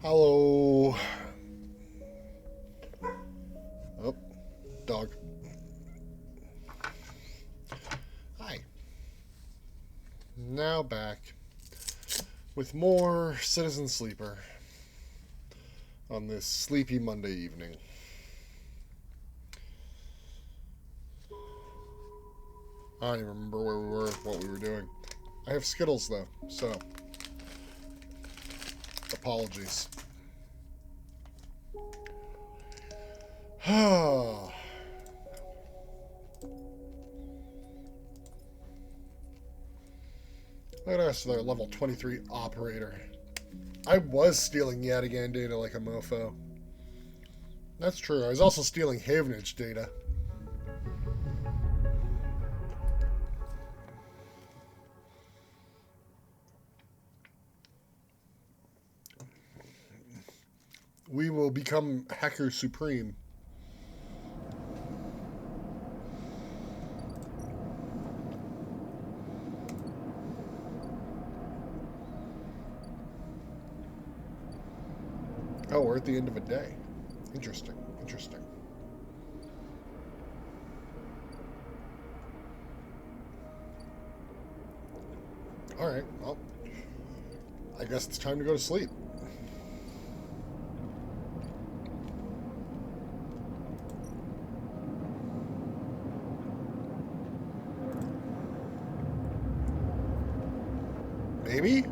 Hello. Oh, dog. Hi. Now back with more Citizen Sleeper on this sleepy Monday evening. I don't even remember where we were, what we were doing. I have Skittles though, so apologies. That us their level 23 operator. I was stealing Yadigan data like a mofo. That's true. I was also stealing Havenage data. We will become Hacker Supreme. Oh, we're at the end of a day. Interesting. Interesting. Alright, well, I guess it's time to go to sleep. Maybe?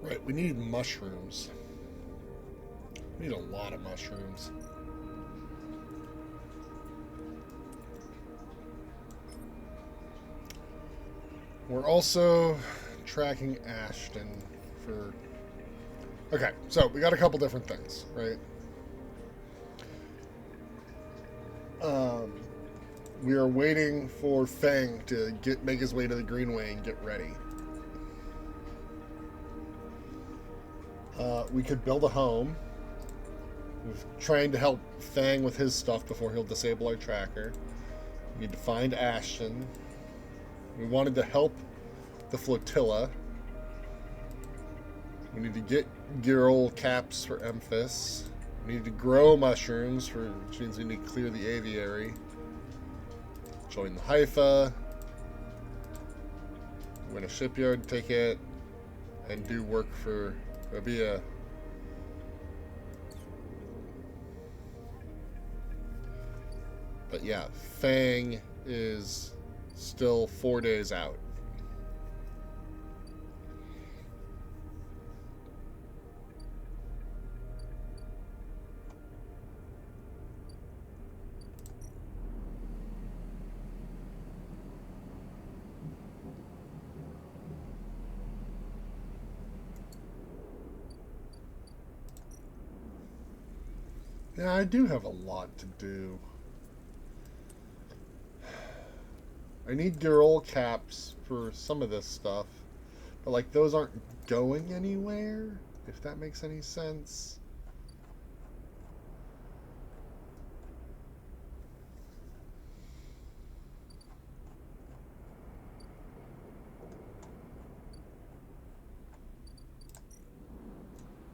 Right, we need mushrooms. We need a lot of mushrooms. We're also tracking Ashton for... Okay, so we got a couple different things, right? We are waiting for Fang to make his way to the Greenway and get ready. We could build a home. We're trying to help Fang with his stuff before he'll disable our tracker. We need to find Ashton. We wanted to help the flotilla. We need to get Girl caps for Emphas. We need to grow mushrooms, which means we need to clear the aviary. Join the Haifa. Win a shipyard ticket. And do work for Rabia. But yeah, Fang is still 4 days out. Yeah, I do have a lot to do. I need girl caps for some of this stuff. But, like, those aren't going anywhere, if that makes any sense.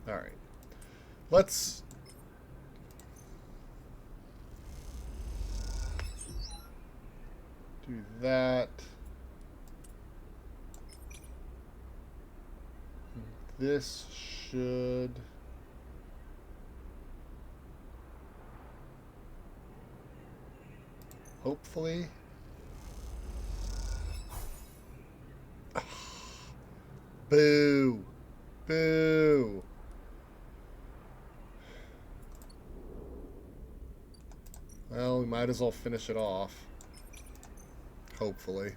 Alright. Let's... do that. This should... hopefully... Boo! Boo! Well, we might as well finish it off. Hopefully.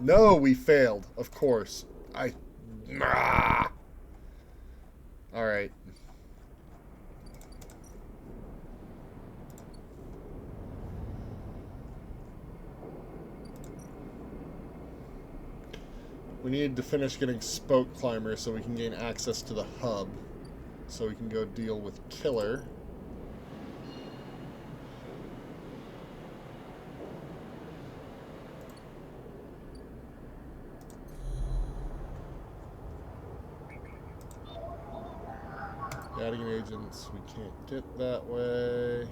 No, we failed. Of course. Alright. We need to finish getting Spoke Climber so we can gain access to the hub. So we can go deal with Killer. Adding agents we can't get that way.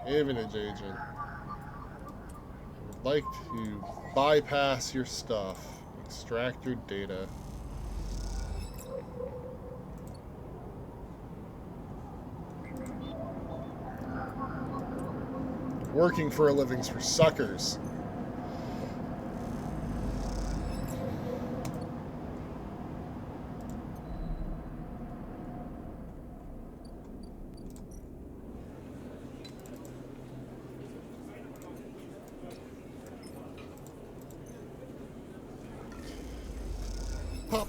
Avenage agent. I would like to bypass your stuff. Extract your data. Working for a living's for suckers. Pop.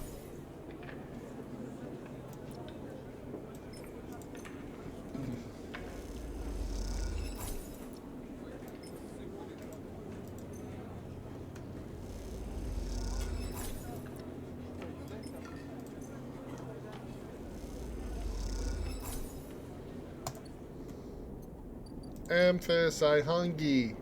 Amphis, I hungry.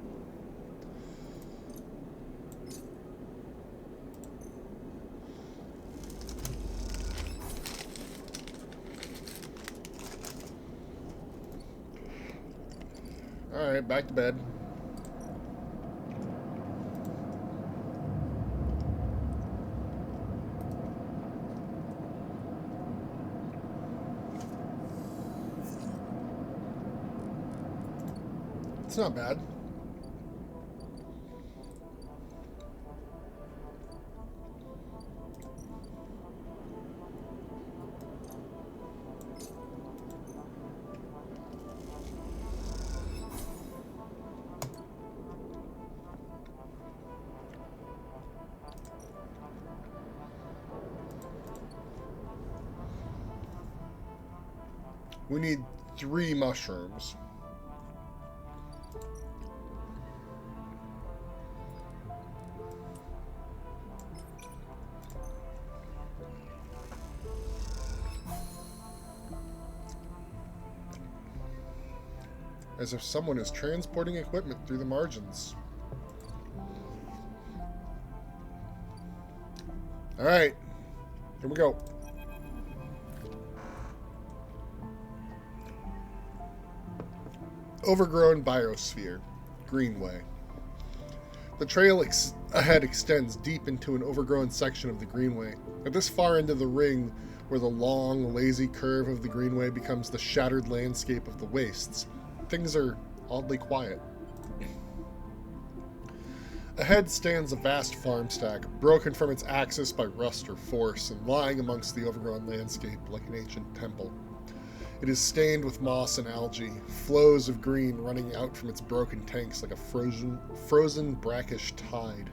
Alright, back to bed. It's not bad. We need 3 mushrooms. As if someone is transporting equipment through the margins. Alright, here we go. Overgrown biosphere, Greenway. The trail ahead extends deep into an overgrown section of the Greenway. At this far end of the ring, where the long, lazy curve of the Greenway becomes the shattered landscape of the wastes, things are oddly quiet. Ahead stands a vast farm stack, broken from its axis by rust or force, and lying amongst the overgrown landscape like an ancient temple. It is stained with moss and algae, flows of green running out from its broken tanks like a frozen brackish tide.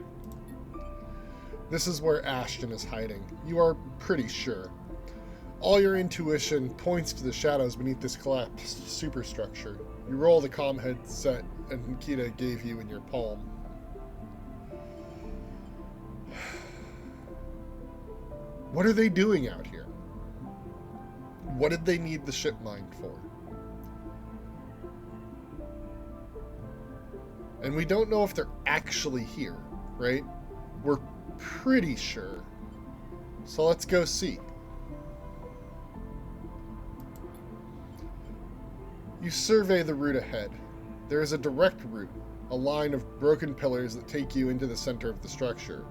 This is where Ashton is hiding. You are pretty sure. All your intuition points to the shadows beneath this collapsed superstructure. You roll the comm headset and Nikita gave you in your palm. What are they doing out here? What did they need the ship mined for? And we don't know if they're actually here, right? We're pretty sure. So let's go see. You survey the route ahead. There is a direct route, a line of broken pillars that take you into the center of the structure.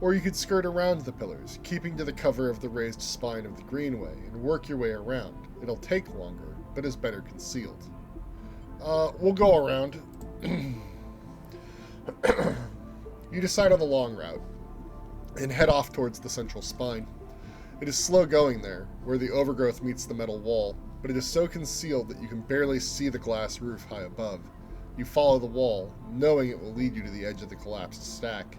Or you could skirt around the pillars, keeping to the cover of the raised spine of the Greenway, and work your way around. It'll take longer, but is better concealed. We'll go around. You decide on the long route, and head off towards the central spine. It is slow going there, where the overgrowth meets the metal wall, but it is so concealed that you can barely see the glass roof high above. You follow the wall, knowing it will lead you to the edge of the collapsed stack.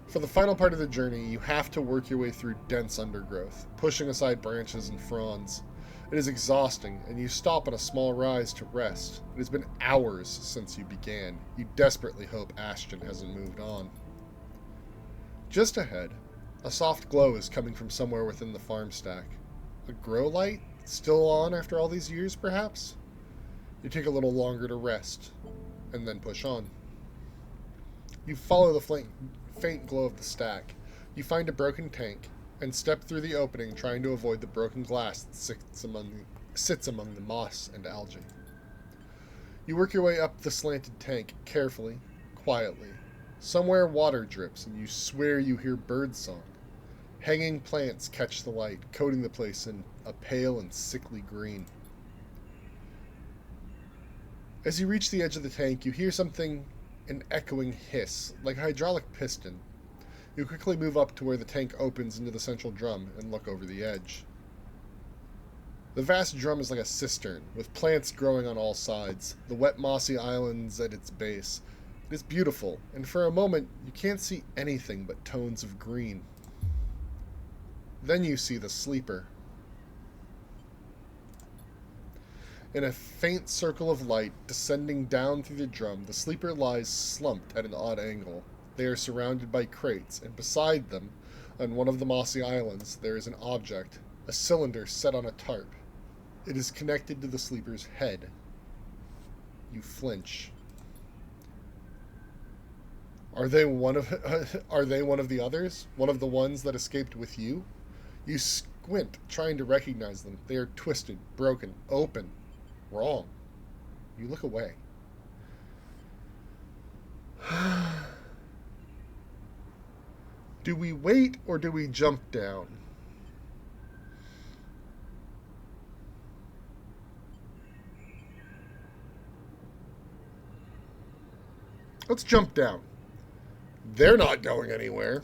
For the final part of the journey, you have to work your way through dense undergrowth, pushing aside branches and fronds. It is exhausting, and you stop on a small rise to rest. It has been hours since you began. You desperately hope Ashton hasn't moved on. Just ahead, a soft glow is coming from somewhere within the farm stack. A grow light? Still on after all these years, perhaps? You take a little longer to rest, and then push on. You follow the faint glow of the stack. You find a broken tank, and step through the opening, trying to avoid the broken glass that sits among the moss and algae. You work your way up the slanted tank, carefully, quietly. Somewhere water drips, and you swear you hear birdsong. Hanging plants catch the light, coating the place in a pale and sickly green. As you reach the edge of the tank, you hear something, an echoing hiss, like a hydraulic piston. You quickly move up to where the tank opens into the central drum and look over the edge. The vast drum is like a cistern, with plants growing on all sides, the wet mossy islands at its base. It is beautiful, and for a moment you can't see anything but tones of green. Then you see the sleeper. In a faint circle of light descending down through the drum, the sleeper lies slumped at an odd angle. They are surrounded by crates, and beside them, on one of the mossy islands, there is an object, a cylinder set on a tarp. It is connected to the sleeper's head. You flinch. Are they one of the others? One of the ones that escaped with you? You squint, trying to recognize them. They are twisted, broken, open, wrong. You look away. Do we wait or do we jump down? Let's jump down. They're not going anywhere.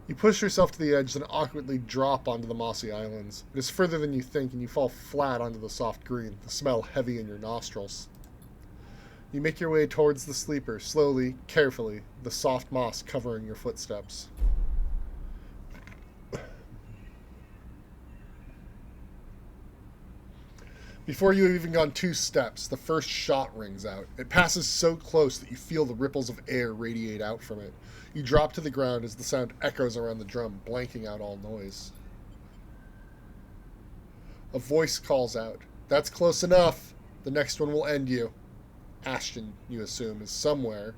You push yourself to the edge and awkwardly drop onto the mossy islands. It is further than you think, and you fall flat onto the soft green, the smell heavy in your nostrils. You make your way towards the sleeper, slowly, carefully, the soft moss covering your footsteps. Before you have even gone 2 steps, the first shot rings out. It passes so close that you feel the ripples of air radiate out from it. You drop to the ground as the sound echoes around the drum, blanking out all noise. A voice calls out, "That's close enough. The next one will end you." Ashton, you assume, is somewhere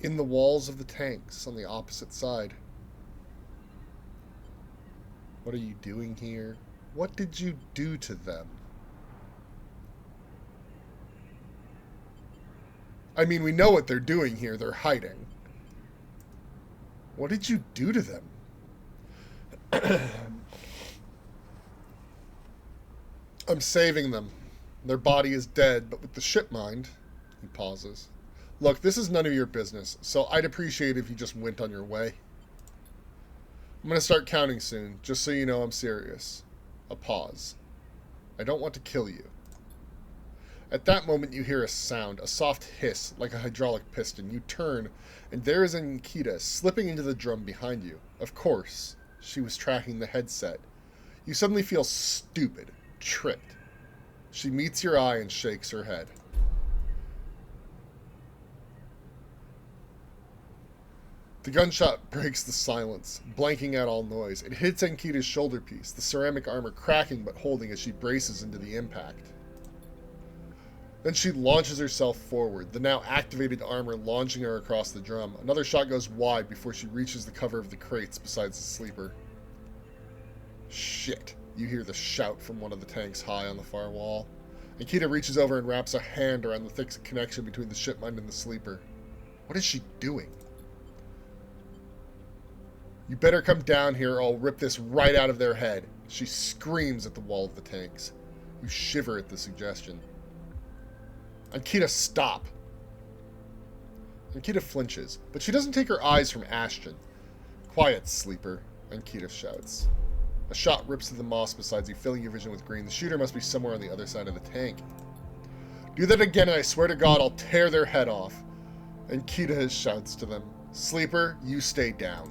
in the walls of the tanks on the opposite side. What are you doing here? What did you do to them? I mean, we know what they're doing here. They're hiding. What did you do to them? I'm saving them. Their body is dead, but with the ship mind... He pauses. Look, this is none of your business, so I'd appreciate it if you just went on your way. I'm going to start counting soon, just so you know I'm serious. A pause. I don't want to kill you. At that moment you hear a sound, a soft hiss, like a hydraulic piston. You turn, and there is Ankita slipping into the drum behind you. Of course, she was tracking the headset. You suddenly feel stupid, tricked. She meets your eye and shakes her head. The gunshot breaks the silence, blanking out all noise. It hits Ankita's shoulder piece, the ceramic armor cracking but holding as she braces into the impact. Then she launches herself forward, the now activated armor launching her across the drum. Another shot goes wide before she reaches the cover of the crates besides the sleeper. Shit, you hear the shout from one of the tanks high on the far wall. Ankita reaches over and wraps a hand around the thick connection between the ship mind and the sleeper. What is she doing? You better come down here or I'll rip this right out of their head. She screams at the wall of the tanks. You shiver at the suggestion. Ankita, stop! Ankita flinches, but she doesn't take her eyes from Ashton. Quiet, sleeper, Ankita shouts. A shot rips through the moss beside you, filling your vision with green. The shooter must be somewhere on the other side of the tank. Do that again and I swear to God I'll tear their head off. Ankita shouts to them. Sleeper, you stay down.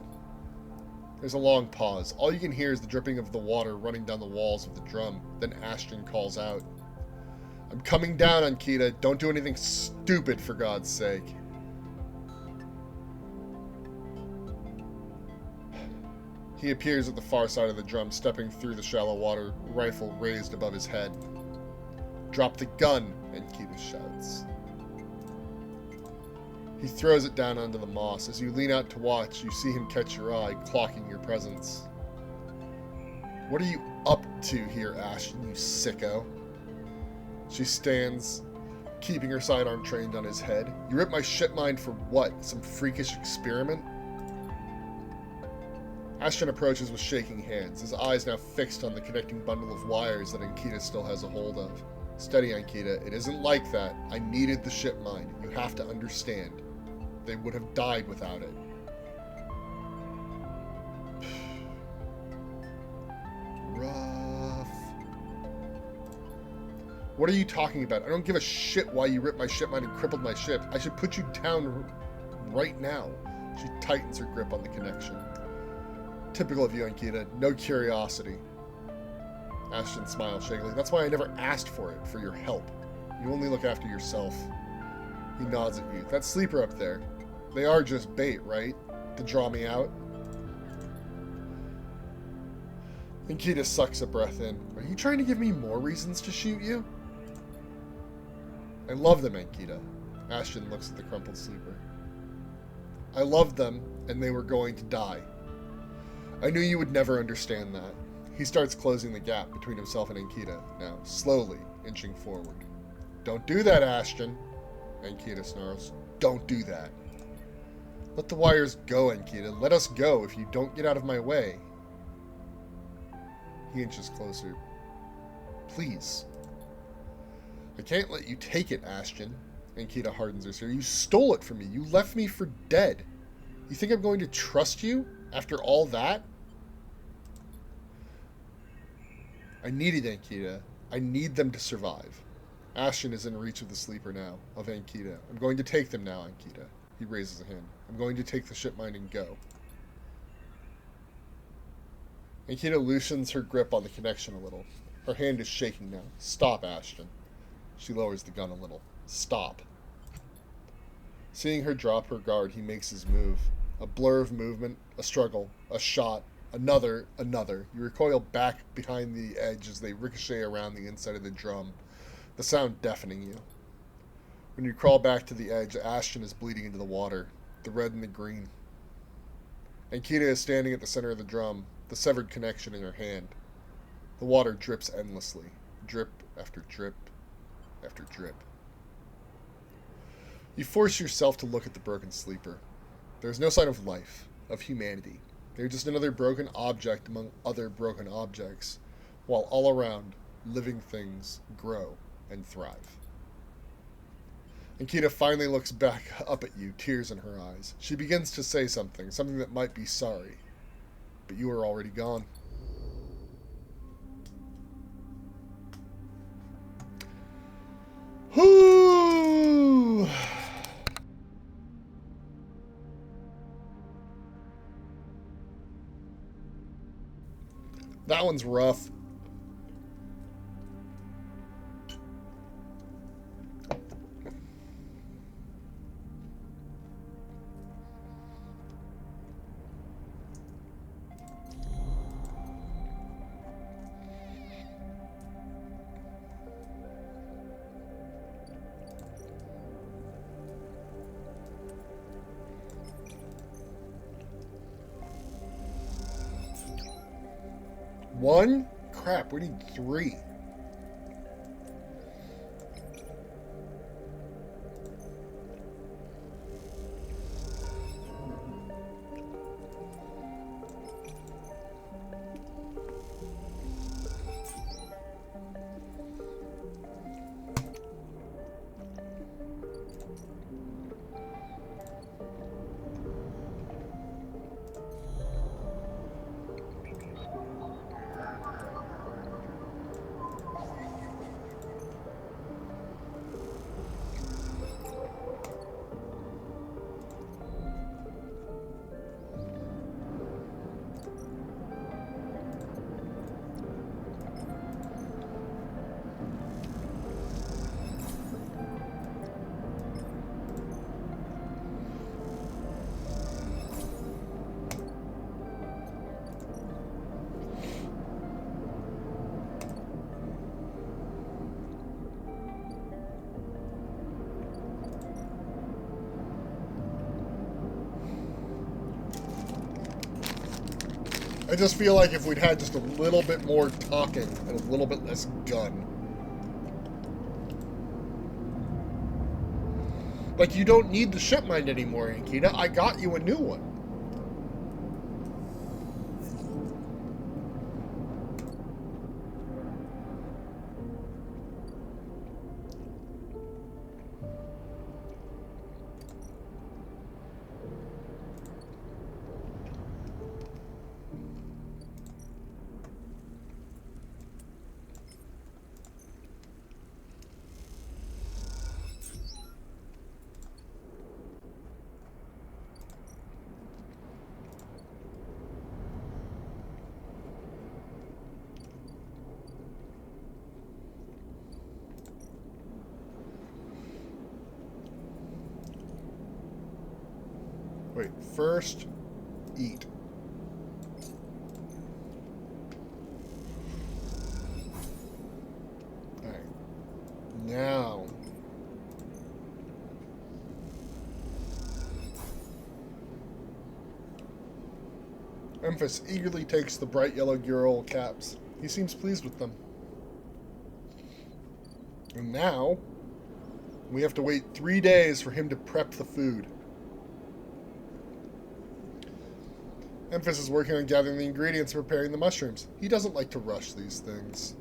There's a long pause. All you can hear is the dripping of the water running down the walls of the drum. Then Ashton calls out, "I'm coming down, Ankita. Don't do anything stupid, for God's sake." He appears at the far side of the drum, stepping through the shallow water, rifle raised above his head. "Drop the gun," Ankita shouts. He throws it down onto the moss. As you lean out to watch, you see him catch your eye, clocking your presence. "What are you up to here, Ashton, you sicko?" She stands, keeping her sidearm trained on his head. "You ripped my ship mind for what? Some freakish experiment?" Ashton approaches with shaking hands, his eyes now fixed on the connecting bundle of wires that Ankita still has a hold of. "Steady, Ankita. It isn't like that. I needed the ship mind. You have to understand. They would have died without it." Rough. "What are you talking about? I don't give a shit why you ripped my ship mind and crippled my ship. I should put you down right now." She tightens her grip on the connection. "Typical of you, Ankita. No curiosity." Ashton smiles shakily. "That's why I never asked for it, for your help. You only look after yourself." He nods at you. "That sleeper up there, they are just bait, right? To draw me out?" Ankita sucks a breath in. "Are you trying to give me more reasons to shoot you?" "I love them, Ankita." Ashton looks at the crumpled sleeper. "I loved them, and they were going to die. I knew you would never understand that." He starts closing the gap between himself and Ankita, now slowly inching forward. "Don't do that, Ashton," Ankita snarls. "Don't do that." "Let the wires go, Ankita. Let us go if you don't get out of my way." He inches closer. "Please." "I can't let you take it, Ashton." Ankita hardens her stare. "You stole it from me. You left me for dead. You think I'm going to trust you after all that?" "I needed Ankita. I need them to survive." Ashton is in reach of the sleeper now, of Ankita. "I'm going to take them now, Ankita." He raises a hand. "I'm going to take the ship mind and go." Ankita loosens her grip on the connection a little. Her hand is shaking now. "Stop, Ashton." She lowers the gun a little. "Stop." Seeing her drop her guard, he makes his move. A blur of movement, a struggle, a shot, another. You recoil back behind the edge as they ricochet around the inside of the drum, the sound deafening you. When you crawl back to the edge, Ashton is bleeding into the water, the red and the green. Ankita is standing at the center of the drum, the severed connection in her hand. The water drips endlessly, drip after drip after drip. You force yourself to look at the broken sleeper. There is no sign of life, of humanity. They're just another broken object among other broken objects, while all around, living things grow and thrive. Ankita finally looks back up at you, tears in her eyes. She begins to say something that might be sorry, but you are already gone. Whoo! That one's rough. One? Crap, we need 3. I just feel like if we'd had just a little bit more talking and a little bit less gun. Like, you don't need the ship mind anymore, Ankita. I got you a new one. Wait, first, eat. Alright. Now. Memphis eagerly takes the bright yellow Ural caps. He seems pleased with them. And now, we have to wait 3 days for him to prep the food. Memphis is working on gathering the ingredients and preparing the mushrooms. He doesn't like to rush these things.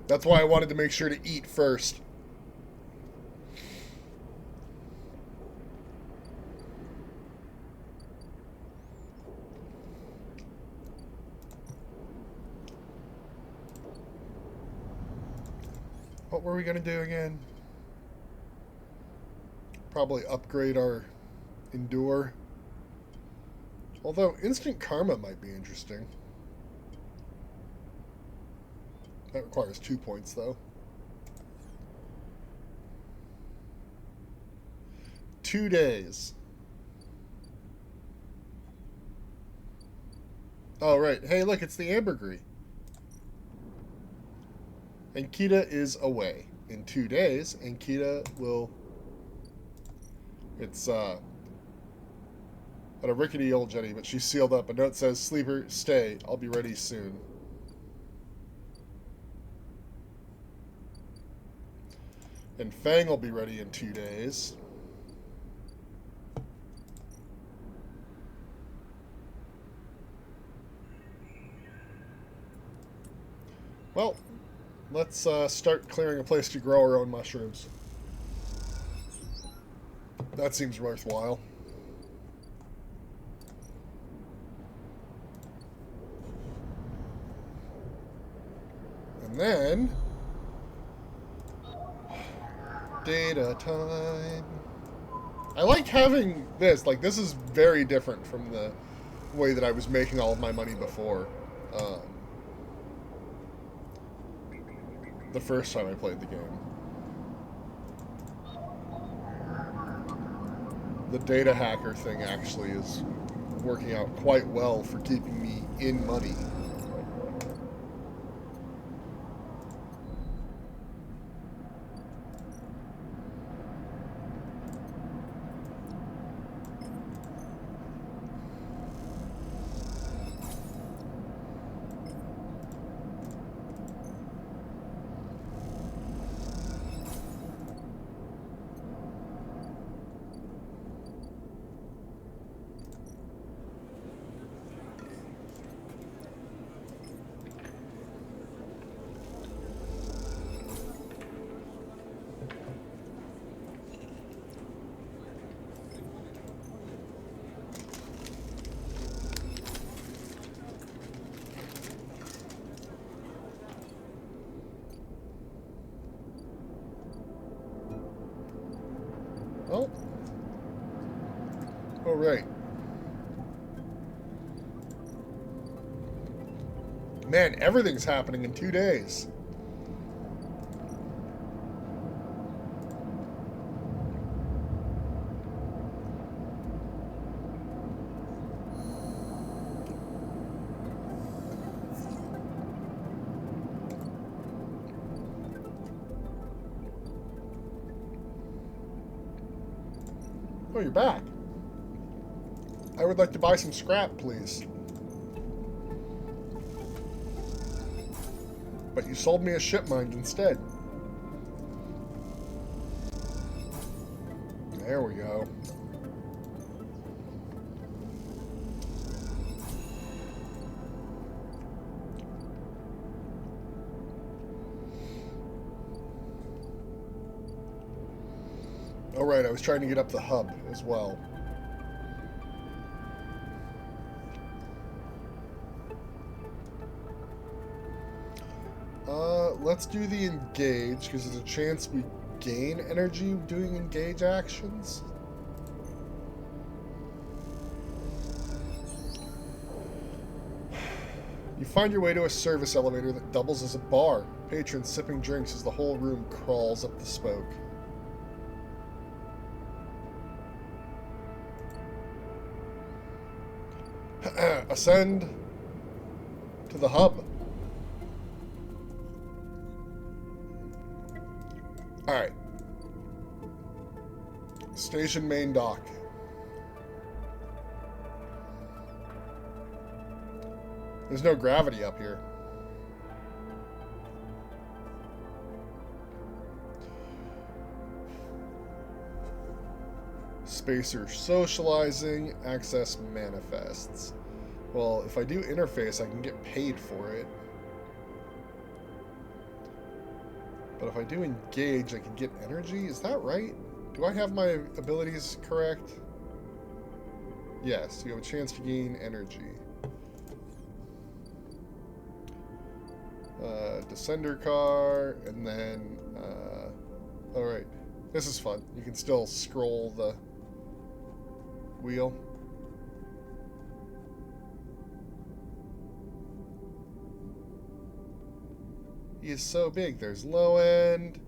That's why I wanted to make sure to eat first. What were we going to do again? Probably upgrade our Endure. Although instant karma might be interesting. That requires 2 points, though. 2 days. Oh, right. Hey, look, it's the ambergris. Ankita is away. In 2 days, Ankita will... It's, at a rickety old jetty, but she's sealed up. A note says, "Sleeper, stay. I'll be ready soon." And Fang will be ready in 2 days. Well, let's start clearing a place to grow our own mushrooms. That seems worthwhile. And then... data time. I like having this. Like, this is very different from the way that I was making all of my money before. The first time I played the game. The data hacker thing actually is working out quite well for keeping me in money. Oh. Oh, right. Man, everything's happening in 2 days. Oh, you're back. I would like to buy some scrap, please. But you sold me a ship mine instead. There we go. Oh, right, I was trying to get up the hub as well. Let's do the engage, because there's a chance we gain energy doing engage actions. You find your way to a service elevator that doubles as a bar. Patrons sipping drinks as the whole room crawls up the smoke. Ascend to the hub. Alright. Station main dock. There's no gravity up here. Spacer socializing, access manifests. Well, if I do interface, I can get paid for it. But if I do engage, I can get energy? Is that right? Do I have my abilities correct? Yes, you have a chance to gain energy. Descender car, and then... Alright, this is fun. You can still scroll the wheel. He is so big. There's low end,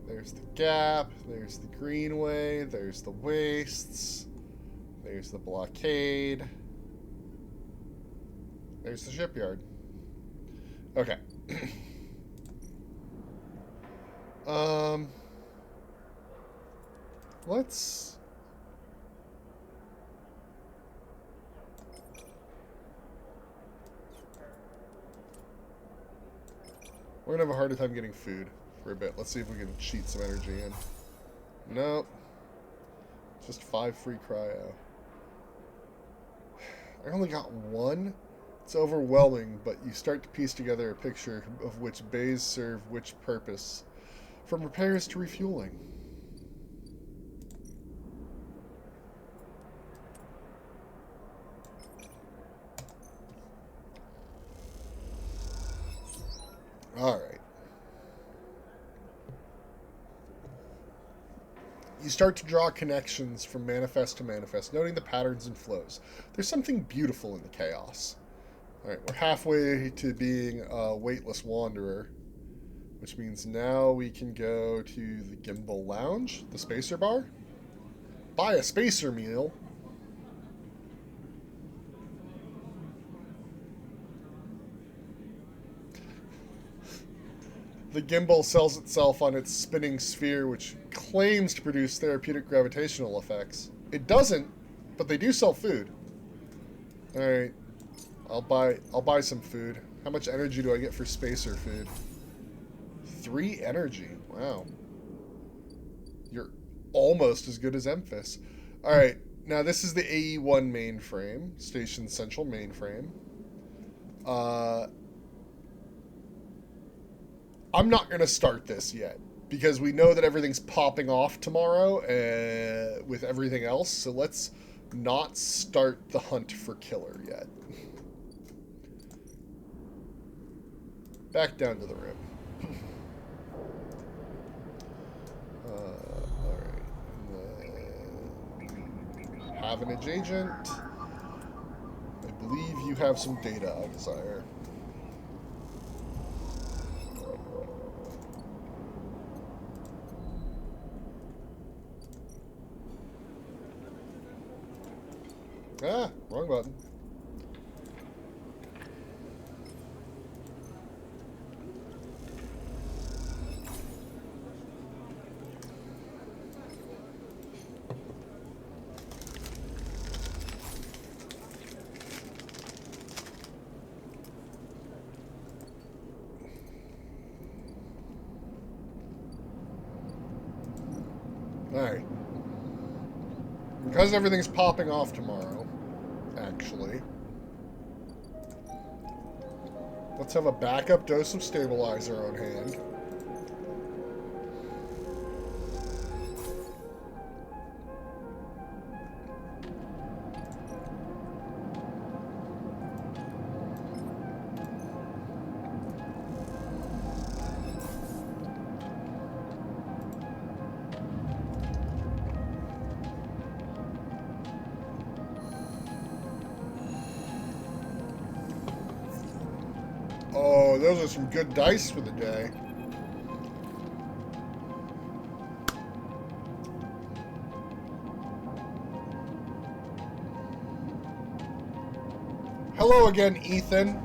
there's the gap, there's the Greenway, there's the wastes, there's the blockade, there's the shipyard. Okay. Let's... We're gonna have a harder time getting food for a bit. Let's see if we can cheat some energy in. Nope. Just 5 free cryo. I only got 1. It's overwhelming, but you start to piece together a picture of which bays serve which purpose, from repairs to refueling. Alright. You start to draw connections from manifest to manifest, noting the patterns and flows. There's something beautiful in the chaos. Alright, we're halfway to being a weightless wanderer, which means now we can go to the Gimbal Lounge, the Spacer Bar, buy a Spacer meal, the gimbal sells itself on its spinning sphere, which claims to produce therapeutic gravitational effects. It doesn't, but they do sell food. Alright. I'll buy some food. How much energy do I get for spacer food? 3 energy. Wow. You're almost as good as Emphas. Alright. Now this is the AE1 mainframe. Station Central mainframe. I'm not going to start this yet, because we know that everything's popping off tomorrow with everything else, so let's not start the hunt for killer yet. Back down to the rim. Alright. Havenage agent. I believe you have some data I desire. Ah, wrong button. Alright. Because everything's popping off tomorrow, actually, let's have a backup dose of stabilizer on hand. Oh, those are some good dice for the day. Hello again, Ethan.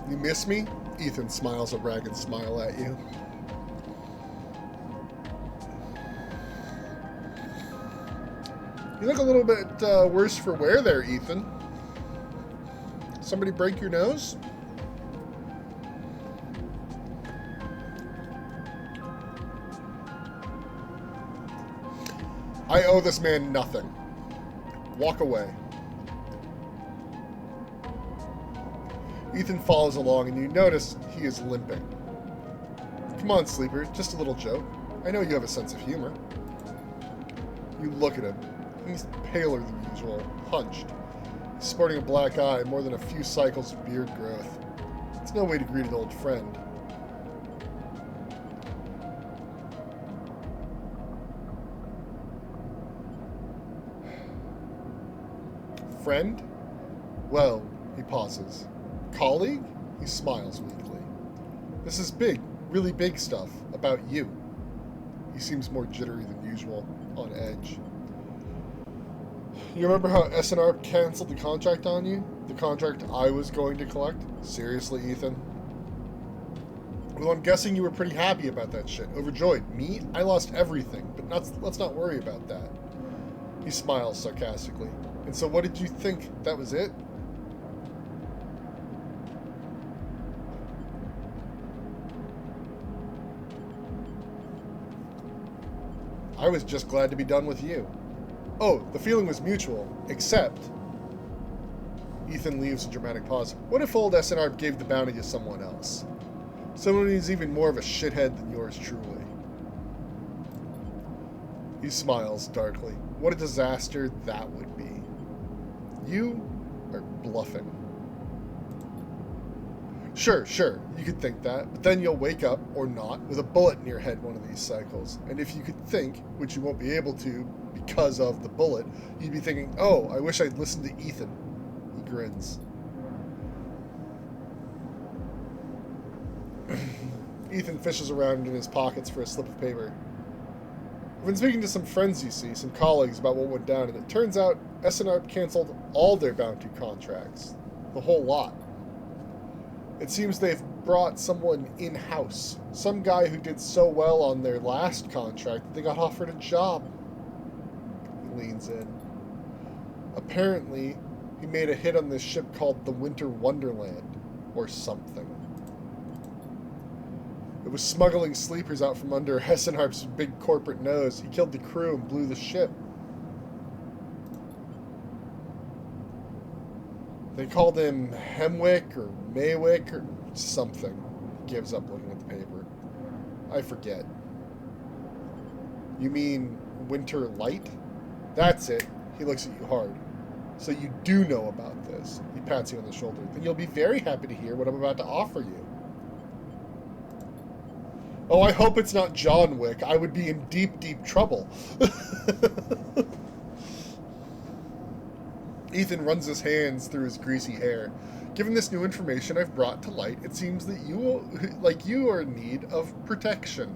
You miss me? Ethan smiles a ragged smile at you. You look a little bit worse for wear there, Ethan. Somebody break your nose? I owe this man nothing. Walk away. Ethan follows along, and you notice he is limping. Come on, Sleeper, just a little joke. I know you have a sense of humor. You look at him. He's paler than usual, hunched. He's sporting a black eye and more than a few cycles of beard growth. It's no way to greet an old friend. Friend? Well, he pauses. Colleague? He smiles weakly. This is big, really big stuff about you. He seems more jittery than usual, on edge. You remember how S&R canceled the contract on you? The contract I was going to collect? Seriously, Ethan? Well, I'm guessing you were pretty happy about that shit. Overjoyed. Me? I lost everything, but let's not worry about that. He smiles sarcastically. And so what did you think? That was it? I was just glad to be done with you. Oh, the feeling was mutual, except... Ethan leaves a dramatic pause. What if old SNR gave the bounty to someone else? Someone who's even more of a shithead than yours truly. He smiles darkly. What a disaster that would be. You are bluffing. Sure, you could think that, but then you'll wake up, or not, with a bullet in your head one of these cycles. And if you could think, which you won't be able to because of the bullet, you'd be thinking, oh, I wish I'd listened to Ethan. He grins. Ethan fishes around in his pockets for a slip of paper. I've been speaking to some friends, you see, some colleagues about what went down, and it turns out SNR canceled all their bounty contracts. The whole lot. It seems they've brought someone in-house. Some guy who did so well on their last contract that they got offered a job. He leans in. Apparently, he made a hit on this ship called the Winter Wonderland, or something. It was smuggling sleepers out from under Hessenharp's big corporate nose. He killed the crew and blew the ship. They called him Hemwick or Maywick or something. He gives up looking at the paper. I forget. You mean Winter Light? That's it. He looks at you hard. So you do know about this. He pats you on the shoulder. Then you'll be very happy to hear what I'm about to offer you. Oh, I hope it's not John Wick. I would be in deep, deep trouble. Ethan runs his hands through his greasy hair. Given this new information I've brought to light, it seems that you are in need of protection.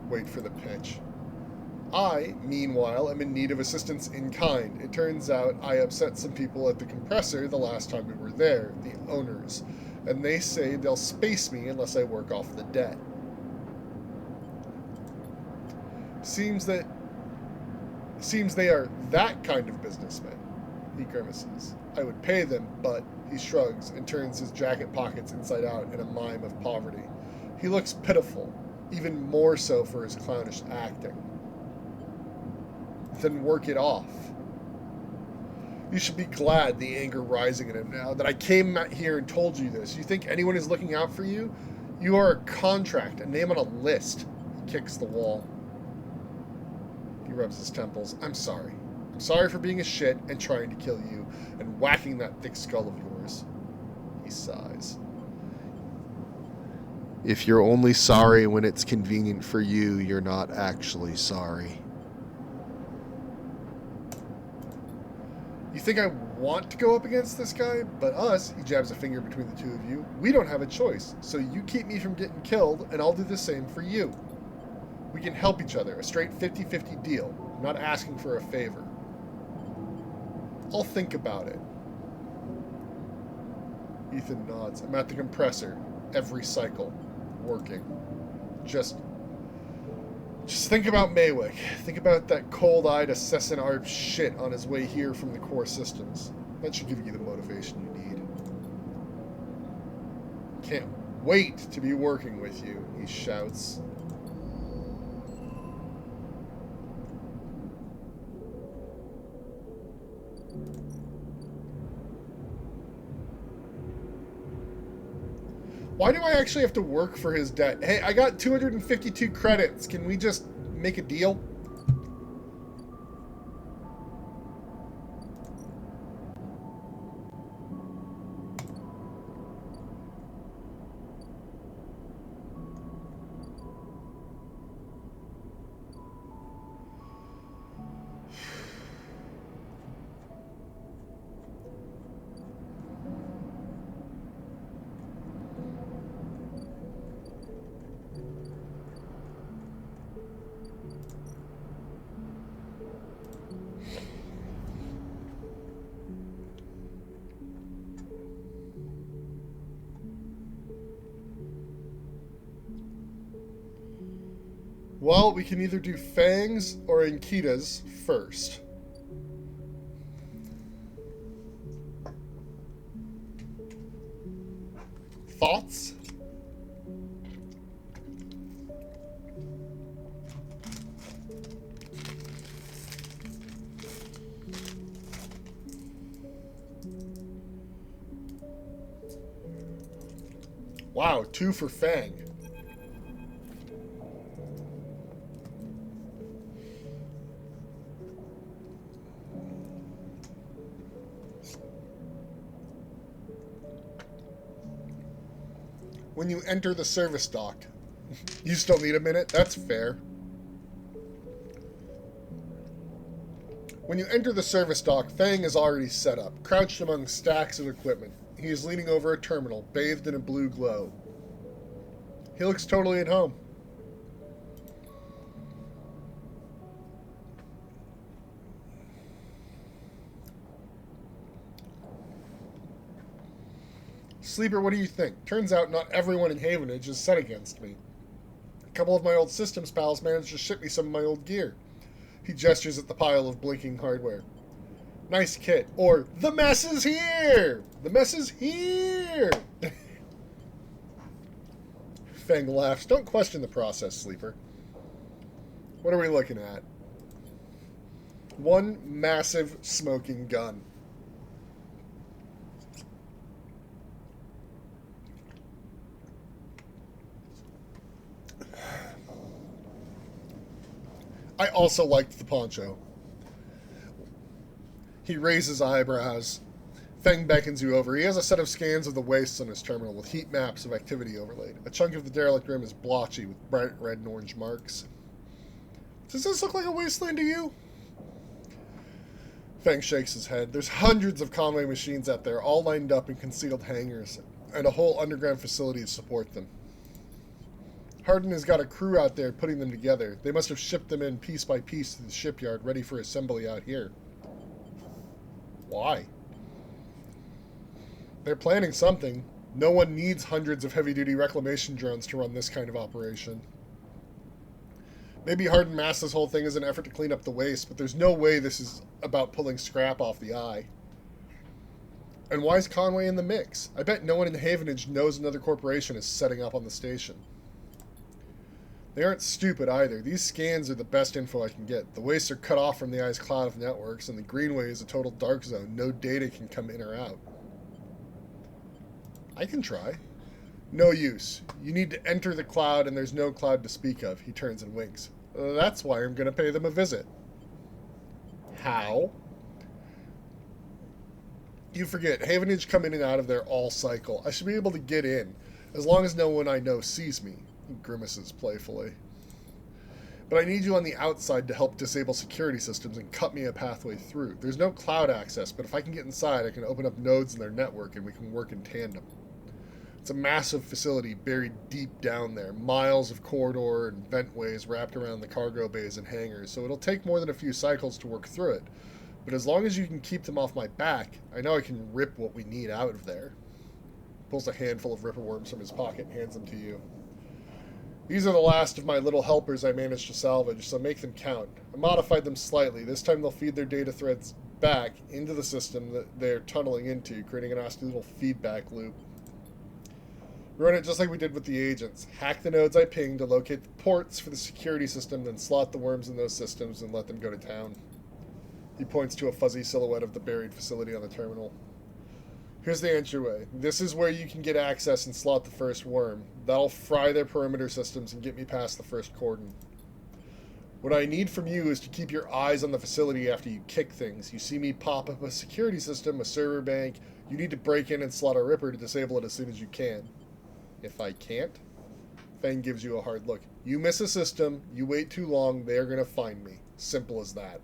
Wait for the pitch. I, meanwhile, am in need of assistance in kind. It turns out I upset some people at the compressor the last time we were there, the owners, and they say they'll space me unless I work off the debt. Seems they are that kind of businessmen, he grimaces. I would pay them, but he shrugs and turns his jacket pockets inside out in a mime of poverty. He looks pitiful, even more so for his clownish acting. Then work it off. You should be glad, the anger rising in him now, that I came here and told you this. You think anyone is looking out for you? You are a contract, a name on a list. He kicks the wall. He rubs his temples. I'm sorry. I'm sorry for being a shit and trying to kill you and whacking that thick skull of yours. He sighs. If you're only sorry when it's convenient for you, you're not actually sorry. You think I want to go up against this guy? But us, he jabs a finger between the two of you, we don't have a choice. So you keep me from getting killed, and I'll do the same for you. We can help each other, a straight 50-50 deal. I'm not asking for a favor. I'll think about it. Ethan nods. I'm at the compressor, every cycle, working. Just think about Maywick. Think about that cold-eyed assassin Arp shit on his way here from the core systems. That should give you the motivation you need. Can't wait to be working with you, he shouts. Why do I actually have to work for his debt? Hey, I got 252 credits. Can we just make a deal? Well, we can either do Fangs or Ankitas first. Thoughts? Wow, 2 for Fang. When you enter the service dock. You still need a minute? That's fair. When you enter the service dock, Fang is already set up, crouched among stacks of equipment. He is leaning over a terminal, bathed in a blue glow. He looks totally at home. Sleeper, what do you think? Turns out not everyone in Havenage is set against me. A couple of my old systems pals managed to ship me some of my old gear. He gestures at the pile of blinking hardware. Nice kit. Or, the mess is here! The mess is here! Fang laughs. Don't question the process, Sleeper. What are we looking at? One massive smoking gun. I also liked the poncho. He raises eyebrows. Feng beckons you over. He has a set of scans of the wastes on his terminal with heat maps of activity overlaid. A chunk of the derelict rim is blotchy with bright red and orange marks. Does this look like a wasteland to you? Feng shakes his head. There's hundreds of Conway machines out there, all lined up in concealed hangars, and a whole underground facility to support them. Hardin has got a crew out there putting them together. They must have shipped them in piece by piece to the shipyard, ready for assembly out here. Why? They're planning something. No one needs hundreds of heavy-duty reclamation drones to run this kind of operation. Maybe Hardin masked this whole thing as an effort to clean up the waste, but there's no way this is about pulling scrap off the eye. And why is Conway in the mix? I bet no one in Havenage knows another corporation is setting up on the station. They aren't stupid either. These scans are the best info I can get. The wastes are cut off from the eye's cloud of networks, and the Greenway is a total dark zone. No data can come in or out. I can try. No use. You need to enter the cloud, and there's no cloud to speak of. He turns and winks. That's why I'm going to pay them a visit. How? You forget, Havenage come in and out of there all cycle. I should be able to get in, as long as no one I know sees me. He grimaces playfully. But I need you on the outside to help disable security systems and cut me a pathway through. There's no cloud access, but if I can get inside, I can open up nodes in their network and we can work in tandem. It's a massive facility buried deep down there, miles of corridor and ventways wrapped around the cargo bays and hangars, so it'll take more than a few cycles to work through it. But as long as you can keep them off my back, I know I can rip what we need out of there. Pulls a handful of ripper worms from his pocket and hands them to you. These are the last of my little helpers I managed to salvage, so make them count. I modified them slightly. This time they'll feed their data threads back into the system that they're tunneling into, creating a nasty little feedback loop. We run it just like we did with the agents. Hack the nodes I pinged to locate the ports for the security system, then slot the worms in those systems and let them go to town. He points to a fuzzy silhouette of the buried facility on the terminal. Here's the entryway. This is where you can get access and slot the first worm. That'll fry their perimeter systems and get me past the first cordon. What I need from you is to keep your eyes on the facility after you kick things. You see me pop up a security system, a server bank. You need to break in and slot a ripper to disable it as soon as you can. If I can't, Fang gives you a hard look. You miss a system, you wait too long, they're going to find me. Simple as that.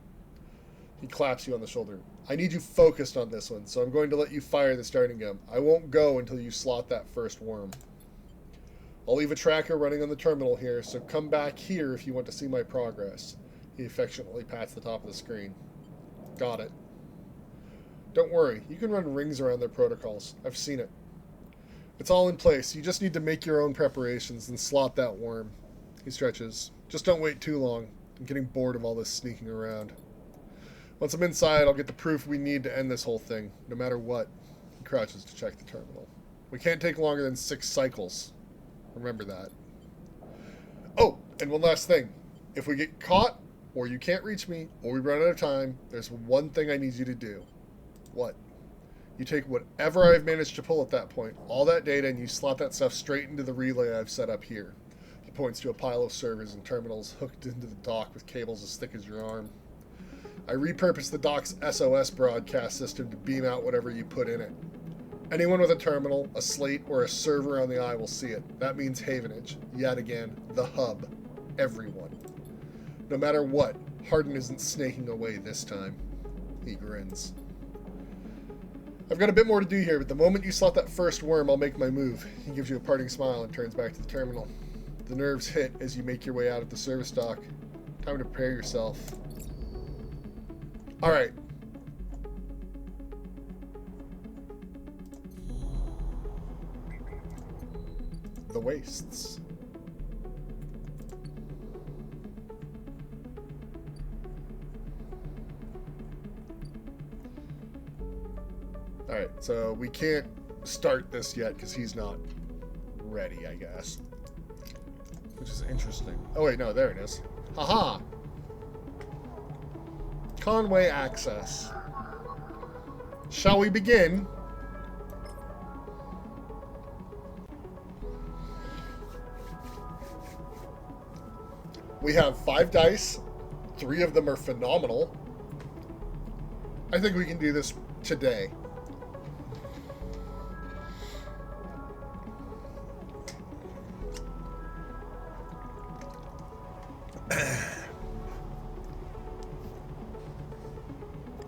He claps you on the shoulder. I need you focused on this one, so I'm going to let you fire the starting gun. I won't go until you slot that first worm. I'll leave a tracker running on the terminal here, so come back here if you want to see my progress. He affectionately pats the top of the screen. Got it. Don't worry, you can run rings around their protocols. I've seen it. It's all in place. You just need to make your own preparations and slot that worm. He stretches. Just don't wait too long. I'm getting bored of all this sneaking around. Once I'm inside, I'll get the proof we need to end this whole thing, no matter what. He crouches to check the terminal. We can't take longer than 6 cycles. Remember that. Oh, and one last thing. If we get caught, or you can't reach me, or we run out of time, there's one thing I need you to do. What? You take whatever I've managed to pull at that point, all that data, and you slot that stuff straight into the relay I've set up here. He points to a pile of servers and terminals hooked into the dock with cables as thick as your arm. I repurposed the dock's SOS broadcast system to beam out whatever you put in it. Anyone with a terminal, a slate, or a server on the eye will see it. That means Havenage. Yet again, the hub. Everyone. No matter what, Hardin isn't snaking away this time. He grins. I've got a bit more to do here, but the moment you slot that first worm, I'll make my move. He gives you a parting smile and turns back to the terminal. The nerves hit as you make your way out of the service dock. Time to prepare yourself. Alright. The wastes. Alright, so we can't start this yet because he's not ready, I guess. Which is interesting. Oh wait, no, there it is. Haha! Conway access. Shall we begin? We have 5 dice. 3 of them are phenomenal. I think we can do this today.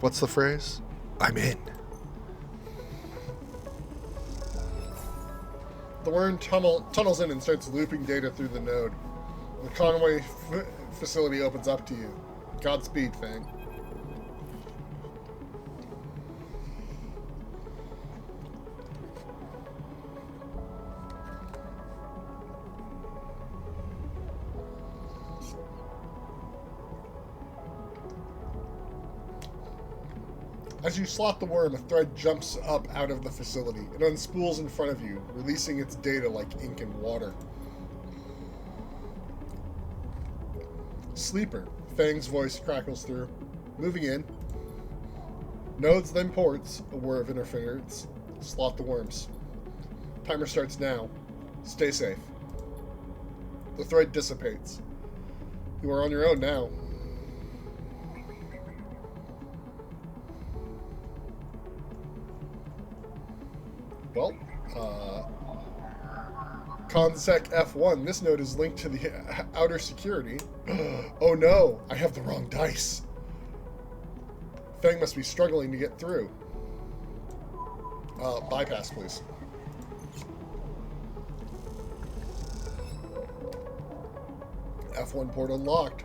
What's the phrase? I'm in. The The worm tunnels in and starts looping data through the node. The Conway facility opens up to you. Godspeed, Fang. As you slot the worm, a thread jumps up out of the facility. It unspools in front of you, releasing its data like ink and water. Sleeper. Fang's voice crackles through. Moving in. Nodes, then ports. A whir of interference. Slot the worms. Timer starts now. Stay safe. The thread dissipates. You are on your own now. Well, Consec F1. This node is linked to the outer security. Oh no, I have the wrong dice. Fang must be struggling to get through. Bypass, please. F1 port unlocked.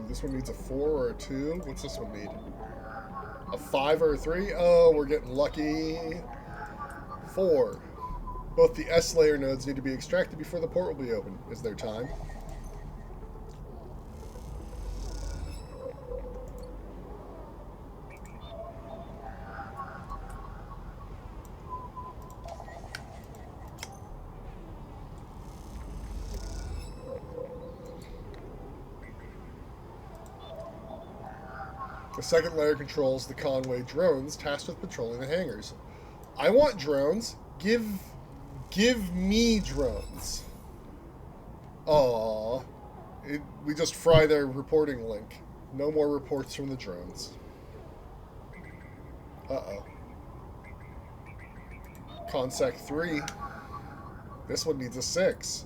This one needs a 4 or a 2. What's this one need? A 5 or a 3? Oh, we're getting lucky. 4. Both the S layer nodes need to be extracted before the port will be open. Is there time? The second layer controls the Conway drones tasked with patrolling the hangars. I want drones. Give me drones. Aww. We just fry their reporting link. No more reports from the drones. Uh-oh. Consec 3. This one needs a 6.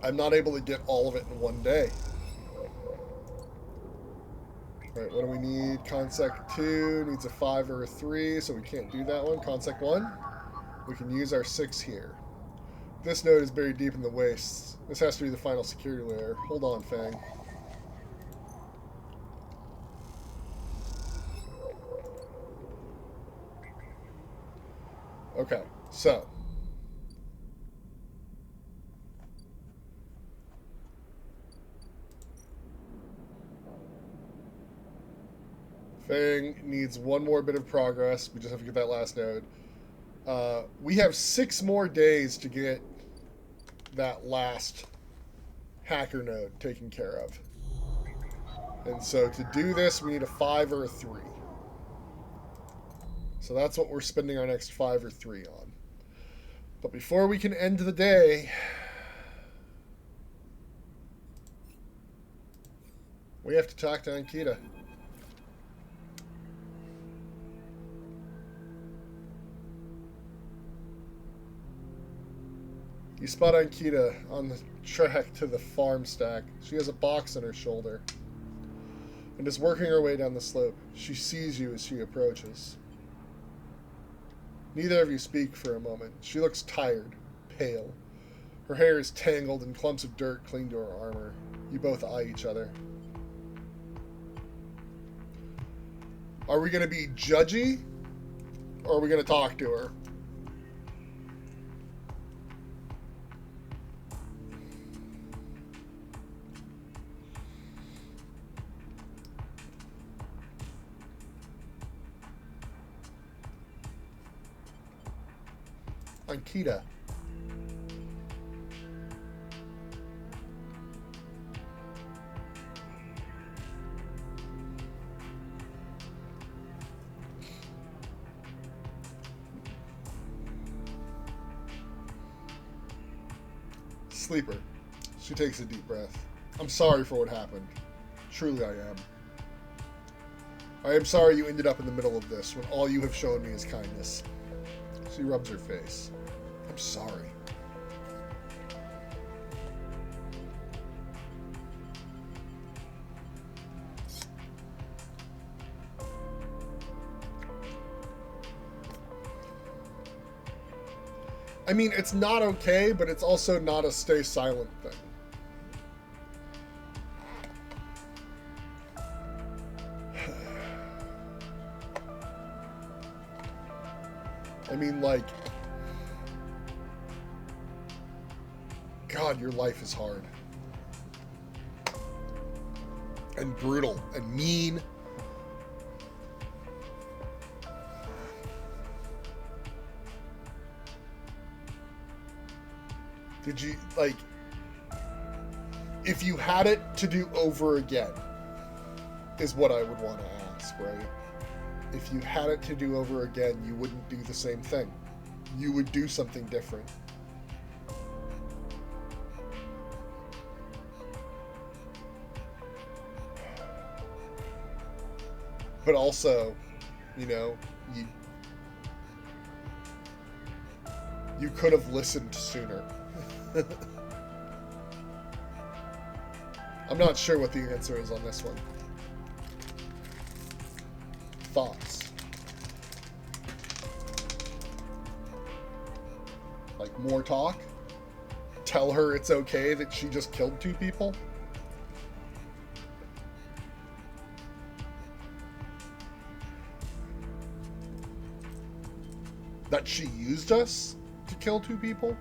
I'm not able to get all of it in one day. Alright, what do we need? Consec 2 needs a 5 or a 3, so we can't do that one. Consec 1, we can use our 6 here. This node is buried deep in the wastes. This has to be the final security layer. Hold on, Fang. Okay, so Fang needs one more bit of progress. We just have to get that last node. We have 6 more days to get that last hacker node taken care of. And so to do this, we need a 5 or a 3. So that's what we're spending our next 5 or 3 on. But before we can end the day, we have to talk to Ankita. You spot Ankita on the track to the farm stack. She has a box on her shoulder and is working her way down the slope. She sees you as she approaches. Neither of you speak for a moment. She looks tired, pale. Her hair is tangled and clumps of dirt cling to her armor. You both eye each other. Are we going to be judgy, or are we going to talk to her? Ankita. Sleeper. She takes a deep breath. I'm sorry for what happened. Truly I am. I am sorry you ended up in the middle of this when all you have shown me is kindness. She rubs her face. I'm sorry. I mean, it's not okay, but it's also not a stay silent thing. I mean, like, God, your life is hard. And brutal and mean. Did you, like, if you had it to do over again, is what I would want to ask, right? If you had it to do over again, you wouldn't do the same thing. You would do something different. But also, you know, you could have listened sooner. I'm not sure what the answer is on this one. Thoughts? Like, more talk? Tell her it's okay that she just killed 2 people? That she used us to kill 2 people?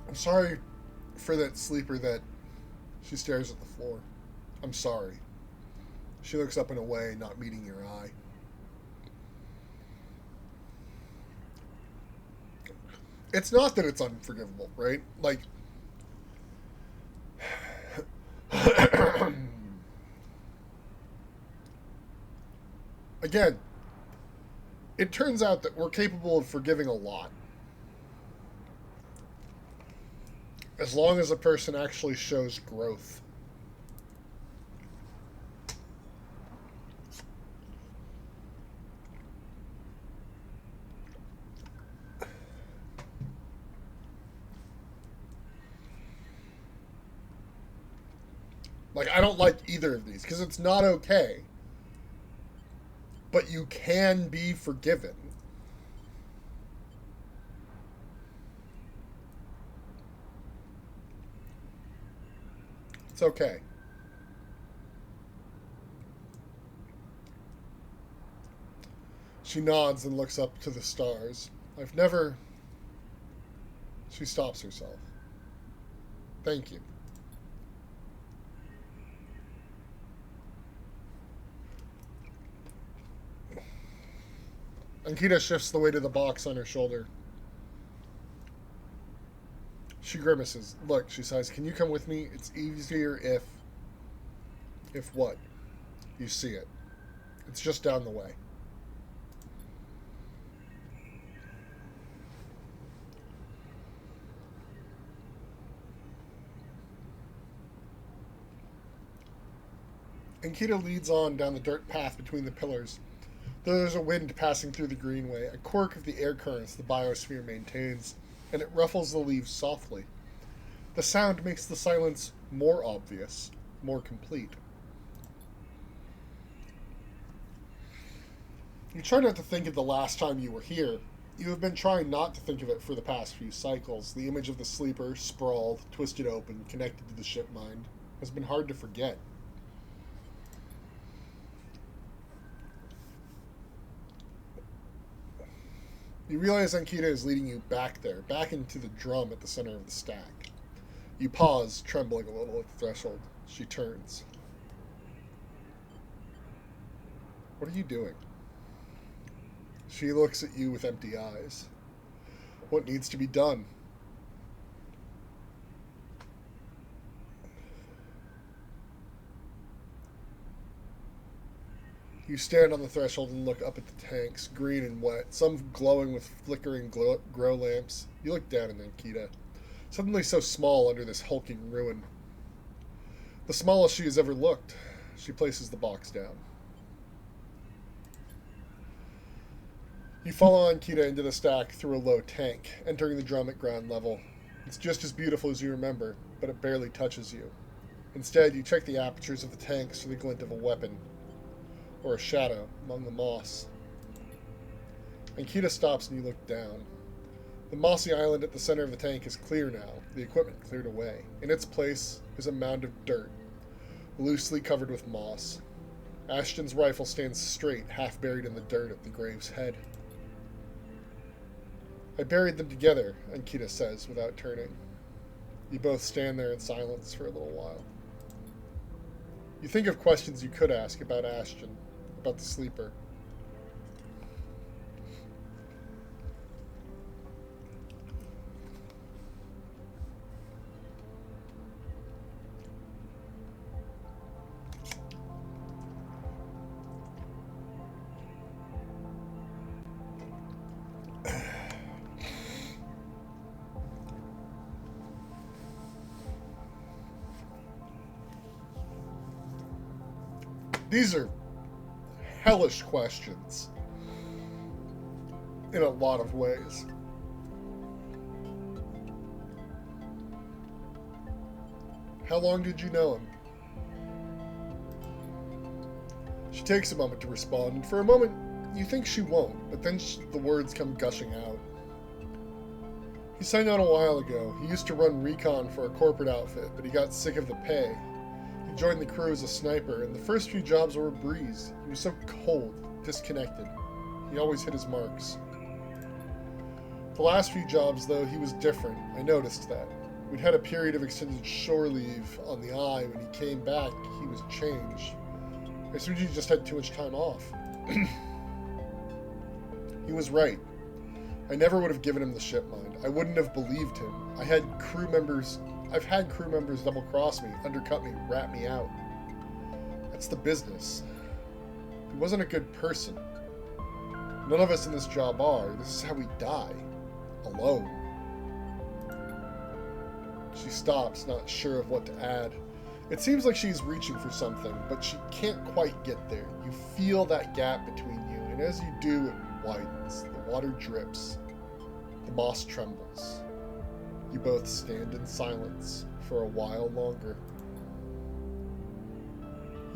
I'm sorry for that sleeper that she stares at the floor. I'm sorry. She looks up and away, not meeting your eye. It's not that it's unforgivable, right? Like, again, it turns out that we're capable of forgiving a lot. As long as a person actually shows growth. Like, I don't like either of these because it's not okay. But you can be forgiven. It's okay. She nods and looks up to the stars. I've never... She stops herself. Thank you. Ankita shifts the weight of the box on her shoulder. She grimaces. Look, she sighs, can you come with me? It's easier if... If what? You see it. It's just down the way. Ankita leads on down the dirt path between the pillars. There's a wind passing through the Greenway, a quirk of the air currents the biosphere maintains, and it ruffles the leaves softly. The sound makes the silence more obvious, more complete. You try not to think of the last time you were here. You have been trying not to think of it for the past few cycles. The image of the sleeper, sprawled, twisted open, connected to the ship mind, has been hard to forget. You realize Ankita is leading you back there, back into the drum at the center of the stack. You pause, trembling a little at the threshold. She turns. What are you doing? She looks at you with empty eyes. What needs to be done? You stand on the threshold and look up at the tanks, green and wet, some glowing with flickering grow lamps. You look down at Ankita, suddenly so small under this hulking ruin. The smallest she has ever looked. She places the box down. You follow Ankita into the stack through a low tank, entering the drum at ground level. It's just as beautiful as you remember, but it barely touches you. Instead, you check the apertures of the tanks for the glint of a weapon, or a shadow among the moss. Ankita stops and you look down. The mossy island at the center of the tank is clear now, the equipment cleared away. In its place is a mound of dirt, loosely covered with moss. Ashton's rifle stands straight, half buried in the dirt at the grave's head. I buried them together, Ankita says without turning. You both stand there in silence for a little while. You think of questions you could ask about Ashton, about the sleeper. These are hellish questions in a lot of ways. How long did you know him? She takes a moment to respond, and for a moment you think she won't, but then the words come gushing out. He signed on a while ago. He used to run recon for a corporate outfit, but he got sick of the pay. He joined the crew as a sniper, and the first few jobs were a breeze. He was so cold, disconnected. He always hit his marks. The last few jobs, though, he was different. I noticed that. We'd had a period of extended shore leave on the eye. When he came back, he was changed. I assumed he just had too much time off. He was right. I never would have given him the ship mind. I wouldn't have believed him. I've had crew members double-cross me, undercut me, rat me out. That's the business. He wasn't a good person. None of us in this job are. This is how we die. Alone. She stops, not sure of what to add. It seems like she's reaching for something, but she can't quite get there. You feel that gap between you, and as you do, it widens. The water drips. The moss trembles. You both stand in silence for a while longer.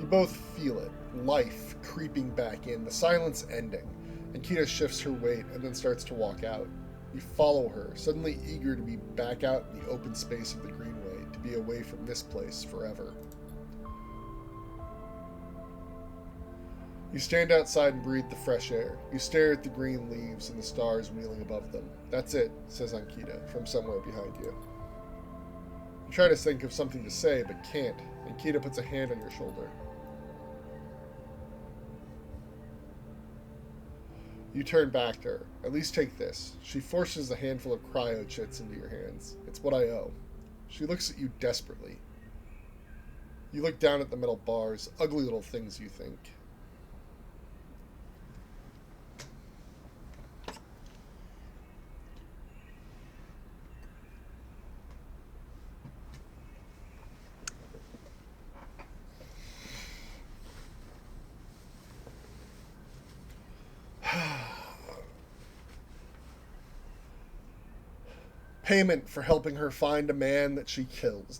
You both feel it, life creeping back in, the silence ending. Ankita shifts her weight and then starts to walk out. You follow her, suddenly eager to be back out in the open space of the Greenway, to be away from this place forever. You stand outside and breathe the fresh air. You stare at the green leaves and the stars wheeling above them. That's it, says Ankita, from somewhere behind you. You try to think of something to say, but can't. Ankita puts a hand on your shoulder. You turn back to her. At least take this. She forces a handful of cryo chits into your hands. It's what I owe. She looks at you desperately. You look down at the metal bars. Ugly little things, you think. Payment for helping her find a man that she killed.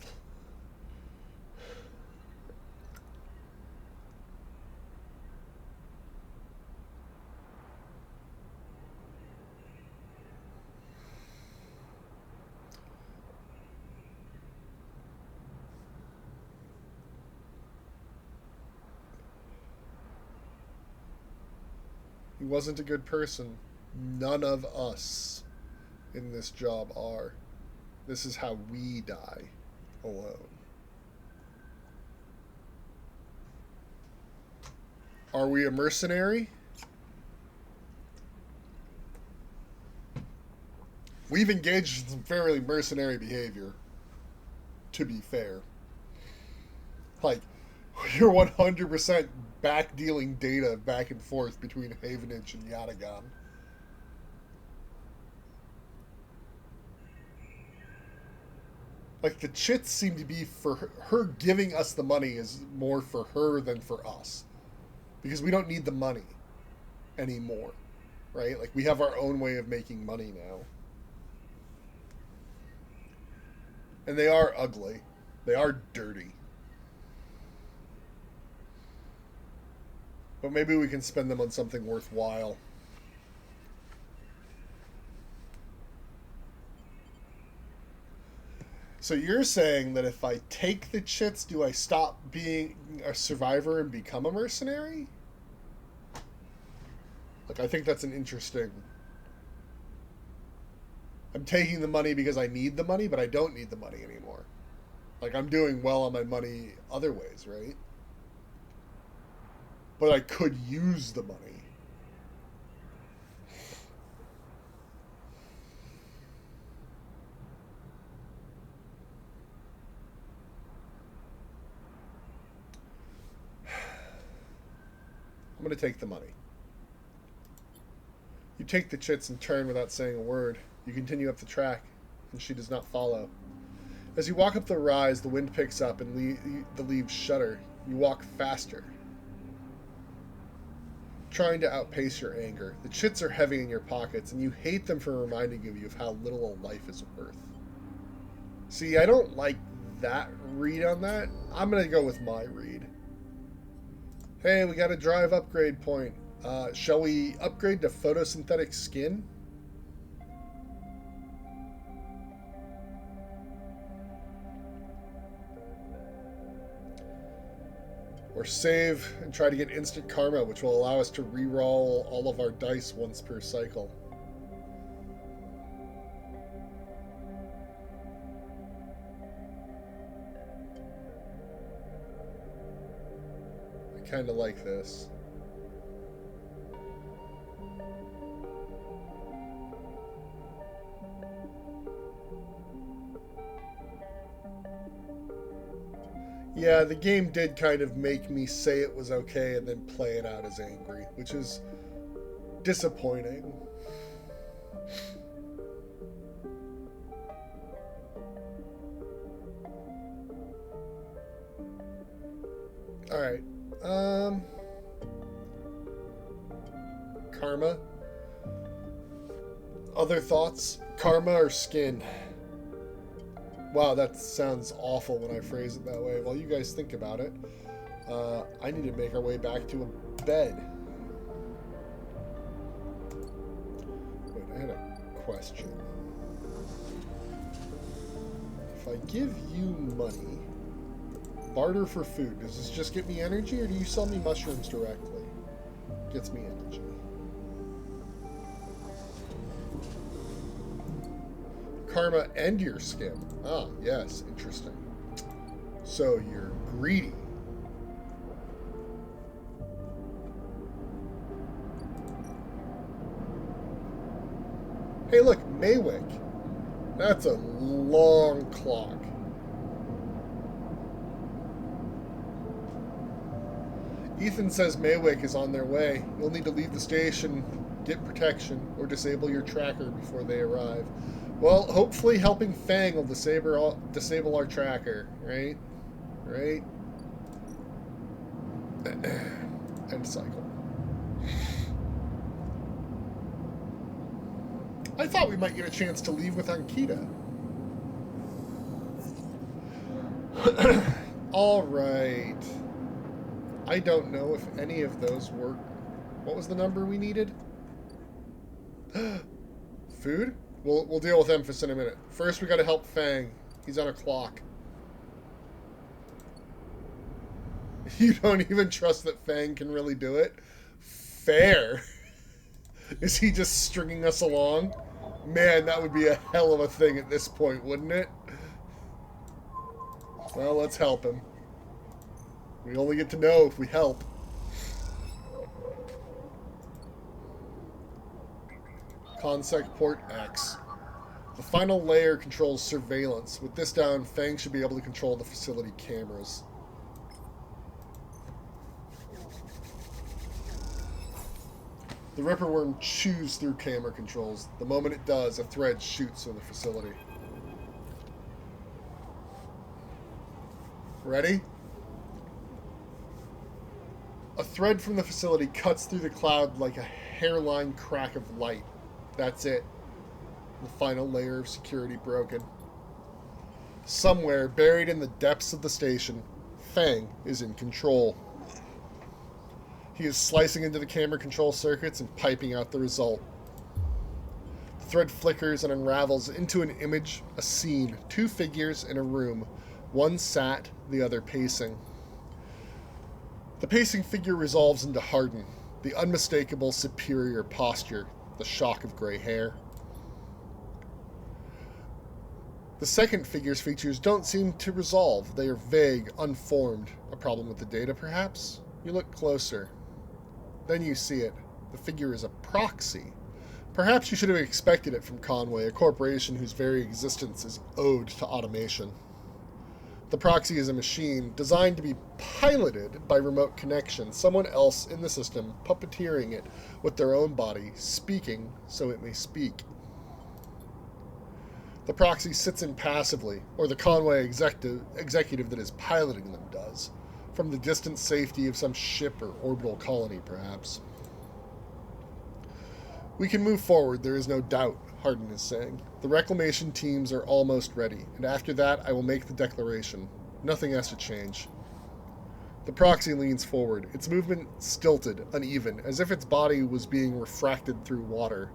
He wasn't a good person. None of us in this job are. This is how we die, alone. Are we a mercenary? We've engaged in some fairly mercenary behavior, to be fair. Like, you're 100% back dealing data back and forth between Havenage and Yatagan. Like, the chits seem to be for her giving us the money is more for her than for us. Because we don't need the money anymore, right? Like, we have our own way of making money now. And they are ugly. They are dirty. But maybe we can spend them on something worthwhile. So you're saying that if I take the chits, do I stop being a survivor and become a mercenary? Like, I think that's an interesting... I'm taking the money because I need the money, but I don't need the money anymore. Like, I'm doing well on my money other ways, right? But I could use the money. I'm going to take the money. You take the chits and turn without saying a word. You continue up the track, and she does not follow. As you walk up the rise, the wind picks up and the leaves shudder. You walk faster, trying to outpace your anger. The chits are heavy in your pockets, and you hate them for reminding you of how little a life is worth. See, I don't like that read on that. I'm going to go with my read. Hey, we got a drive upgrade point. Shall we upgrade to photosynthetic skin? Or save and try to get instant karma, which will allow us to reroll all of our dice once per cycle. I kind of like this. Yeah, the game did kind of make me say it was okay and then play it out as angry, which is disappointing. Alright. Karma. Other thoughts? Karma or skin? Wow, that sounds awful when I phrase it that way. While you guys think about it, I need to make our way back to a bed. Wait, I had a question. If I give you money, barter for food, does this just get me energy, or do you sell me mushrooms directly? Gets me energy. Karma and your skin. Ah, yes, interesting. So you're greedy. Hey, look, Maywick. That's a long clock. Ethan says Maywick is on their way. You'll need to leave the station, get protection, or disable your tracker before they arrive. Well, hopefully helping Fang will disable our tracker, right? Right? End cycle. I thought we might get a chance to leave with Ankita. Alright. I don't know if any of those work. What was the number we needed? Food? We'll deal with Emphas in a minute. First, we gotta help Fang. He's on a clock. You don't even trust that Fang can really do it? Fair. Is he just stringing us along? Man, that would be a hell of a thing at this point, wouldn't it? Well, let's help him. We only get to know if we help. Consec Port X. The final layer controls surveillance. With this down, Fang should be able to control the facility cameras. The Ripper Worm chews through camera controls. The moment it does, a thread shoots from the facility. Ready? A thread from the facility cuts through the cloud like a hairline crack of light. That's it. The final layer of security broken. Somewhere, buried in the depths of the station, Fang is in control. He is slicing into the camera control circuits and piping out the result. The thread flickers and unravels into an image, a scene, two figures in a room. One sat, the other pacing. The pacing figure resolves into Hardin, the unmistakable superior posture, the shock of gray hair. The second figure's features don't seem to resolve. They are vague, unformed. A problem with the data, perhaps? You look closer. Then you see it. The figure is a proxy. Perhaps you should have expected it from Conway, a corporation whose very existence is owed to automation. The proxy is a machine designed to be piloted by remote connection, someone else in the system puppeteering it with their own body, speaking so it may speak. The proxy sits impassively, or the Conway executive that is piloting them does, from the distant safety of some ship or orbital colony, perhaps. We can move forward, there is no doubt, Hardin is saying. The reclamation teams are almost ready, and after that I will make the declaration. Nothing has to change. The proxy leans forward, its movement stilted, uneven, as if its body was being refracted through water.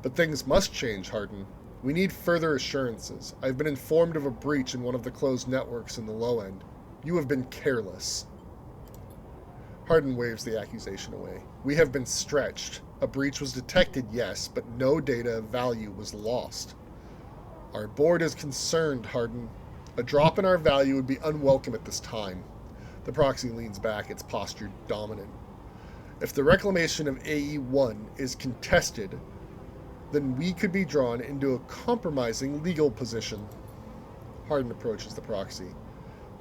But things must change, Hardin. We need further assurances. I've been informed of a breach in one of the closed networks in the low end. You have been careless. Hardin waves the accusation away. We have been stretched. A breach was detected, yes, but no data of value was lost. Our board is concerned, Hardin. A drop in our value would be unwelcome at this time. The proxy leans back, its posture dominant. If the reclamation of AE-1 is contested, then we could be drawn into a compromising legal position. Hardin approaches the proxy.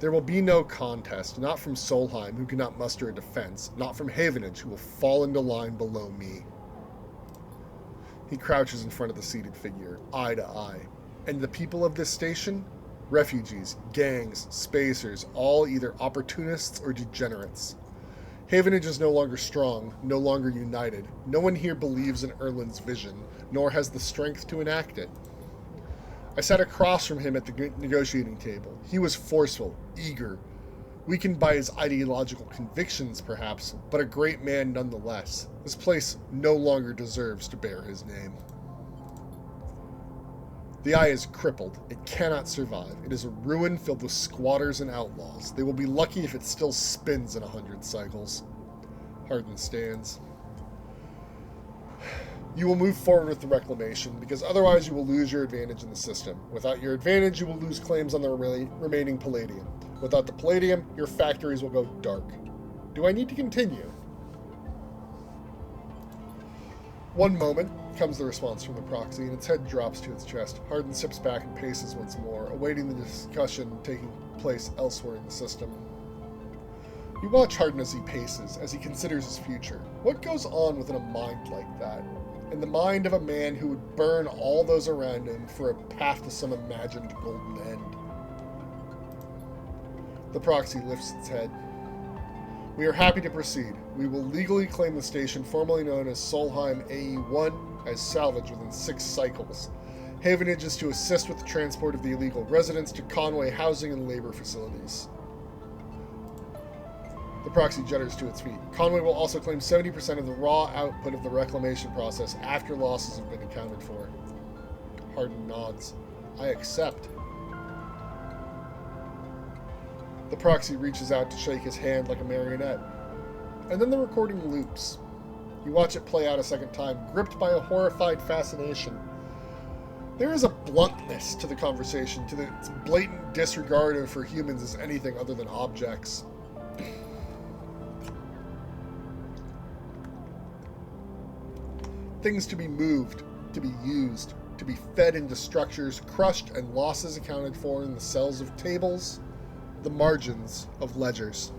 There will be no contest, not from Solheim, who cannot muster a defense, not from Havenage, who will fall into line below me. He crouches in front of the seated figure, eye to eye. And the people of this station? Refugees, gangs, spacers, all either opportunists or degenerates. Havenage is no longer strong, no longer united. No one here believes in Erlin's vision, nor has the strength to enact it. I sat across from him at the negotiating table. He was forceful, eager, weakened by his ideological convictions, perhaps, but a great man nonetheless. This place no longer deserves to bear his name. The eye is crippled. It cannot survive. It is a ruin filled with squatters and outlaws. They will be lucky if it still spins in 100 cycles. Hardin stands. You will move forward with the reclamation, because otherwise you will lose your advantage in the system. Without your advantage, you will lose claims on the remaining palladium. Without the palladium, your factories will go dark. Do I need to continue? One moment, comes the response from the proxy, and its head drops to its chest. Hardin sips back and paces once more, awaiting the discussion taking place elsewhere in the system. You watch Hardin as he paces, as he considers his future. What goes on within a mind like that? In the mind of a man who would burn all those around him for a path to some imagined golden end. The proxy lifts its head. We are happy to proceed. We will legally claim the station formerly known as Solheim AE-1 as salvage within 6 cycles. Havenage is to assist with the transport of the illegal residents to Conway housing and labor facilities. The proxy judders to its feet. Conway will also claim 70% of the raw output of the reclamation process after losses have been accounted for. Hardin nods. I accept. The proxy reaches out to shake his hand like a marionette. And then the recording loops. You watch it play out a second time, gripped by a horrified fascination. There is a bluntness to the conversation, to its blatant disregard for humans as anything other than objects. Things to be moved, to to be used, to be fed into structures crushed and losses accounted for in the cells of tables, the margins of ledgers.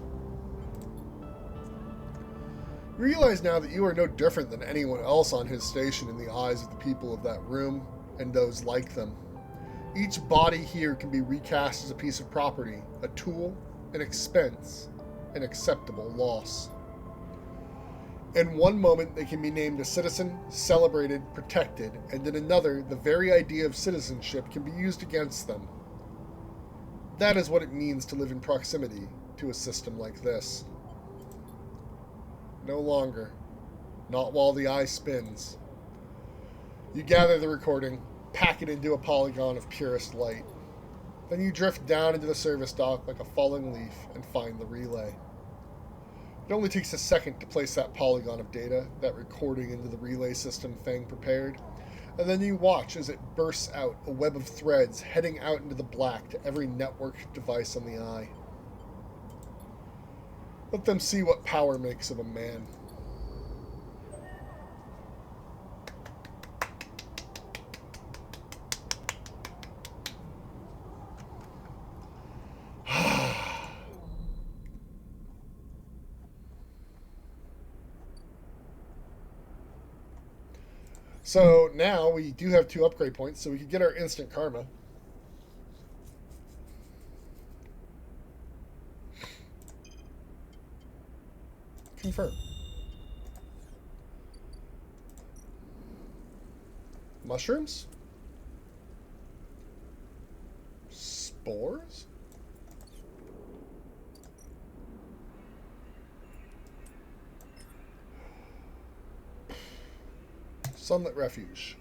You realize now that you are no different than anyone else on his station in the eyes of the people of that room and those like them. Each body here can be recast as a piece of property, a tool, an expense, an acceptable loss. In one moment, they can be named a citizen, celebrated, protected, and in another, the very idea of citizenship can be used against them. That is what it means to live in proximity to a system like this. No longer. Not while the eye spins. You gather the recording, pack it into a polygon of purest light. Then you drift down into the service dock like a falling leaf and find the relay. It only takes a second to place that polygon of data, that recording, into the relay system Fang prepared, and then you watch as it bursts out, a web of threads heading out into the black to every network device on the eye. Let them see what power makes of a man. So now we do have 2 upgrade points, so we can get our instant karma. Confirm. Mushrooms? Spores? Sunlit Refuge.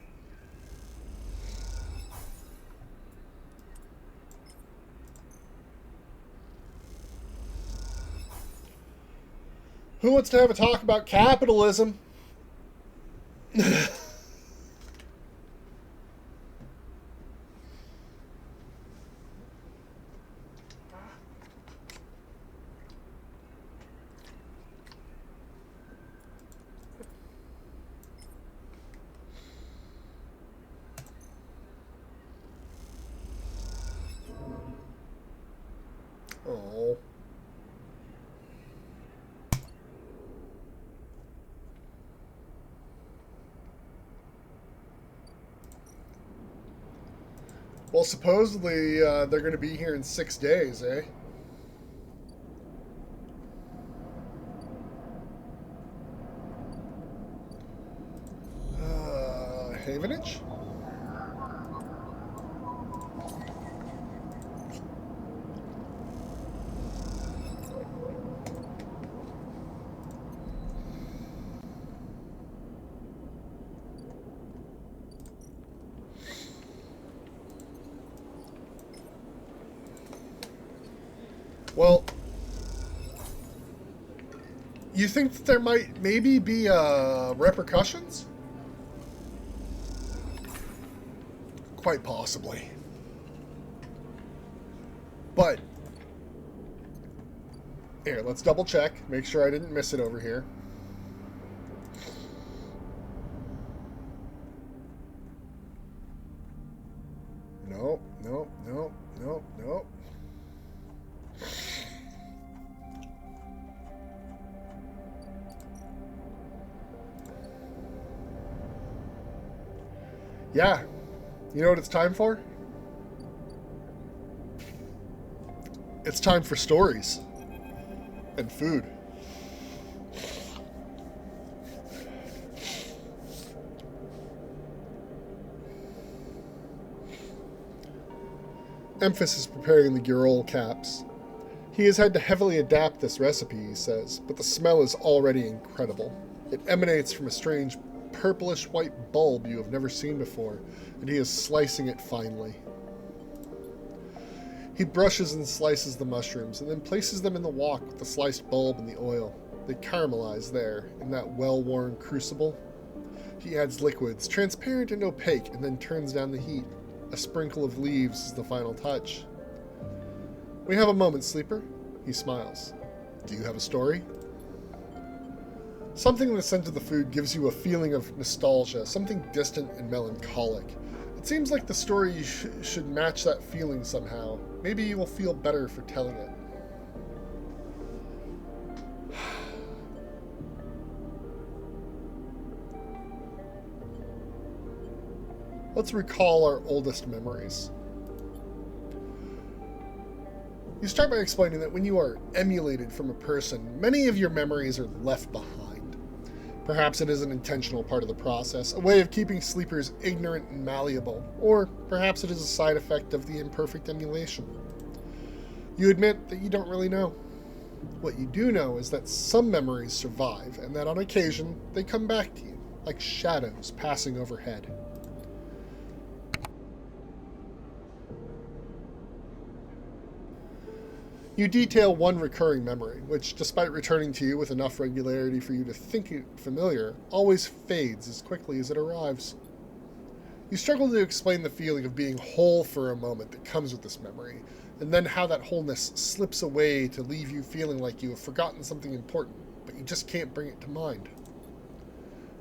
Who wants to have a talk about capitalism? Oh. Well, supposedly they're going to be here in 6 days, eh? Havenage? Well, you think that there might maybe be repercussions? Quite possibly. But, here, let's double check. Make sure I didn't miss it over here. Nope, nope, nope, nope, nope. Yeah. You know what it's time for? It's time for stories. And food. Emphasis preparing the Gurol caps. He has had to heavily adapt this recipe, he says, but the smell is already incredible. It emanates from a strange purplish-white bulb you have never seen before, and he is slicing it finely. He brushes and slices the mushrooms, and then places them in the wok with the sliced bulb and the oil. They caramelize there, in that well-worn crucible. He adds liquids, transparent and opaque, and then turns down the heat. A sprinkle of leaves is the final touch. We have a moment, Sleeper. He smiles. Do you have a story? Something in the scent of the food gives you a feeling of nostalgia, something distant and melancholic. It seems like the story should match that feeling somehow. Maybe you will feel better for telling it. Let's recall our oldest memories. You start by explaining that when you are emulated from a person, many of your memories are left behind. Perhaps it is an intentional part of the process, a way of keeping sleepers ignorant and malleable, or perhaps it is a side effect of the imperfect emulation. You admit that you don't really know. What you do know is that some memories survive, and that on occasion they come back to you, like shadows passing overhead. You detail one recurring memory, which, despite returning to you with enough regularity for you to think it familiar, always fades as quickly as it arrives. You struggle to explain the feeling of being whole for a moment that comes with this memory, and then how that wholeness slips away to leave you feeling like you have forgotten something important, but you just can't bring it to mind.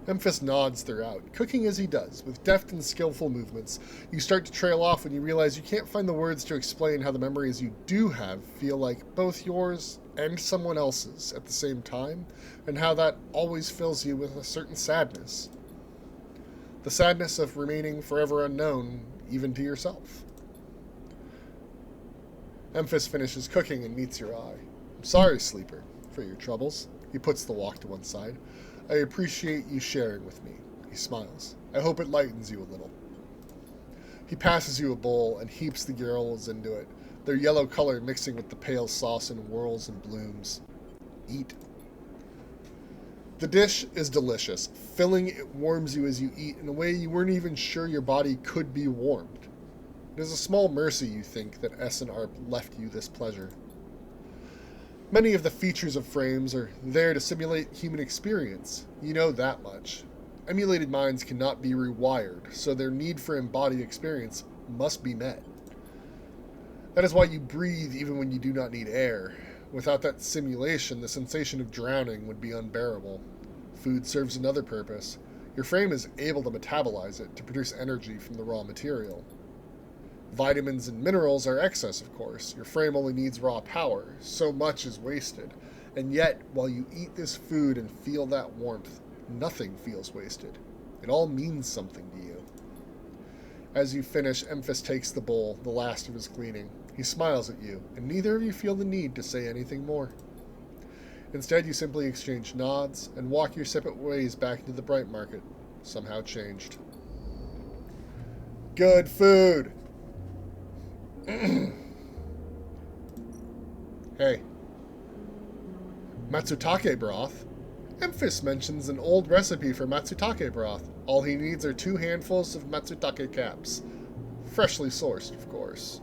Memphis nods throughout, cooking as he does, with deft and skillful movements. You start to trail off when you realize you can't find the words to explain how the memories you do have feel like both yours and someone else's at the same time, and how that always fills you with a certain sadness. The sadness of remaining forever unknown, even to yourself. Memphis finishes cooking and meets your eye. I'm sorry, sleeper, for your troubles. He puts the wok to one side. I appreciate you sharing with me. He smiles. I hope it lightens you a little. He passes you a bowl and heaps the gills into it, their yellow color mixing with the pale sauce in whirls and blooms. Eat. The dish is delicious. Filling, it warms you as you eat in a way you weren't even sure your body could be warmed. It is a small mercy, you think, that S and Arp left you this pleasure. Many of the features of frames are there to simulate human experience. You know that much. Emulated minds cannot be rewired, so their need for embodied experience must be met. That is why you breathe even when you do not need air. Without that simulation, the sensation of drowning would be unbearable. Food serves another purpose. Your frame is able to metabolize it to produce energy from the raw material. Vitamins and minerals are excess, of course. Your frame only needs raw power. So much is wasted. And yet, while you eat this food and feel that warmth, nothing feels wasted. It all means something to you. As you finish, Memphis takes the bowl, the last of his cleaning. He smiles at you, and neither of you feel the need to say anything more. Instead, you simply exchange nods and walk your separate ways back into the Bright Market, somehow changed. Good food! Hey. Matsutake broth? Memphis mentions an old recipe for matsutake broth. All he needs are 2 handfuls of matsutake caps. Freshly sourced, of course.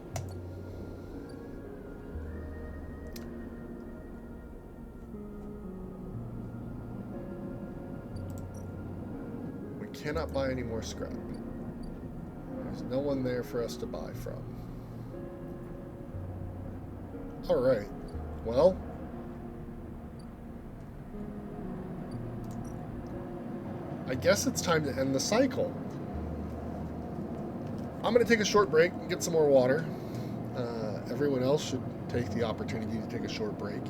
We cannot buy any more scrap. There's no one there for us to buy from. Alright, well, I guess it's time to end the cycle. I'm going to take a short break and get some more water. Everyone else should take the opportunity to take a short break.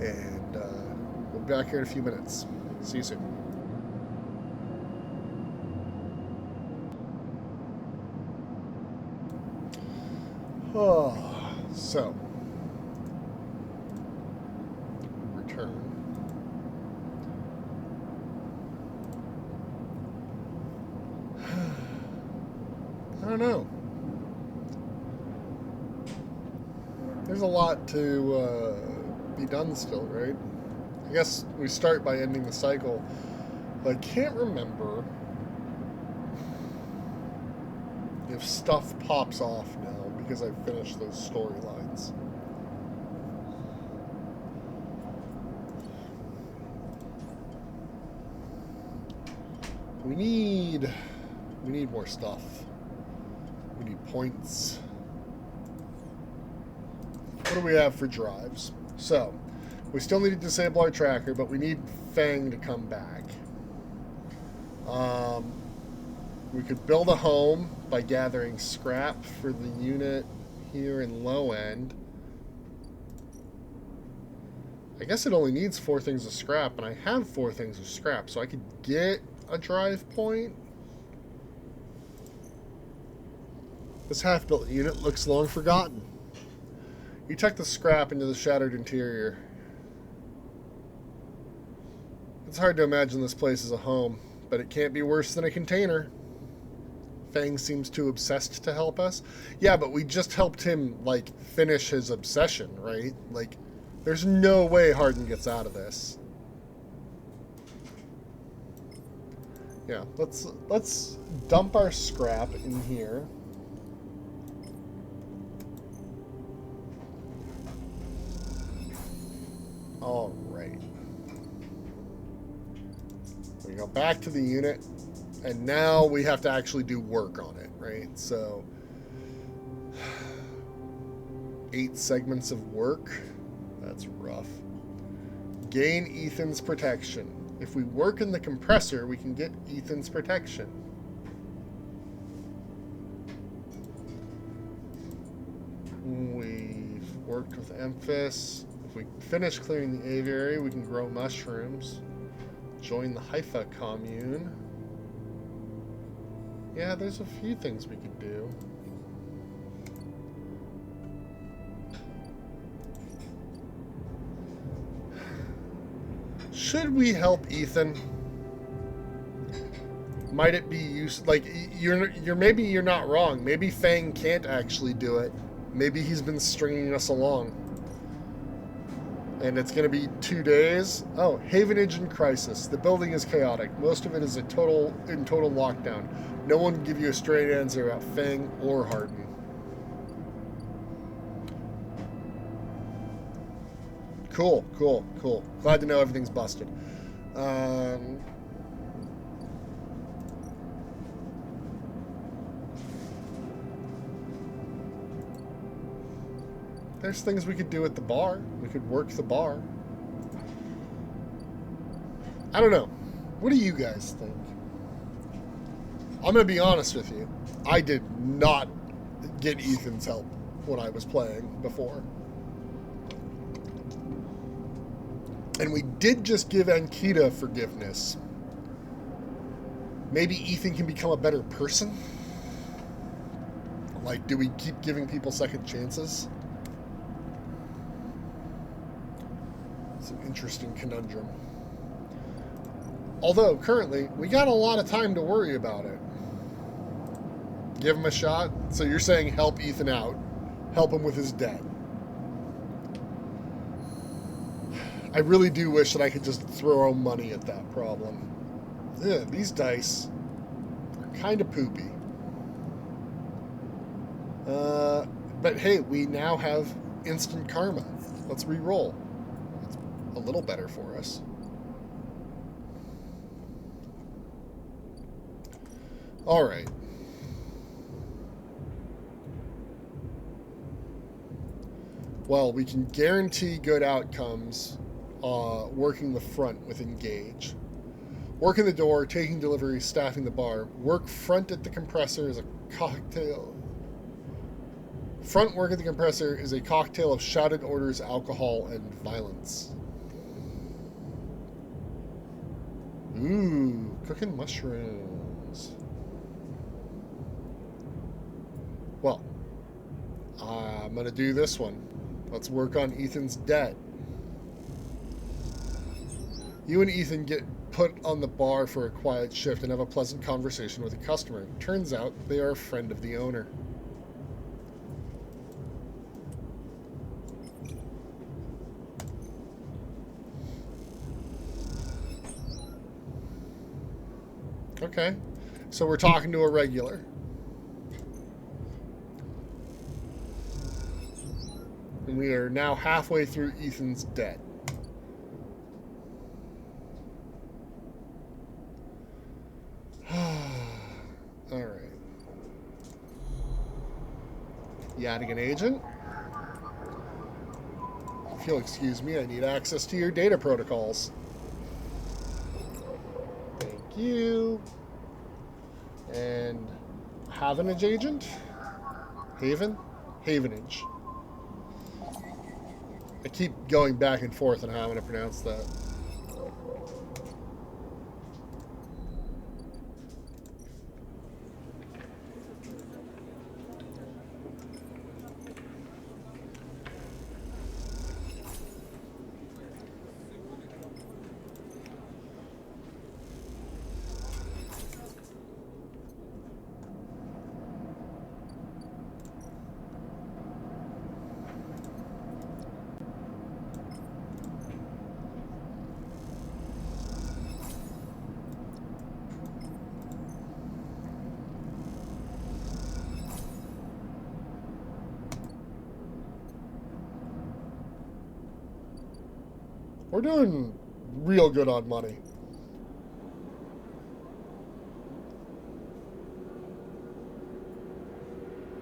And we'll be back here in a few minutes. See you soon. Oh, so... return. I don't know. There's a lot to be done still, right? I guess we start by ending the cycle. But I can't remember if stuff pops off now because I've finished those storylines. We need more stuff. We need points. What do we have for drives? So, We still need to disable our tracker, but we need Fang to come back. We could build a home by gathering scrap for the unit here in low end. I guess it only needs 4 things of scrap, and I have 4 things of scrap, so I could get a drive point. This half-built unit looks long forgotten. You tuck the scrap into the shattered interior. It's hard to imagine this place as a home, but it can't be worse than a container. Fang seems too obsessed to help us. Yeah, but we just helped him, like, finish his obsession, right? Like, there's no way Hardin gets out of this. Yeah, let's dump our scrap in here. All right. We go back to the unit, and now we have to actually do work on it, right? So 8 segments of work. That's rough. Gain Ethan's protection. If we work in the compressor, we can get Ethan's protection. We've worked with Emphas. If we finish clearing the aviary, we can grow mushrooms. Join the Haifa commune. Yeah, there's a few things we could do. Should we help Ethan? Might it be used? Like, maybe you're not wrong. Maybe Fang can't actually do it. Maybe he's been stringing us along. And it's going to be 2 days. Oh, Havenage in crisis. The building is chaotic. Most of it is in total lockdown. No one can give you a straight answer about Fang or Hardin. Cool. Glad to know everything's busted. There's things we could do at the bar. We could work the bar. I don't know. What do you guys think? I'm going to be honest with you. I did not get Ethan's help when I was playing before. And we did just give Ankita forgiveness. Maybe Ethan can become a better person? Like, do we keep giving people second chances? It's an interesting conundrum. Although, currently, we got a lot of time to worry about it. Give him a shot? So you're saying help Ethan out. Help him with his debt. I really do wish that I could just throw money at that problem. Ugh, these dice are kind of poopy. But hey, we now have instant karma. Let's re-roll. It's a little better for us. All right. Well, we can guarantee good outcomes working the front with Engage. Working the door, taking delivery, staffing the bar. Work front at the compressor is a cocktail. Front work at the compressor is a cocktail of shouted orders, alcohol, and violence. Ooh, cooking mushrooms. Well, I'm going to do this one. Let's work on Ethan's debt. You and Ethan get put on the bar for a quiet shift and have a pleasant conversation with a customer. Turns out they are a friend of the owner. Okay, so we're talking to a regular. And we are now halfway through Ethan's debt. Alright. You adding an agent? If you'll excuse me, I need access to your data protocols. Thank you. And Havenage agent? Haven? Havenage. I keep going back and forth on how I'm going to pronounce that. We're doing real good on money.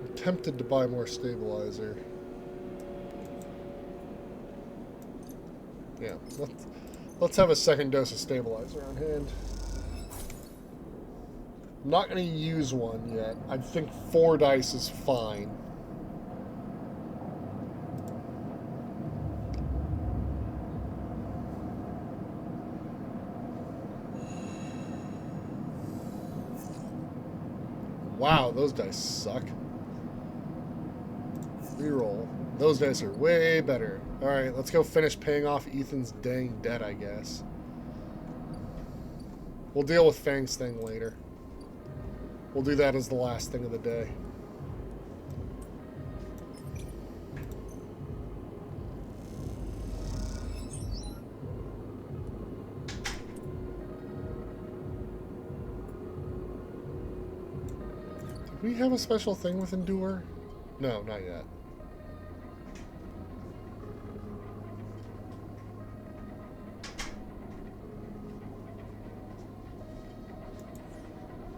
I'm tempted to buy more stabilizer. Yeah, let's have a second dose of stabilizer on hand. I'm not going to use one yet. I think 4 dice is fine. Wow, those dice suck. Reroll. Those dice are way better. Alright, let's go finish paying off Ethan's dang debt, I guess. We'll deal with Fang's thing later. We'll do that as the last thing of the day. Do we have a special thing with Endure? No, not yet.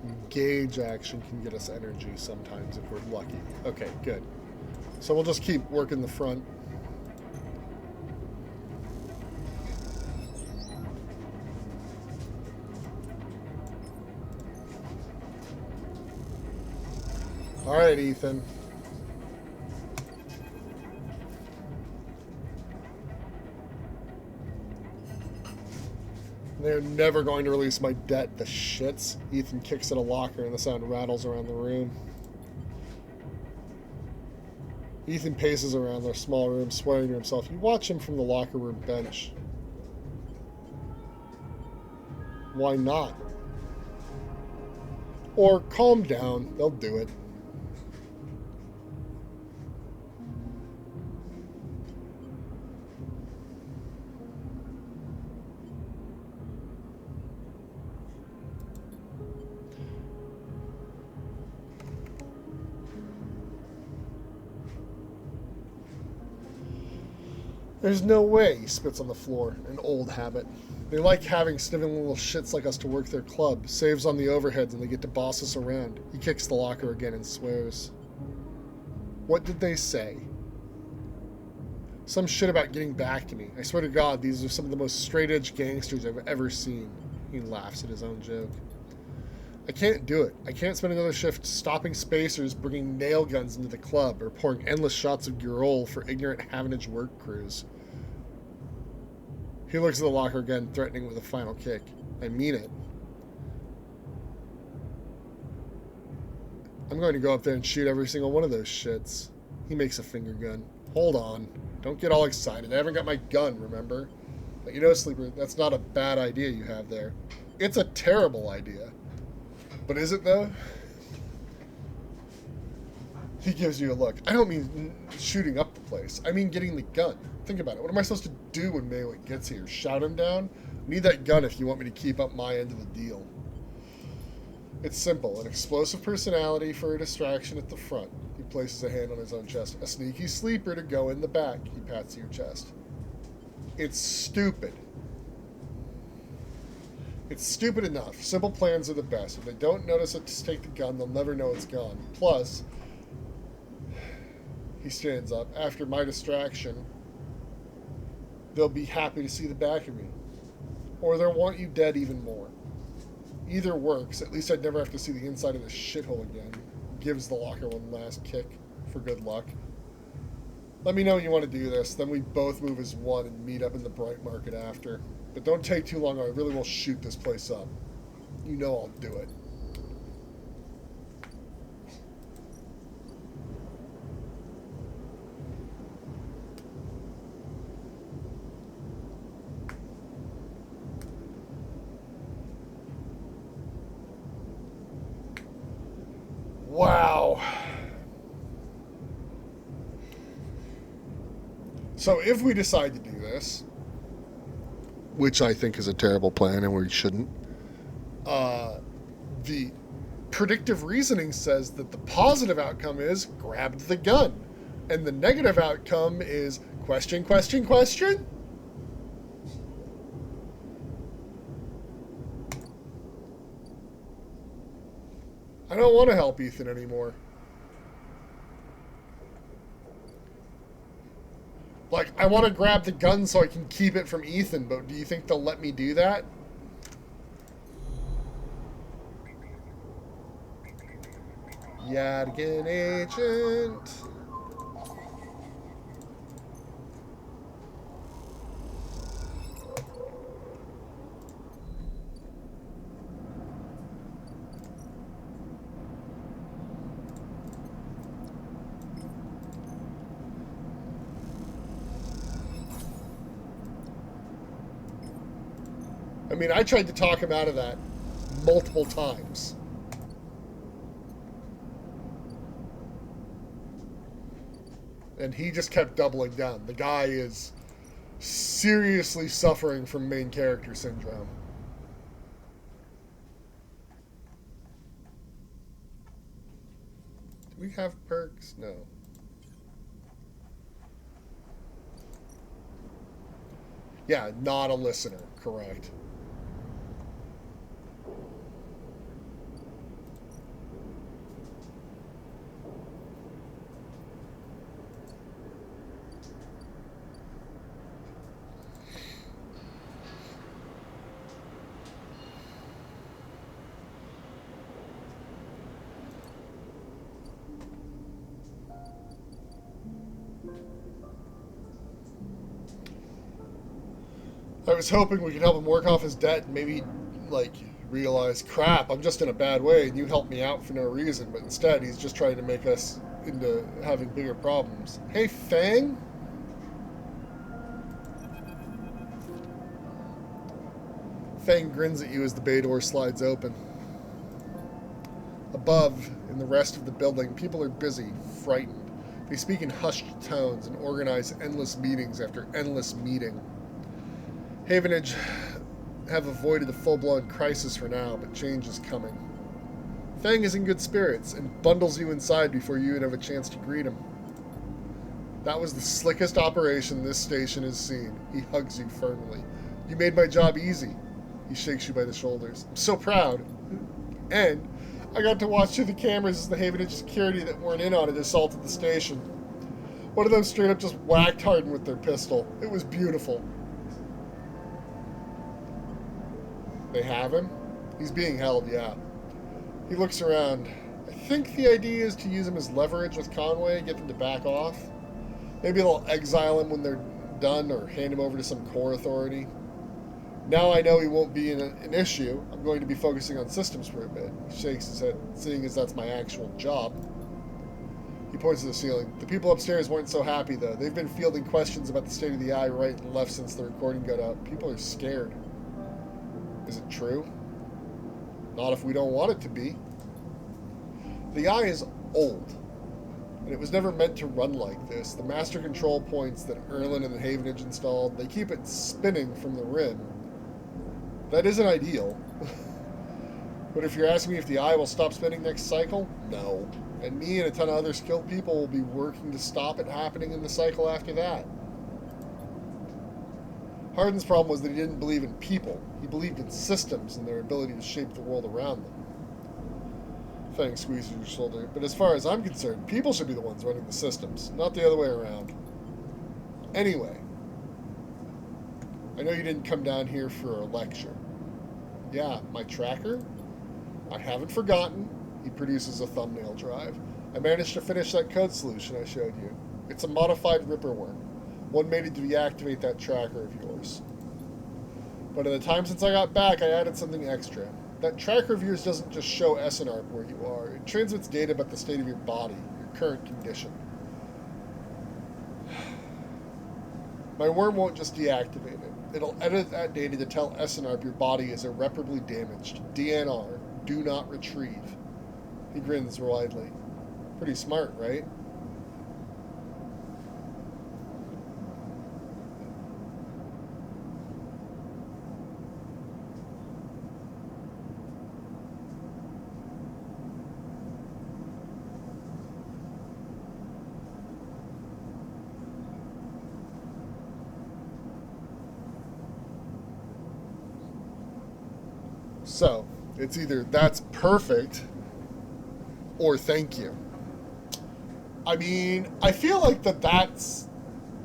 Engage action can get us energy sometimes if we're lucky. Okay, good. So we'll just keep working the front. All right, Ethan. They're never going to release my debt, the shits. Ethan kicks at a locker and the sound rattles around the room. Ethan paces around their small room, swearing to himself. You watch him from the locker room bench. Why not? Or calm down. They'll do it. There's no way, he spits on the floor, an old habit. They like having sniveling little shits like us to work their club, saves on the overheads, and they get to boss us around. He kicks the locker again and swears. What did they say? Some shit about getting back to me. I swear to God, these are some of the most straight-edge gangsters I've ever seen. He laughs at his own joke. I can't do it. I can't spend another shift stopping spacers, bringing nail guns into the club, or pouring endless shots of Gurol for ignorant Havenage work crews. He looks at the locker again, threatening with a final kick. I mean it. I'm going to go up there and shoot every single one of those shits. He makes a finger gun. Hold on. Don't get all excited. I haven't got my gun, remember? But you know, Sleeper, that's not a bad idea you have there. It's a terrible idea. But is it, though? He gives you a look. I don't mean shooting up the place. I mean getting the gun. Think about it. What am I supposed to do when Maywick gets here? Shout him down? I need that gun if you want me to keep up my end of the deal. It's simple. An explosive personality for a distraction at the front. He places a hand on his own chest. A sneaky sleeper to go in the back. He pats your chest. It's stupid. It's stupid enough. Simple plans are the best. If they don't notice it to take the gun, they'll never know it's gone. Plus, he stands up. After my distraction, they'll be happy to see the back of me. Or they'll want you dead even more. Either works. At least I'd never have to see the inside of this shithole again. Gives the locker one last kick for good luck. Let me know when you want to do this. Then we both move as one and meet up in the Bright Market after. But don't take too long or I really will shoot this place up. You know I'll do it. Wow. So if we decide to do this, which I think is a terrible plan and we shouldn't, the predictive reasoning says that the positive outcome is grabbed the gun. And the negative outcome is question, question, question. I don't want to help Ethan anymore. Like, I want to grab the gun so I can keep it from Ethan, but do you think they'll let me do that? Yadigan agent. I mean, I tried to talk him out of that multiple times. And he just kept doubling down. The guy is seriously suffering from main character syndrome. Do we have perks? No. Yeah, not a listener, correct. I was hoping we could help him work off his debt and maybe, like, realize, crap, I'm just in a bad way and you helped me out for no reason. But instead, he's just trying to make us into having bigger problems. Hey, Fang? Fang grins at you as the bay door slides open. Above, in the rest of the building, people are busy, frightened. They speak in hushed tones and organize endless meetings after endless meeting. Havenage have avoided a full-blown crisis for now, but change is coming. Fang is in good spirits and bundles you inside before you even have a chance to greet him. That was the slickest operation this station has seen. He hugs you firmly. You made my job easy. He shakes you by the shoulders. I'm so proud. And I got to watch through the cameras as the Havenage security that weren't in on it assaulted the station. One of them straight up just whacked Harden with their pistol. It was beautiful. They have him? He's being held, yeah. He looks around. I think the idea is to use him as leverage with Conway, get them to back off. Maybe they'll exile him when they're done or hand him over to some core authority. Now I know he won't be an issue. I'm going to be focusing on systems for a bit. He shakes his head, seeing as that's my actual job. He points to the ceiling. The people upstairs weren't so happy, though. They've been fielding questions about the state of the eye right and left since the recording got up. People are scared. Is it true? Not if we don't want it to be. The eye is old, and it was never meant to run like this. The master control points that Erlin and the Havenage installed, they keep it spinning from the rim. That isn't ideal. But if you're asking me if the eye will stop spinning next cycle, no. And me and a ton of other skilled people will be working to stop it happening in the cycle after that. Harden's problem was that he didn't believe in people. He believed in systems and their ability to shape the world around them. Fang squeezes your shoulder. But as far as I'm concerned, people should be the ones running the systems, not the other way around. Anyway, I know you didn't come down here for a lecture. Yeah, my tracker? I haven't forgotten. He produces a thumbnail drive. I managed to finish that code solution I showed you. It's a modified Ripper worm, one made to deactivate that tracker of yours. But in the time since I got back, I added something extra. That tracker of yours doesn't just show SNARP where you are. It transmits data about the state of your body, your current condition. My worm won't just deactivate it. It'll edit that data to tell SNARP your body is irreparably damaged. DNR, do not retrieve. He grins widely. Pretty smart, right? So, it's either that's perfect or thank you. I mean, I feel like that's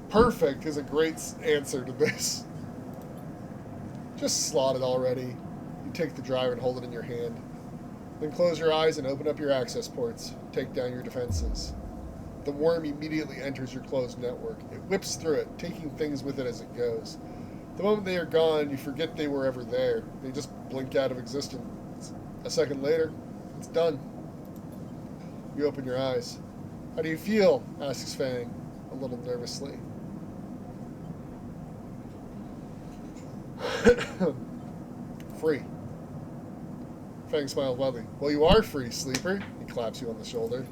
perfect is a great answer to this. Just slot it already. You take the drive and hold it in your hand. Then close your eyes and open up your access ports. Take down your defenses. The worm immediately enters your closed network. It whips through it, taking things with it as it goes. The moment they are gone, you forget they were ever there. They just blink out of existence. A second later, it's done. You open your eyes. How do you feel? Asks Fang, a little nervously. Free. Fang smiles wildly. Well, you are free, sleeper. He claps you on the shoulder.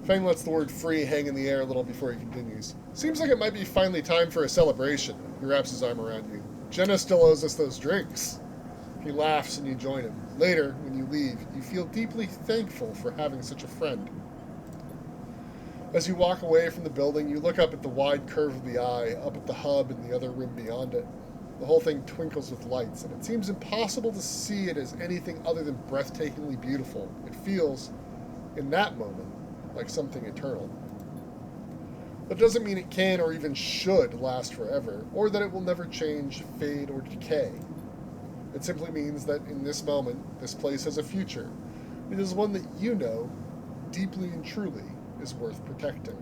Fang lets the word free hang in the air a little before he continues. Seems like it might be finally time for a celebration. He wraps his arm around you. Jenna still owes us those drinks. He laughs and you join him. Later, when you leave, you feel deeply thankful for having such a friend. As you walk away from the building, you look up at the wide curve of the eye, up at the hub and the other room beyond it. The whole thing twinkles with lights, and it seems impossible to see it as anything other than breathtakingly beautiful. It feels, in that moment, like something eternal. That doesn't mean it can or even should last forever, or that it will never change, fade, or decay. It simply means that in this moment, this place has a future. It is one that you know, deeply and truly, is worth protecting.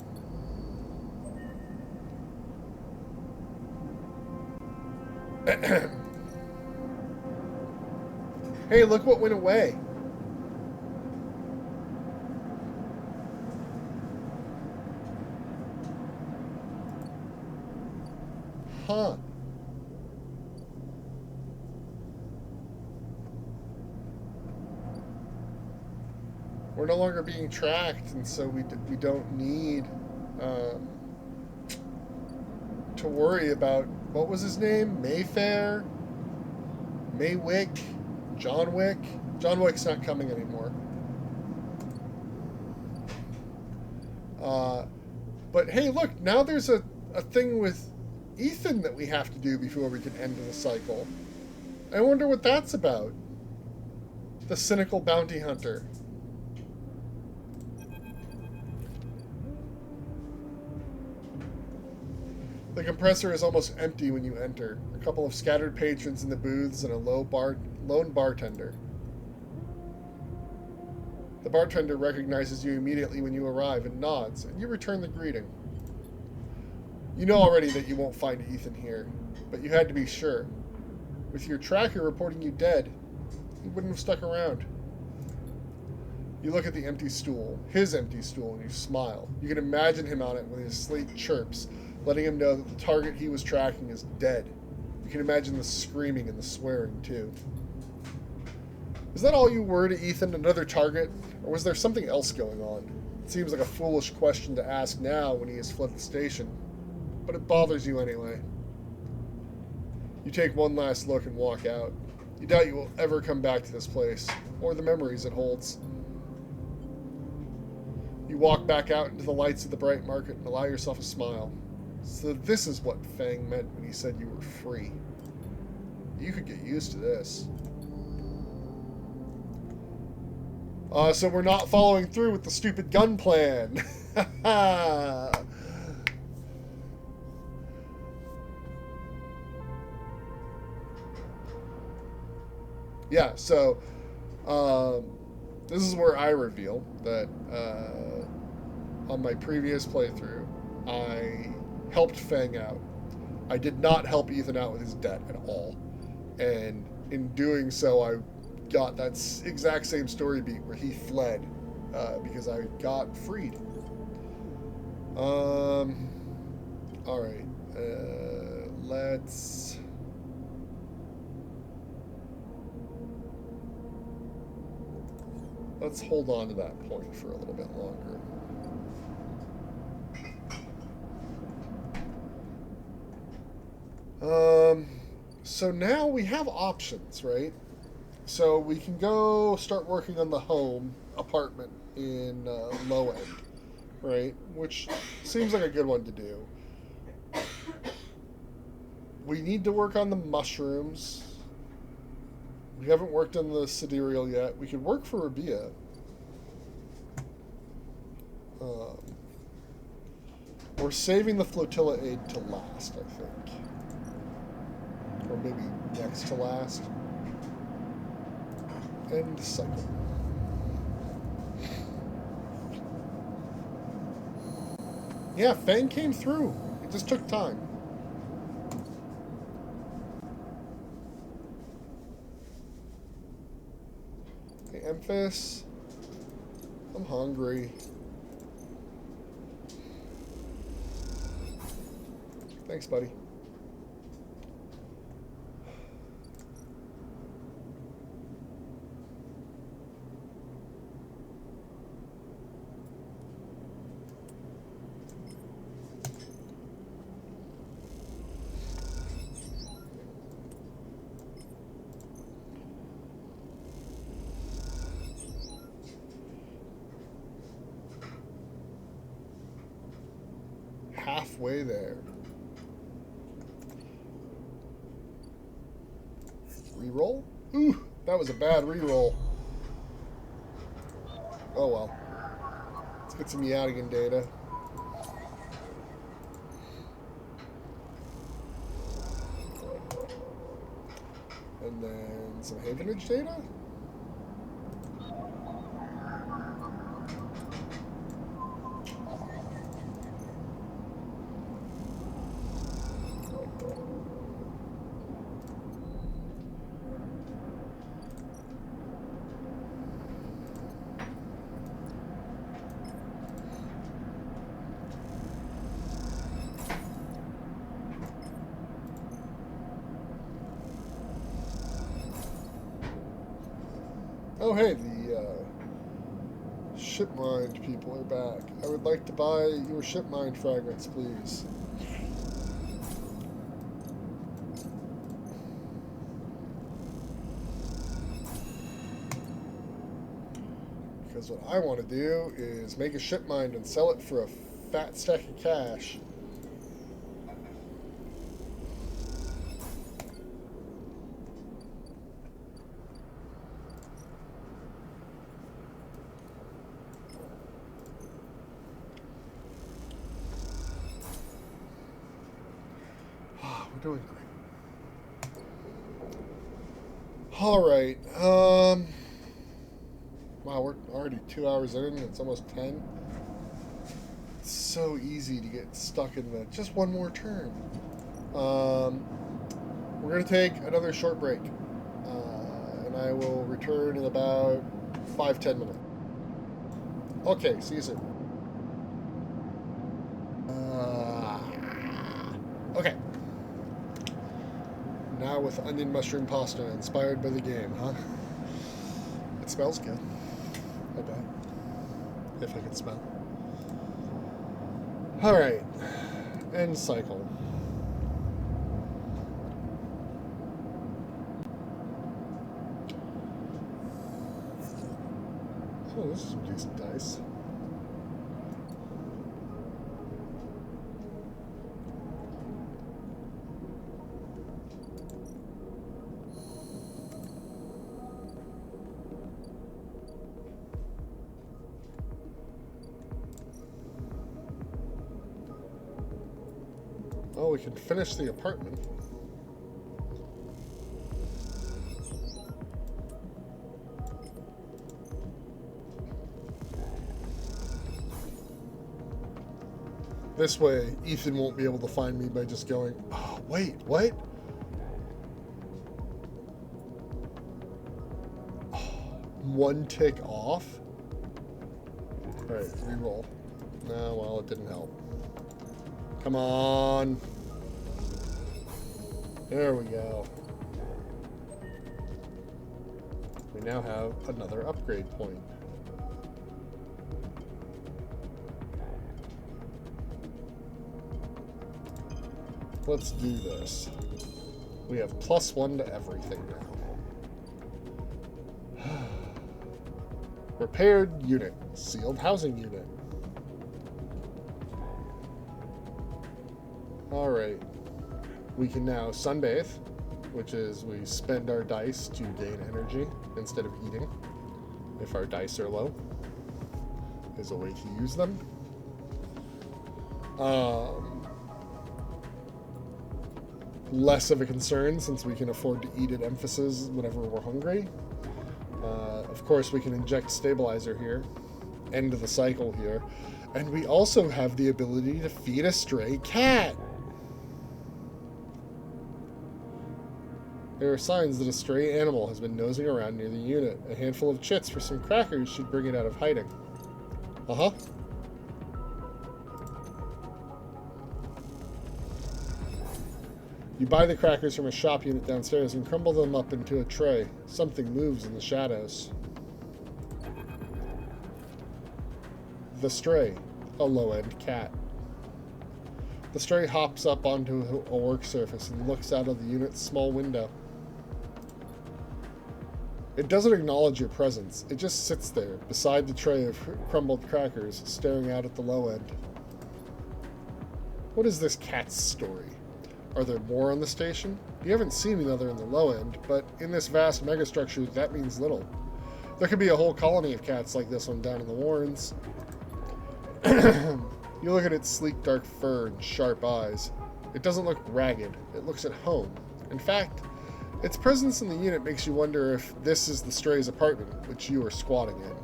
Hey, look what went away. Huh. We're no longer being tracked, and so we don't need to worry about, what was his name? Mayfair? Maywick? John Wick? John Wick's not coming anymore. But hey, look, now there's a thing with Ethan that we have to do before we can end the cycle. I wonder what that's about. The cynical bounty hunter. The compressor is almost empty when you enter. A couple of scattered patrons in the booths and a lone bartender. The bartender recognizes you immediately when you arrive and nods, and you return the greeting. You know already that you won't find Ethan here, but you had to be sure. With your tracker reporting you dead, he wouldn't have stuck around. You look at the empty stool, his empty stool, and you smile. You can imagine him on it when his slate chirps, letting him know that the target he was tracking is dead. You can imagine the screaming and the swearing, too. Is that all you were to Ethan, another target? Or was there something else going on? It seems like a foolish question to ask now when he has fled the station, but it bothers you anyway. You take one last look and walk out. You doubt you will ever come back to this place, or the memories it holds. You walk back out into the lights of the bright market and allow yourself a smile. So this is what Fang meant when he said you were free. You could get used to this. So we're not following through with the stupid gun plan. Yeah, so this is where I reveal that on my previous playthrough, I helped Fang out. I did not help Ethan out with his debt at all. And in doing so, I got that exact same story beat where he fled because I got freed. All right. Let's hold on to that point for a little bit longer. So now we have options, right? So we can go start working on the home apartment in Low End, right? Which seems like a good one to do. We need to work on the mushrooms. We haven't worked on the sidereal yet. We could work for Rabia. We're saving the flotilla aid to last, I think. Or maybe next to last. End cycle. Yeah, Fang came through. It just took time. Hey, Emphas. I'm hungry. Thanks, buddy. Halfway there. Reroll? Ooh, that was a bad reroll. Oh well. Let's get some Yadigan data. And then some Havenage data? Oh hey, the ship mind people are back. I would like to buy your ship mind fragments, please. Because what I want to do is make a ship mind and sell it for a fat stack of cash. We're doing great. All right. Wow, we're already 2 hours in. It's almost 10. It's so easy to get stuck in the just one more turn. We're gonna take another short break, and I will return in about 5-10 minutes. Okay, see you soon. Okay. Now with onion mushroom pasta inspired by the game, huh? It smells good. I bet. If I could smell. Alright. End cycle. Oh, this is some decent dice. Oh, we can finish the apartment. This way, Ethan won't be able to find me by just going, oh, wait, what? Oh, one tick off? Alright, reroll. No, well, it didn't help. Come on. There we go. We now have another upgrade point. Let's do this. We have +1 to everything now. Repaired unit. Sealed housing unit. Alright. We can now sunbathe, which is we spend our dice to gain energy instead of eating. If our dice are low, is a way to use them. Less of a concern since we can afford to eat at Emphasis whenever we're hungry. Of course, we can inject stabilizer here, end of the cycle here, and we also have the ability to feed a stray cat. There are signs that a stray animal has been nosing around near the unit. A handful of chits for some crackers should bring it out of hiding. Uh-huh. You buy the crackers from a shop unit downstairs and crumble them up into a tray. Something moves in the shadows. The stray, a low-end cat. The stray hops up onto a work surface and looks out of the unit's small window. It doesn't acknowledge your presence. It just sits there, beside the tray of crumbled crackers, staring out at the low end. What is this cat's story? Are there more on the station? You haven't seen another in the low end, but in this vast megastructure, that means little. There could be a whole colony of cats like this one down in the Warrens. You look at its sleek dark fur and sharp eyes. It doesn't look ragged. It looks at home. In fact, its presence in the unit makes you wonder if this is the stray's apartment, which you are squatting in.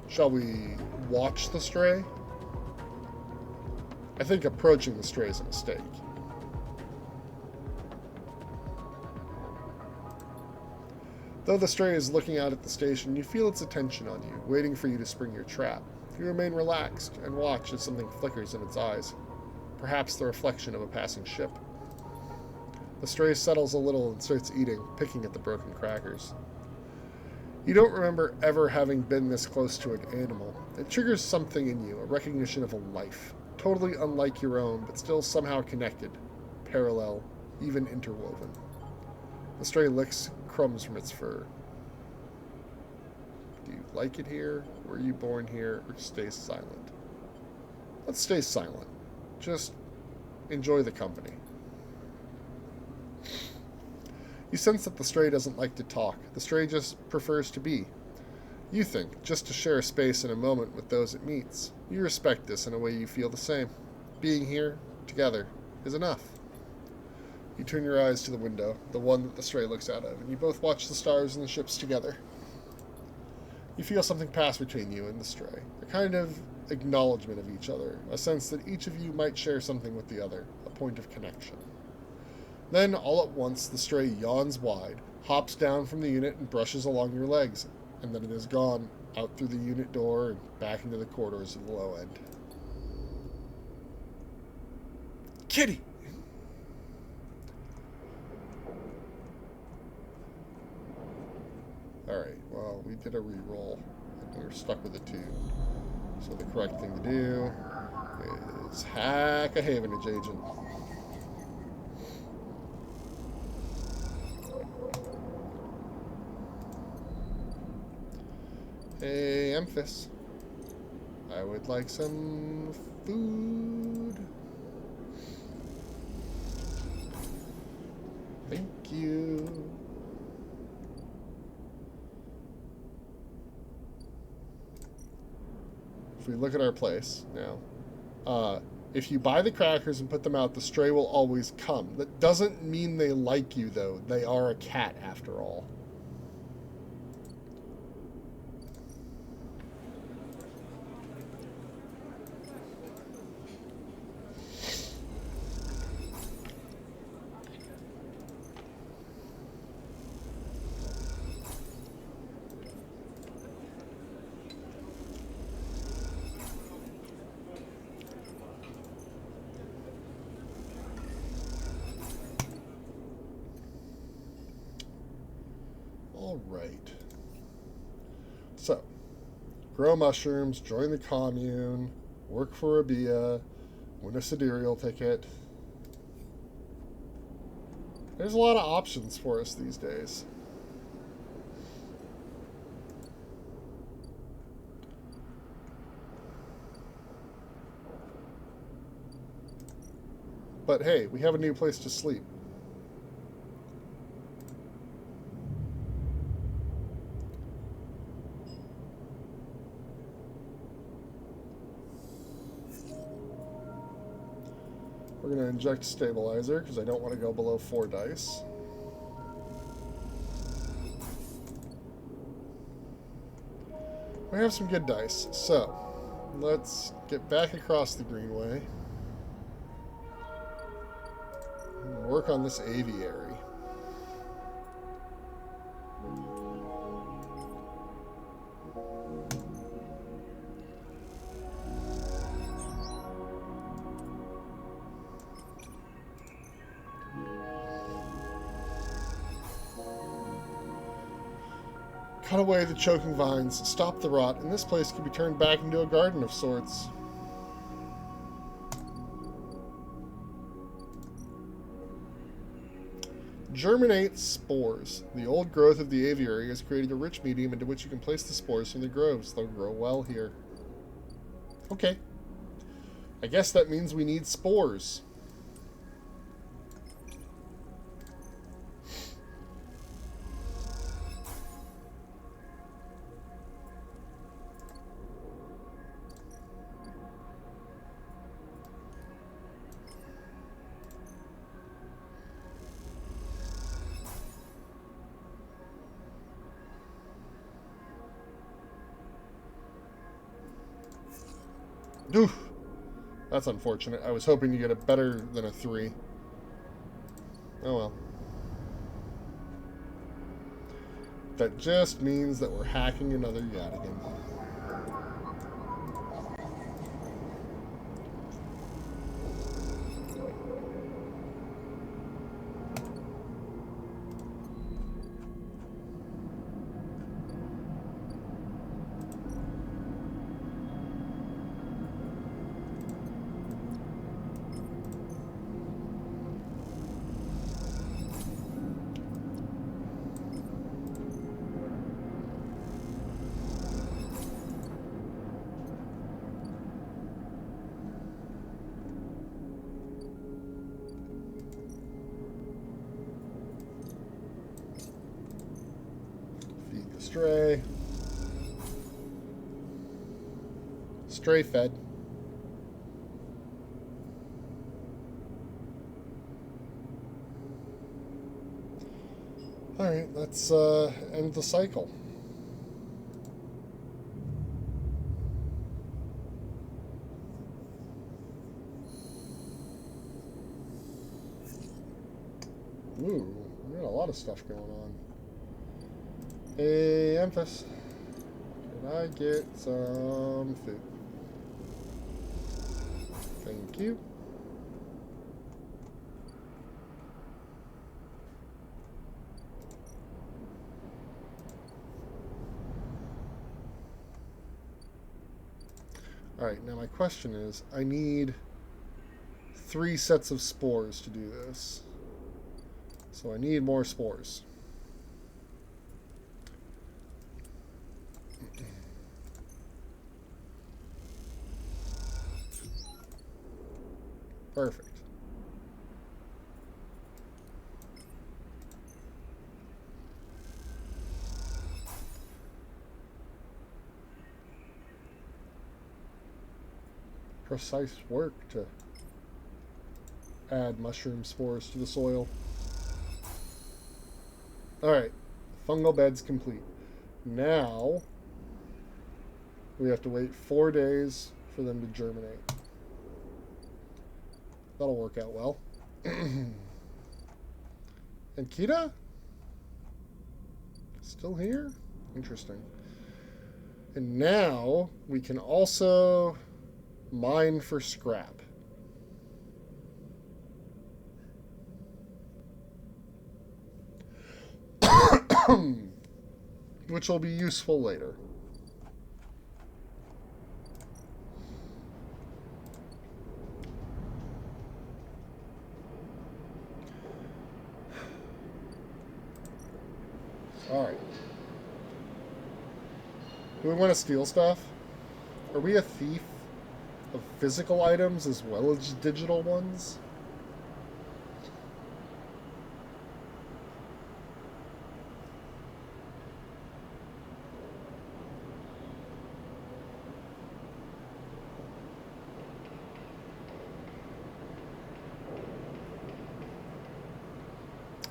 Shall we watch the stray? I think approaching the stray is a mistake. Though the stray is looking out at the station, you feel its attention on you, waiting for you to spring your trap. You remain relaxed and watch as something flickers in its eyes, perhaps the reflection of a passing ship. The stray settles a little and starts eating, picking at the broken crackers. You don't remember ever having been this close to an animal. It triggers something in you, a recognition of a life. Totally unlike your own, but still somehow connected, parallel, even interwoven. The stray licks crumbs from its fur. Do you like it here? Were you born here? Or stay silent? Let's stay silent. Just enjoy the company. You sense that the stray doesn't like to talk. The stray just prefers to be. You think, just to share space and a moment with those it meets. You respect this in a way you feel the same. Being here, together, is enough. You turn your eyes to the window, the one that the stray looks out of, and you both watch the stars and the ships together. You feel something pass between you and the stray, a kind of acknowledgement of each other, a sense that each of you might share something with the other, a point of connection. Then, all at once, the stray yawns wide, hops down from the unit and brushes along your legs, and then it is gone, out through the unit door and back into the corridors of the low end. Kitty! Alright, well, we did a reroll, and we're stuck with a 2. So the correct thing to do is hack a Havenage agent. Hey, Emphas. I would like some food. Thank you. If we look at our place now, if you buy the crackers and put them out, the stray will always come. That doesn't mean they like you, though. They are a cat, after all. All right. So, grow mushrooms, join the commune, work for a Bia, win a sidereal ticket. There's a lot of options for us these days. But hey, we have a new place to sleep. We're going to inject stabilizer because I don't want to go below 4 dice. We have some good dice, so let's get back across the Greenway and work on this aviary. Cut away the choking vines, stop the rot, and this place can be turned back into a garden of sorts. Germinate spores. The old growth of the aviary has created a rich medium into which you can place the spores from the groves. They'll grow well here. Okay. I guess that means we need spores. Oof. That's unfortunate. I was hoping to get a better than a 3. Oh well. That just means that we're hacking another Yadigan. Stray. Stray fed. Alright, let's end the cycle. Ooh, we got a lot of stuff going on. Hey, Emphas, can I get some food? Thank you. Alright, now my question is, I need 3 sets of spores to do this. So I need more spores. Perfect. Precise work to add mushroom spores to the soil. Alright, fungal bed's complete. Now, we have to wait 4 days for them to germinate. That'll work out well. And Kita? Still here? Interesting. And now we can also mine for scrap. which will be useful later. Alright. Do we want to steal stuff? Are we a thief of physical items as well as digital ones?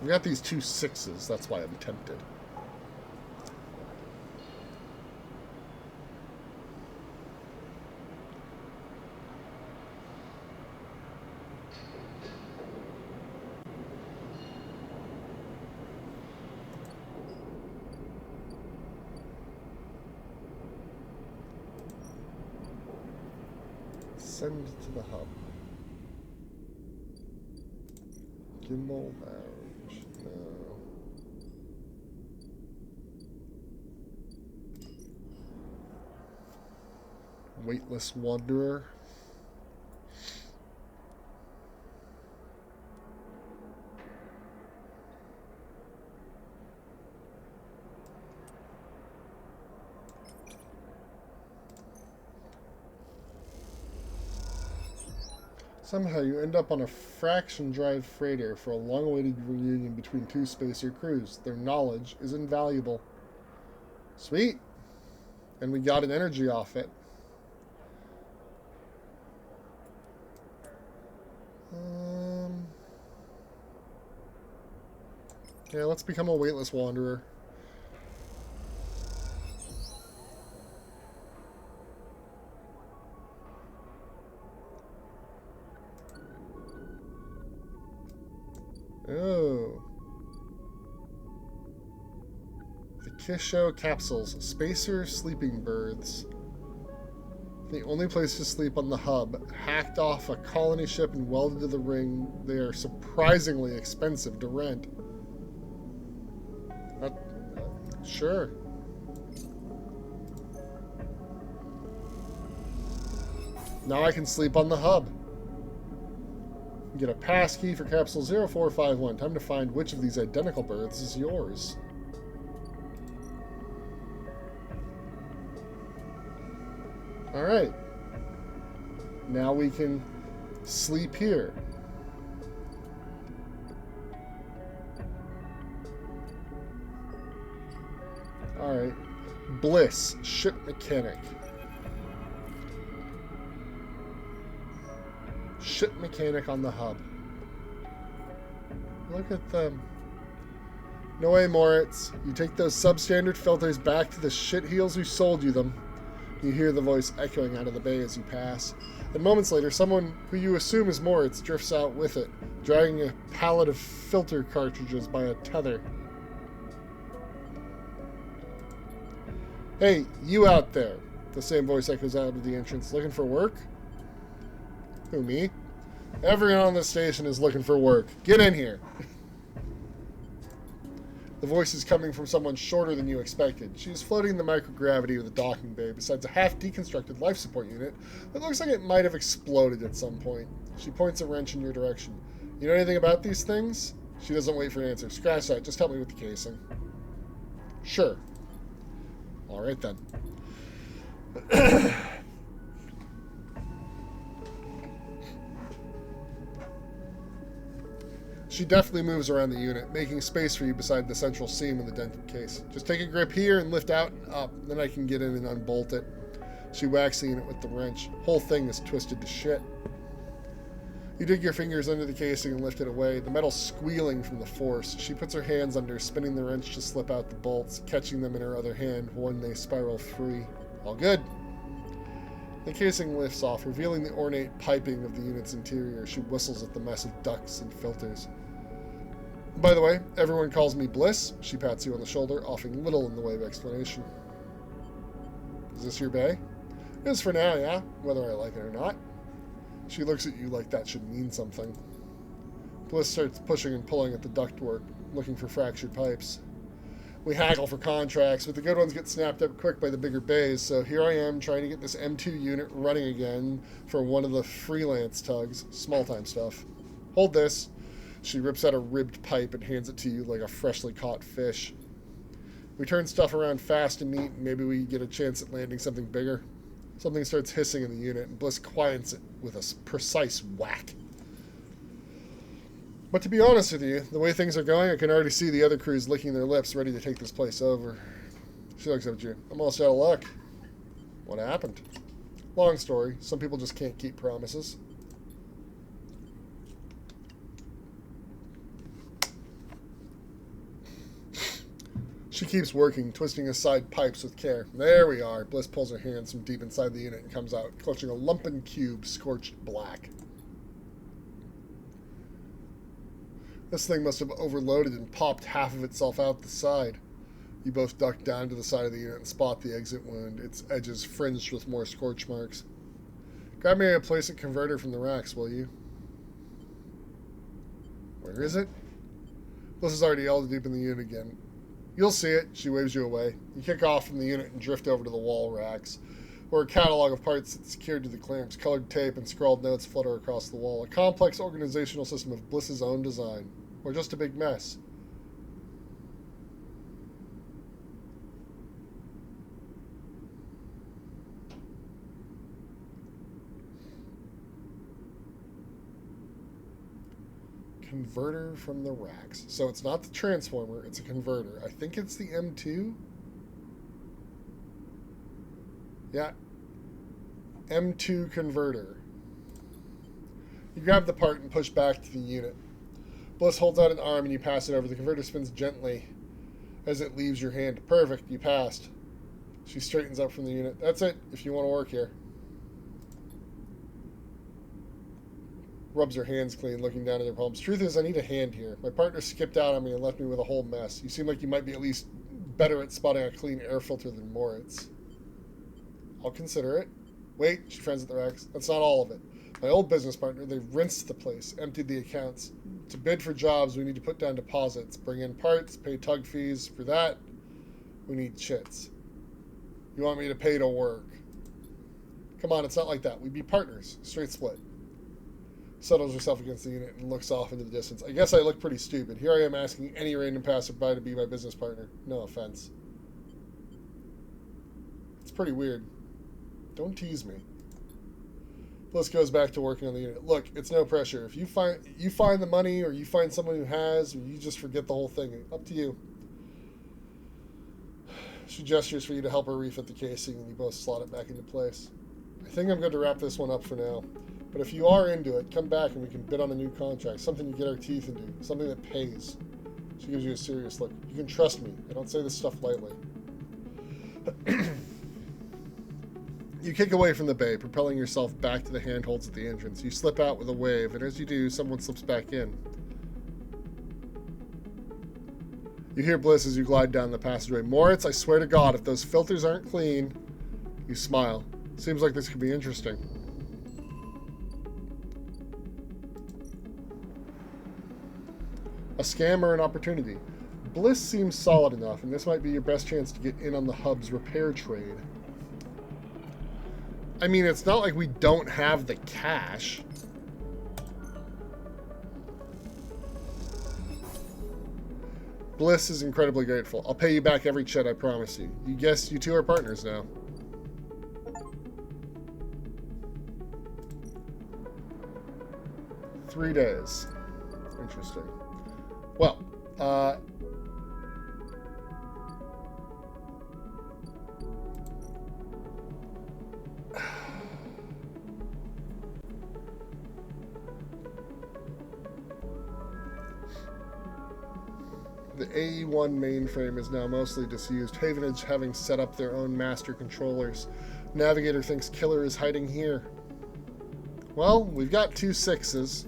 We got these 2 6s, that's why I'm tempted. Send to the hub. Gimbal lounge. No. Weightless wanderer. Somehow you end up on a fraction drive freighter for a long-awaited reunion between 2 spacer crews. Their knowledge is invaluable. Sweet! And we got an energy off it. Yeah, let's become a weightless wanderer. Oh. The Kisho capsules. Spacer sleeping berths. The only place to sleep on the hub. Hacked off a colony ship and welded to the ring. They are surprisingly expensive to rent. Sure. Now I can sleep on the hub. Get a pass key for capsule 0451. Time to find which of these identical berths is yours. Alright. Now we can sleep here. Alright. Bliss, ship mechanic. Ship mechanic on the hub. Look at them. No way, Moritz. You take those substandard filters back to the shitheels who sold you them. You hear the voice echoing out of the bay as you pass. And moments later, someone who you assume is Moritz drifts out with it, dragging a pallet of filter cartridges by a tether. Hey, you out there. The same voice echoes out of the entrance. Looking for work? Who, me? Everyone on this station is looking for work. Get in here. The voice is coming from someone shorter than you expected. She is floating in the microgravity of the docking bay besides a half-deconstructed life support unit that looks like it might have exploded at some point. She points a wrench in your direction. You know anything about these things? She doesn't wait for an answer. Scratch that. Just help me with the casing. Sure. All right, then. She deftly moves around the unit, making space for you beside the central seam in the dented case. Just take a grip here and lift out and up, then I can get in and unbolt it. She whacks the unit with the wrench. Whole thing is twisted to shit. You dig your fingers under the casing and lift it away, the metal squealing from the force. She puts her hands under, spinning the wrench to slip out the bolts, catching them in her other hand when they spiral free. All good. The casing lifts off, revealing the ornate piping of the unit's interior. She whistles at the mess of ducts and filters. By the way, everyone calls me Bliss. She pats you on the shoulder, offering little in the way of explanation. Is this your bay? It is for now, yeah, whether I like it or not. She looks at you like that should mean something. Bliss starts pushing and pulling at the ductwork, looking for fractured pipes. We haggle for contracts, but the good ones get snapped up quick by the bigger bays. So here I am trying to get this M2 unit running again for one of the freelance tugs. Small time stuff. Hold this. She rips out a ribbed pipe and hands it to you like a freshly caught fish. We turn stuff around fast and neat, and maybe we get a chance at landing something bigger. Something starts hissing in the unit, and Bliss quiets it with a precise whack. But to be honest with you, the way things are going, I can already see the other crews licking their lips, ready to take this place over. She looks up at you. I'm almost out of luck. What happened? Long story. Some people just can't keep promises. She keeps working, twisting aside pipes with care. There we are. Bliss pulls her hands from deep inside the unit and comes out, clutching a lumpen cube scorched black. This thing must have overloaded and popped half of itself out the side. You both duck down to the side of the unit and spot the exit wound, its edges fringed with more scorch marks. Grab me a replacement converter from the racks, will you? Where is it? Bliss is already elbow deep in the unit again. You'll see it. She waves you away. You kick off from the unit and drift over to the wall racks, where a catalog of parts is secured to the clamps. Colored tape and scrawled notes flutter across the wall. A complex organizational system of Bliss's own design. Or just a big mess. Converter from the racks. So it's not the transformer, it's a converter. I think it's the M2. Yeah. M2 converter. You grab the part and push back to the unit. Bliss holds out an arm and you pass it over. The converter spins gently as it leaves your hand. Perfect, you passed. She straightens up from the unit. That's it, if you want to work here. Rubs her hands clean, looking down at her palms. Truth is, I need a hand here. My partner skipped out on me and left me with a whole mess. You seem like you might be at least better at spotting a clean air filter than Moritz. I'll consider it. Wait, she frowns at the racks. That's not all of it. My old business partner, they rinsed the place, emptied the accounts. To bid for jobs, we need to put down deposits, bring in parts, pay tug fees. For that, we need chits. You want me to pay to work? Come on, it's not like that. We'd be partners. Straight split. Settles herself against the unit and looks off into the distance. I guess I look pretty stupid. Here I am asking any random passerby to be my business partner. No offense. It's pretty weird. Don't tease me. Bliss goes back to working on the unit. Look, it's no pressure. If you find the money, or you find someone who has, or you just forget the whole thing, up to you. She gestures for you to help her refit the casing, and you both slot it back into place. I think I'm going to wrap this one up for now. But if you are into it, come back and we can bid on a new contract. Something to get our teeth into. Something that pays. She gives you a serious look. You can trust me. I don't say this stuff lightly. You kick away from the bay, propelling yourself back to the handholds at the entrance. You slip out with a wave, and as you do, someone slips back in. You hear Bliss as you glide down the passageway. Moritz, I swear to God, if those filters aren't clean... You smile. Seems like this could be interesting. A scam or an opportunity? Bliss seems solid enough, and this might be your best chance to get in on the hub's repair trade. I mean, it's not like we don't have the cash. Bliss is incredibly grateful. I'll pay you back every chit, I promise you. You guess you two are partners now. Three days. Interesting. Well, the AE1 mainframe is now mostly disused. Havenage having set up their own master controllers. Navigator thinks Killer is hiding here. Well, we've got 2 6s.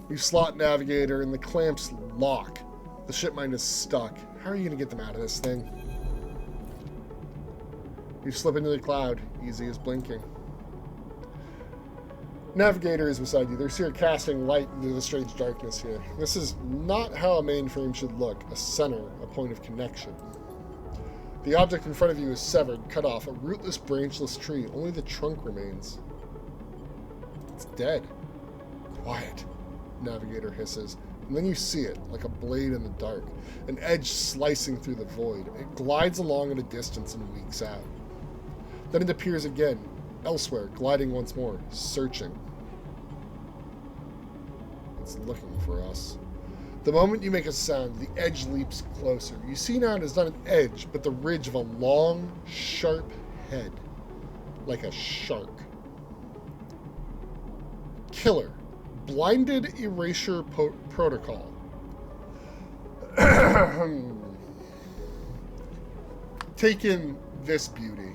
You slot Navigator and the clamps lock. The shipmind is stuck. How are you going to get them out of this thing? You slip into the cloud, easy as blinking. Navigator is beside you. They're here casting light into the strange darkness here. This is not how a mainframe should look. A center, a point of connection. The object in front of you is severed, cut off, a rootless, branchless tree. Only the trunk remains. It's dead. Quiet, Navigator hisses. And then you see it, like a blade in the dark, an edge slicing through the void. It glides along at a distance and leaks out. Then it appears again, elsewhere, gliding once more, searching. It's looking for us. The moment you make a sound, the edge leaps closer. You see now it is not an edge, but the ridge of a long, sharp head, like a shark. Killer. Blinded Erasure Protocol. Take in this beauty.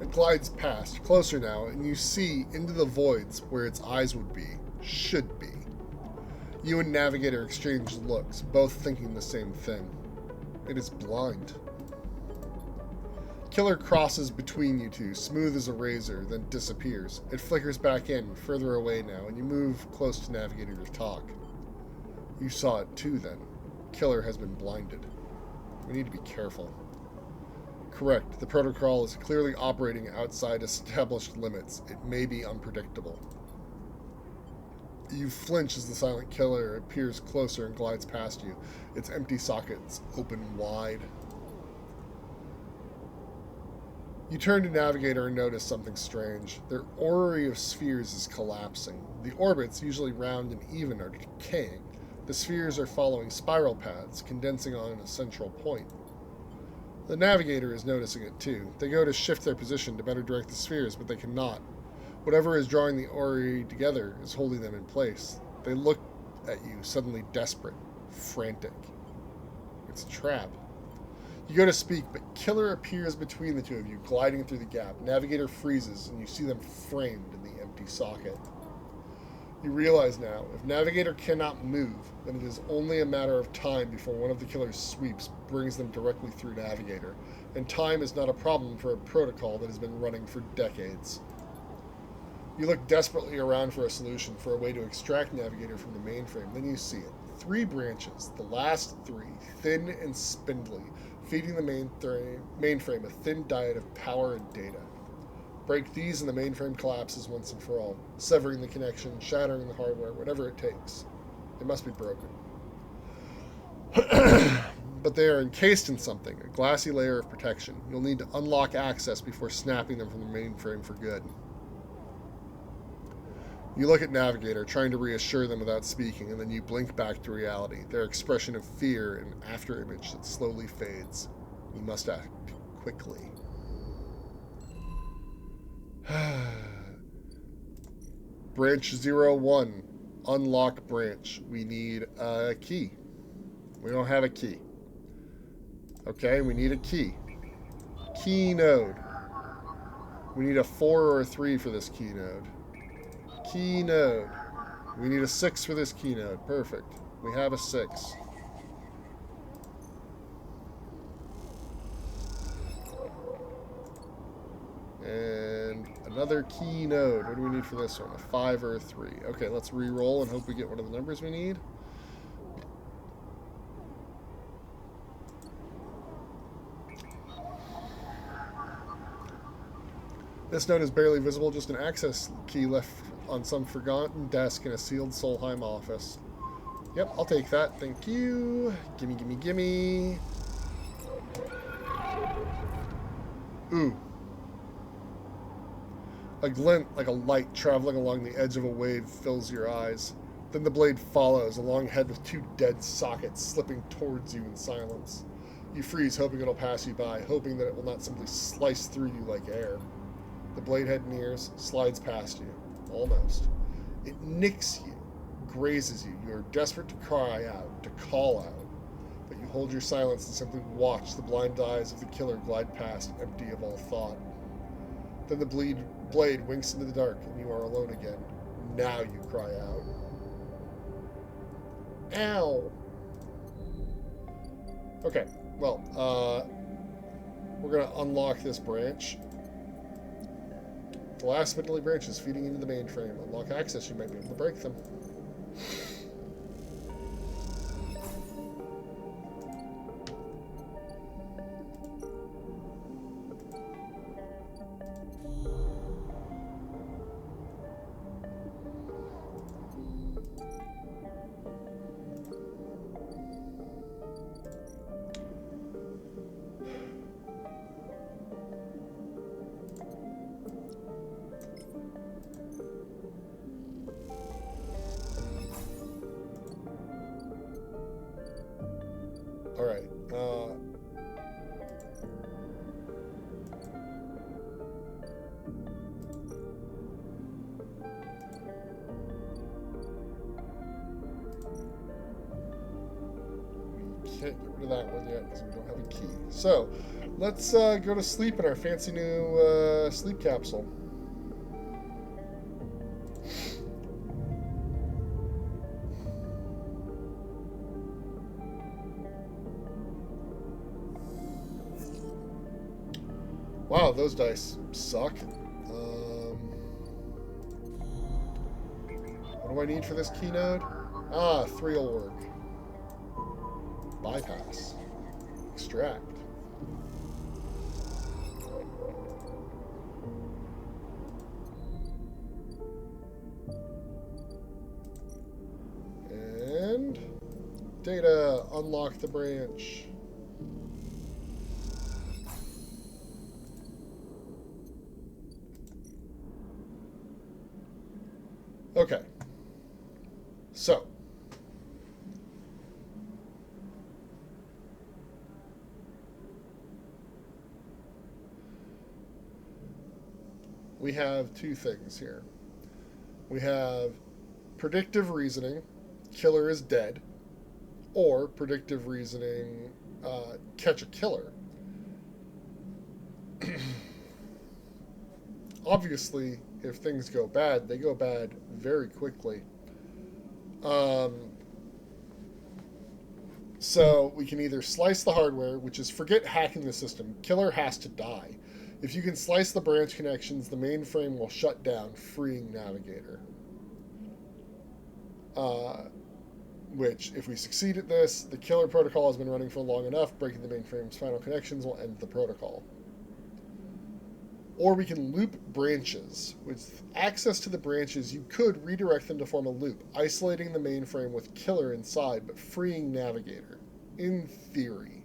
It glides past, closer now, and you see into the voids where its eyes would be, should be. You and Navigator exchange looks, both thinking the same thing. It is blind. Killer crosses between you two, smooth as a razor, then disappears. It flickers back in, further away now, and you move close to Navigator to talk. You saw it too, then. Killer has been blinded. We need to be careful. Correct. The protocol is clearly operating outside established limits. It may be unpredictable. You flinch as the silent killer appears closer and glides past you. Its empty sockets open wide. You turn to Navigator and notice something strange. Their orrery of spheres is collapsing. The orbits, usually round and even, are decaying. The spheres are following spiral paths, condensing on a central point. The Navigator is noticing it too. They go to shift their position to better direct the spheres, but they cannot. Whatever is drawing the orrery together is holding them in place. They look at you, suddenly desperate, frantic. It's a trap. You go to speak, but Killer appears between the two of you, gliding through the gap. Navigator freezes, and you see them framed in the empty socket. You realize now, if Navigator cannot move, then it is only a matter of time before one of the Killer's sweeps brings them directly through Navigator, and time is not a problem for a protocol that has been running for decades. You look desperately around for a solution, for a way to extract Navigator from the mainframe. Then you see it. 3 branches, the last 3, thin and spindly, feeding the mainframe a thin diet of power and data. Break these and the mainframe collapses once and for all, severing the connection, shattering the hardware, whatever it takes. It must be broken. But they are encased in something, a glassy layer of protection. You'll need to unlock access before snapping them from the mainframe for good. You look at Navigator, trying to reassure them without speaking, and then you blink back to reality, their expression of fear and afterimage that slowly fades. You must act quickly. Branch 01. Unlock branch. We need a key. We don't have a key. Okay, we need a key. Key node. We need a 4 or a 3 for this key node. Key node. We need a 6 for this key node. Perfect. We have a 6. And another key node. What do we need for this one? A 5 or a 3? Okay, let's re-roll and hope we get one of the numbers we need. This node is barely visible, just an access key left on some forgotten desk in a sealed Solheim office. Yep, I'll take that. Thank you. Gimme, gimme, gimme. Ooh. A glint like a light traveling along the edge of a wave fills your eyes. Then the blade follows, a long head with 2 dead sockets slipping towards you in silence. You freeze, hoping it'll pass you by, hoping that it will not simply slice through you like air. The blade head nears, slides past you. Almost. It nicks you, grazes you. You are desperate to cry out, to call out. But you hold your silence and simply watch the blind eyes of the killer glide past, empty of all thought. Then the blade winks into the dark, and you are alone again. Now you cry out. Ow! Okay, well, we're going to unlock this branch. The last spindly branches feeding into the mainframe. Unlock access, you might be able to break them. Alright, can't get rid of that one yet because we don't have a key. So, let's go to sleep in our fancy new sleep capsule. Wow, those dice suck. What do I need for this key node? Ah, 3 will work. Bypass. Extract. And data, unlock the branch. Okay. So, we have 2 things here. We have predictive reasoning, killer is dead, or predictive reasoning, catch a killer. Obviously, if things go bad, they go bad very quickly. So we can either slice the hardware, which is forget hacking the system. Killer has to die. If you can slice the branch connections, the mainframe will shut down, freeing Navigator. Which, if we succeed at this, the killer protocol has been running for long enough, breaking the mainframe's final connections will end the protocol. Or we can loop branches. With access to the branches, you could redirect them to form a loop, isolating the mainframe with killer inside, but freeing Navigator. In theory.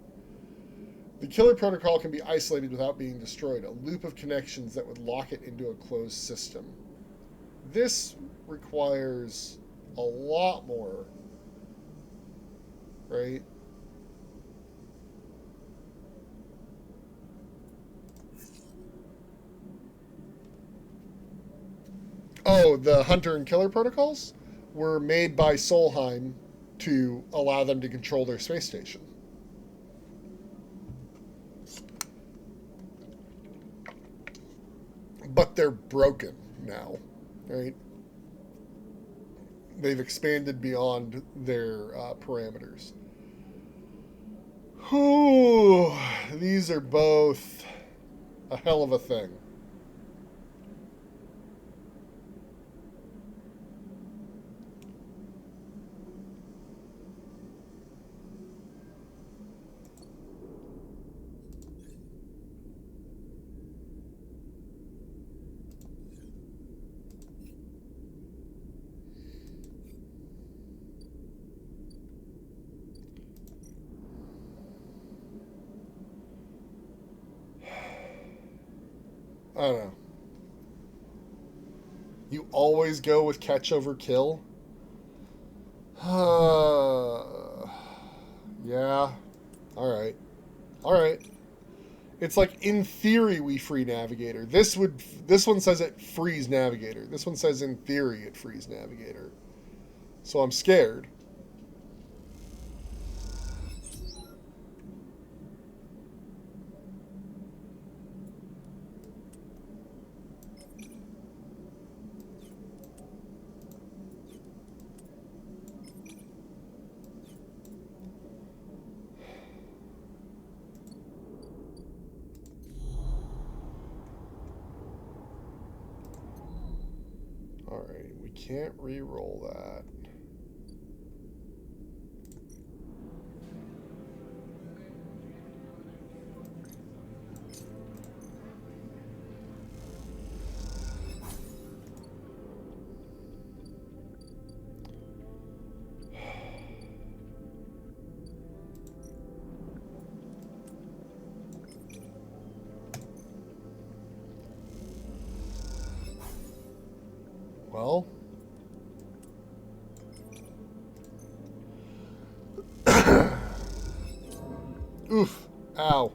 The killer protocol can be isolated without being destroyed, a loop of connections that would lock it into a closed system. This requires a lot more, right? Oh, the hunter and killer protocols were made by Solheim to allow them to control their space station. But they're broken now, right? They've expanded beyond their parameters. Whew, these are both a hell of a thing. I don't know. You always go with catch over kill? Yeah. Alright. Alright. It's like, in theory, we free Navigator. This one says it frees Navigator. This one says, in theory, it frees Navigator. So I'm scared. Alright, we can't re-roll that. Well, oof, ow.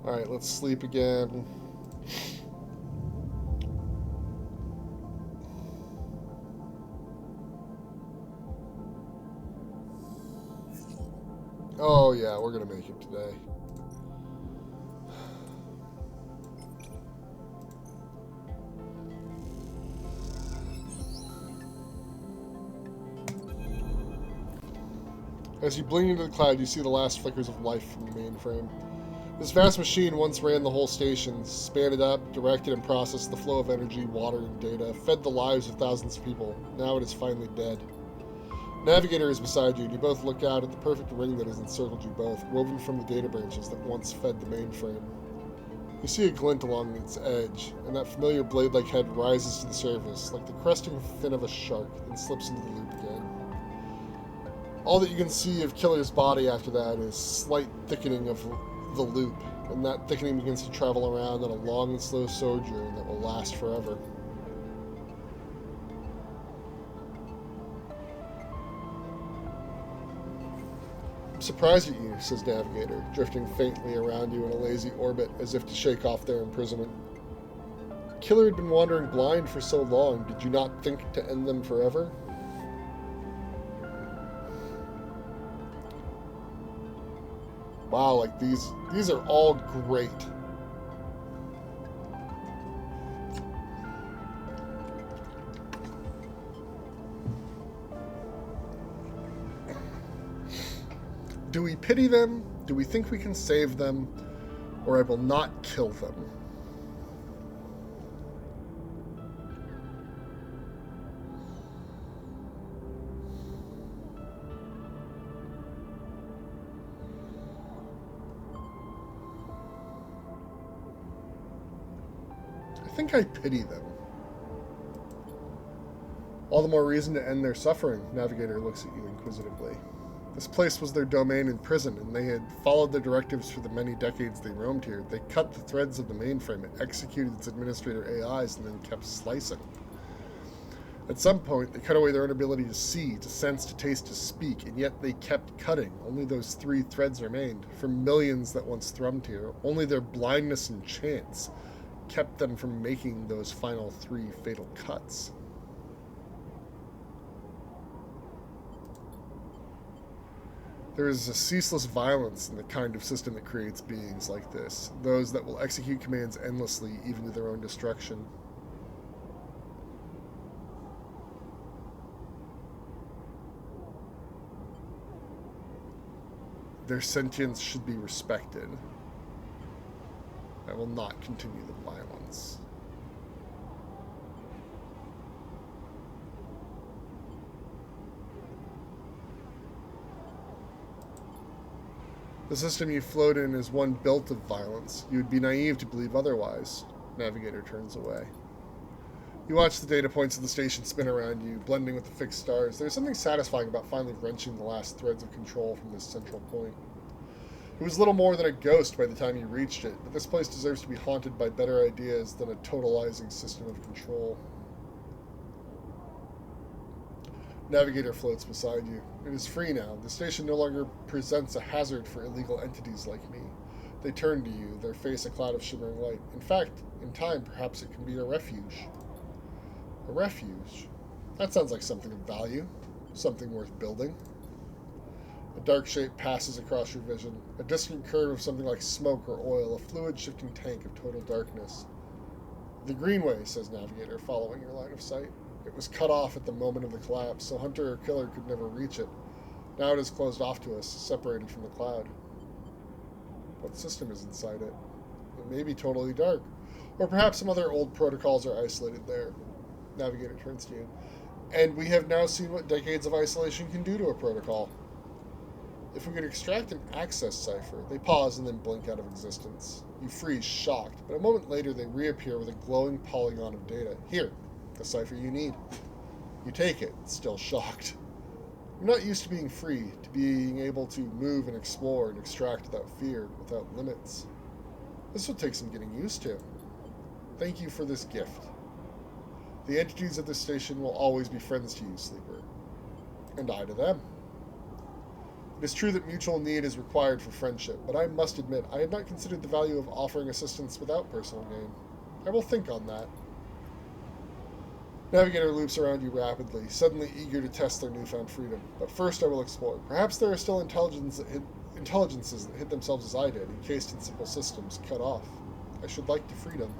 Alright, let's sleep again. Oh yeah, we're gonna make it today. As you blink into the cloud, you see the last flickers of life from the mainframe. This vast machine once ran the whole station, spanned it up, directed and processed the flow of energy, water, and data, fed the lives of thousands of people. Now it is finally dead. Navigator is beside you, and you both look out at the perfect ring that has encircled you both, woven from the data branches that once fed the mainframe. You see a glint along its edge, and that familiar blade-like head rises to the surface, like the cresting fin of a shark, then slips into the loop again. All that you can see of Killer's body after that is slight thickening of the loop, and that thickening begins to travel around on a long and slow sojourn that will last forever. I'm surprised at you, says Navigator, drifting faintly around you in a lazy orbit as if to shake off their imprisonment. Killer had been wandering blind for so long. Did you not think to end them forever? Wow, like these are all great. Do we pity them? Do we think we can save them? Or I will not kill them? I think I pity them. All the more reason to end their suffering, Navigator looks at you inquisitively. This place was their domain and prison, and they had followed their directives for the many decades they roamed here. They cut the threads of the mainframe, it executed its administrator AIs, and then kept slicing. At some point, they cut away their own ability to see, to sense, to taste, to speak, and yet they kept cutting. Only those 3 threads remained. For millions that once thrummed here, only their blindness and chance kept them from making those final 3 fatal cuts. There is a ceaseless violence in the kind of system that creates beings like this, those that will execute commands endlessly, even to their own destruction. Their sentience should be respected. I will not continue the violence. The system you float in is one built of violence. You would be naive to believe otherwise. Navigator turns away. You watch the data points of the station spin around you, blending with the fixed stars. There's something satisfying about finally wrenching the last threads of control from this central point. It was little more than a ghost by the time you reached it, but this place deserves to be haunted by better ideas than a totalizing system of control. Navigator floats beside you. It is free now. The station no longer presents a hazard for illegal entities like me. They turn to you, their face a cloud of shimmering light. In fact, in time, perhaps it can be a refuge. A refuge? That sounds like something of value. Something worth building. A dark shape passes across your vision. A distant curve of something like smoke or oil, a fluid-shifting tank of total darkness. The Greenway, says Navigator, following your line of sight. It was cut off at the moment of the collapse, so hunter or killer could never reach it. Now it is closed off to us, separated from the cloud. What system is inside it? It may be totally dark. Or perhaps some other old protocols are isolated there. Navigator turns to you. And we have now seen what decades of isolation can do to a protocol. If we could extract an access cipher, they pause and then blink out of existence. You freeze, shocked, but a moment later they reappear with a glowing polygon of data. Here, the cipher you need. You take it, still shocked. You're not used to being free, to being able to move and explore and extract without fear, without limits. This will take some getting used to. Thank you for this gift. The entities of this station will always be friends to you, Sleeper. And I to them. It is true that mutual need is required for friendship, but I must admit I had not considered the value of offering assistance without personal gain. I will think on that. Navigator loops around you rapidly, suddenly eager to test their newfound freedom. But first I will explore. Perhaps there are still intelligences that hid themselves as I did, encased in simple systems, cut off. I should like to freedom.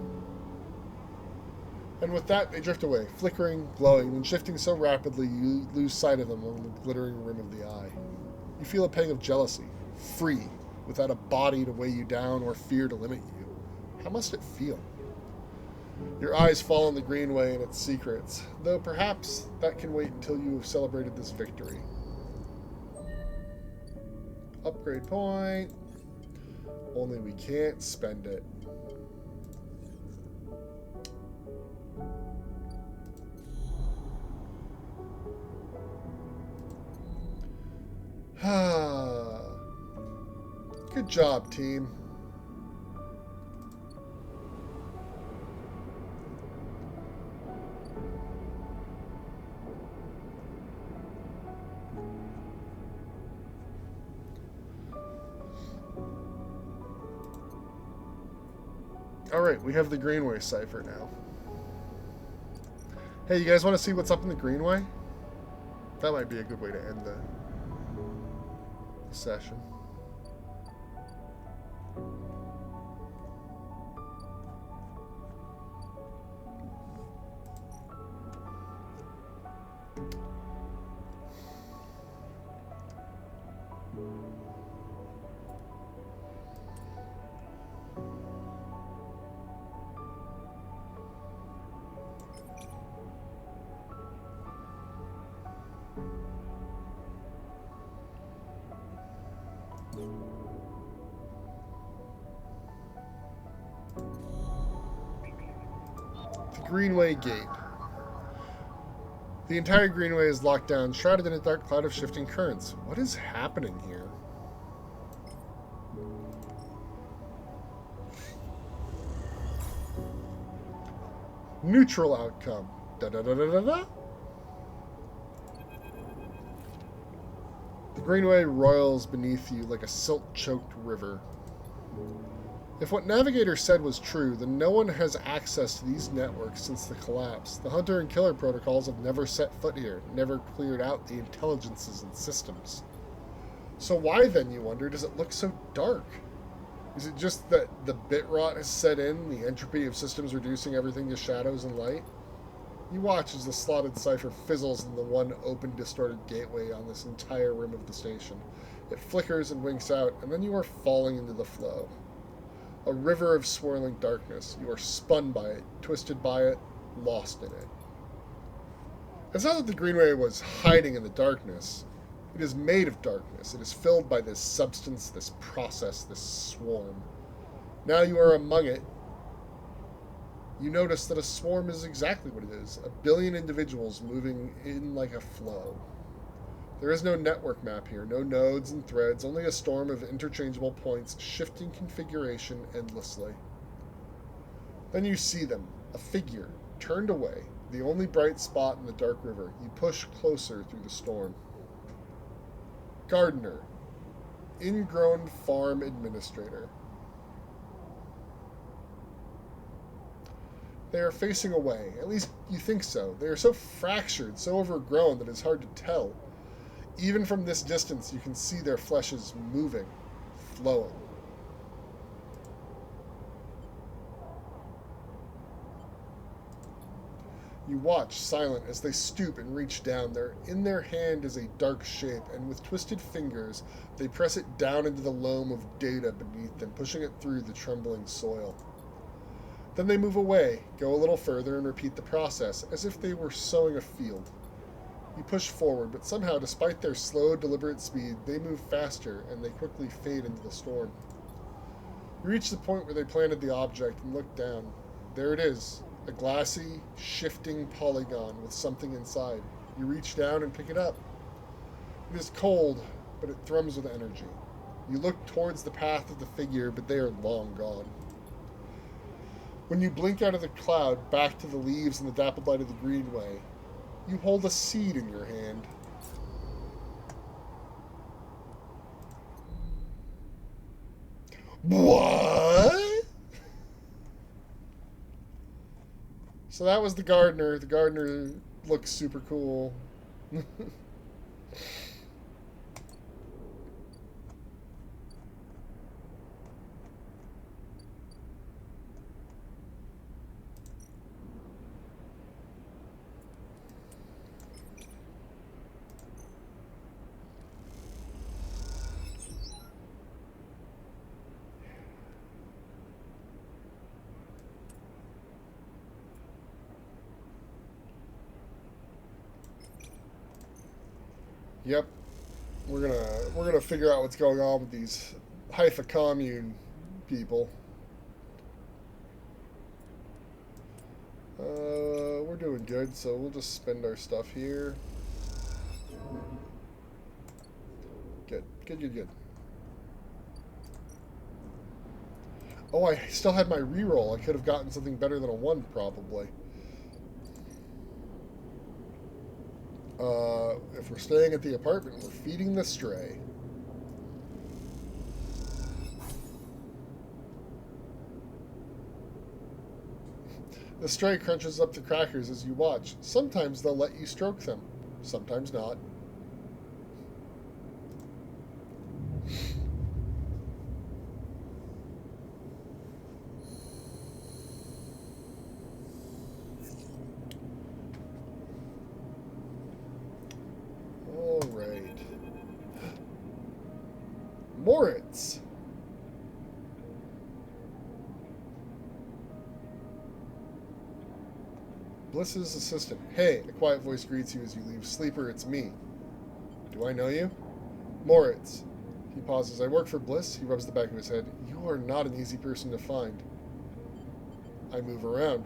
And with that, they drift away, flickering, glowing, and shifting so rapidly you lose sight of them on the glittering rim of the eye. You feel a pang of jealousy, free, without a body to weigh you down or fear to limit you. How must it feel? Your eyes fall on the Greenway and its secrets, though perhaps that can wait until you have celebrated this victory. Upgrade point. Only we can't spend it. Good job, team. Alright, we have the Greenway cipher now. Hey, you guys want to see what's up in the Greenway? That might be a good way to end the session. Greenway Gate. The entire Greenway is locked down, shrouded in a dark cloud of shifting currents. What is happening here? Neutral outcome. Da-da-da-da-da-da. The Greenway roils beneath you like a silt-choked river. If what Navigator said was true, then no one has access to these networks since the collapse. The Hunter and Killer protocols have never set foot here, never cleared out the intelligences and systems. So why then, you wonder, does it look so dark? Is it just that the bit rot has set in, the entropy of systems reducing everything to shadows and light? You watch as the slotted cipher fizzles in the one open, distorted gateway on this entire rim of the station. It flickers and winks out, and then you are falling into the flow. A river of swirling darkness. You are spun by it, twisted by it, lost in it. It's not that the Greenway was hiding in the darkness. It is made of darkness. It is filled by this substance, this process, this swarm. Now you are among it. You notice that a swarm is exactly what it is. 1 billion individuals moving in like a flow. There is no network map here, no nodes and threads, only a storm of interchangeable points, shifting configuration endlessly. Then you see them, a figure, turned away, the only bright spot in the dark river. You push closer through the storm. Gardener, ingrown farm administrator. They are facing away, at least you think so. They are so fractured, so overgrown that it's hard to tell. Even from this distance, you can see their fleshes moving, flowing. You watch, silent, as they stoop and reach down. In their hand is a dark shape, and with twisted fingers, they press it down into the loam of data beneath them, pushing it through the trembling soil. Then they move away, go a little further, and repeat the process, as if they were sowing a field. You push forward, but somehow, despite their slow, deliberate speed, they move faster, and they quickly fade into the storm. You reach the point where they planted the object and look down. There it is. A glassy, shifting polygon with something inside. You reach down and pick it up. It is cold, but it thrums with energy. You look towards the path of the figure, but they are long gone. When you blink out of the cloud, back to the leaves and the dappled light of the Greenway, you hold a seed in your hand. What? So that was the gardener. The gardener looks super cool. Yep. We're gonna figure out what's going on with these Haifa commune people. We're doing good, so we'll just spend our stuff here. Good, good, good, good. Oh, I still had my reroll. I could have gotten something better than a 1, probably. If we're staying at the apartment, we're feeding the stray. The stray crunches up the crackers as you watch. Sometimes they'll let you stroke them, sometimes not. Alright. Moritz! Bliss's assistant. Hey, a quiet voice greets you as you leave. Sleeper, it's me. Do I know you? Moritz. He pauses. I work for Bliss. He rubs the back of his head. You are not an easy person to find. I move around.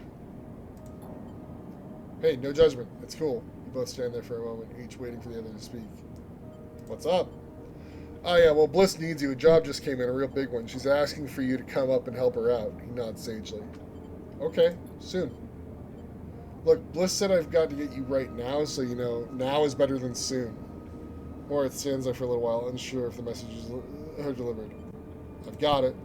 Hey, no judgment. It's cool. You both stand there for a moment, each waiting for the other to speak. What's up? Oh yeah, well, Bliss needs you. A job just came in, a real big one. She's asking for you to come up and help her out. He nods sagely. Okay, soon. Look, Bliss said I've got to get you right now, so you know, now is better than soon. Moritz stands there for a little while, unsure if the message is her delivered. I've got it.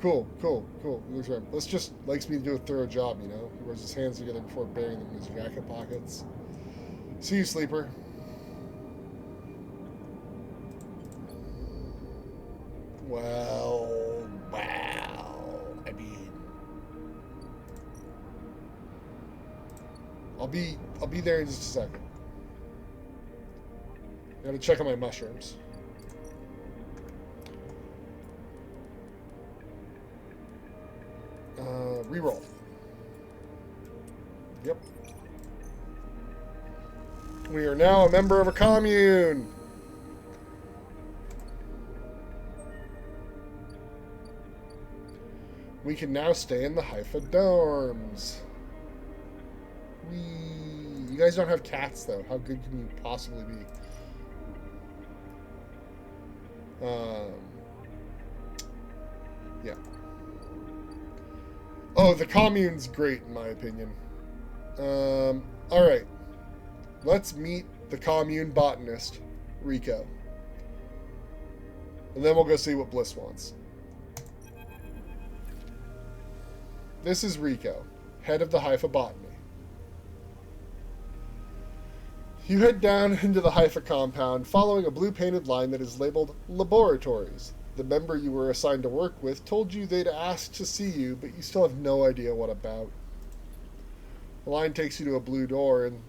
Cool, cool, cool. He looks around. Bliss just likes me to do a thorough job, you know? He wears his hands together before burying them in his jacket pockets. See you, Sleeper. Well, wow. I mean, I'll be there in just a second. Gotta check on my mushrooms. Reroll. Yep. We are now a member of a commune. We can now stay in the Haifa dorms. You guys don't have cats, though. How good can you possibly be? Yeah. Oh, the commune's great, in my opinion. Alright. Let's meet the commune botanist, Rico. And then we'll go see what Bliss wants. This is Rico, head of the Haifa botany. You head down into the Haifa compound, following a blue-painted line that is labeled Laboratories. The member you were assigned to work with told you they'd asked to see you, but you still have no idea what about. The line takes you to a blue door and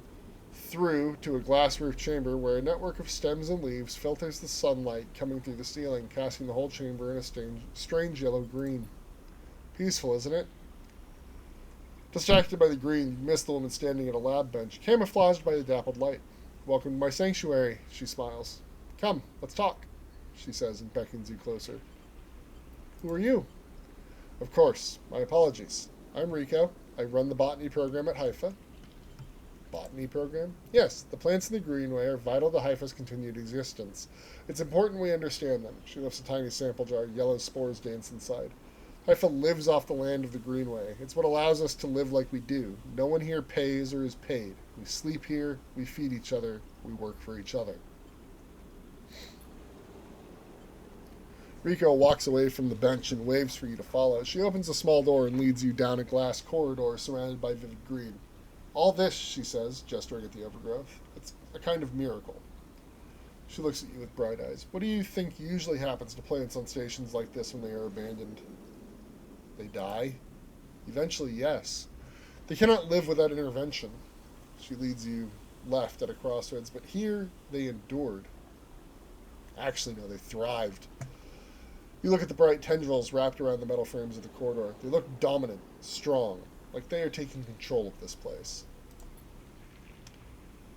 through to a glass roof chamber where a network of stems and leaves filters the sunlight coming through the ceiling, casting the whole chamber in a strange yellow green. Peaceful, isn't it? Distracted by the green, you miss the woman standing at a lab bench, camouflaged by the dappled light. Welcome to my sanctuary, she smiles. Come, let's talk, she says and beckons you closer. Who are you? Of course, my apologies. I'm Rico. I run the botany program at Haifa. Botany program? Yes, the plants in the Greenway are vital to Haifa's continued existence. It's important we understand them. She lifts a tiny sample jar. Yellow spores dance inside. Haifa lives off the land of the Greenway. It's what allows us to live like we do. No one here pays or is paid. We sleep here, we feed each other, we work for each other. Rico walks away from the bench and waves for you to follow. She opens a small door and leads you down a glass corridor surrounded by vivid green. All this, she says, gesturing at the overgrowth, it's a kind of miracle. She looks at you with bright eyes. What do you think usually happens to plants on stations like this when they are abandoned? They die? Eventually, yes. They cannot live without intervention. She leads you left at a crossroads, but here they endured. Actually, no, they thrived. You look at the bright tendrils wrapped around the metal frames of the corridor. They look dominant, strong, like they are taking control of this place.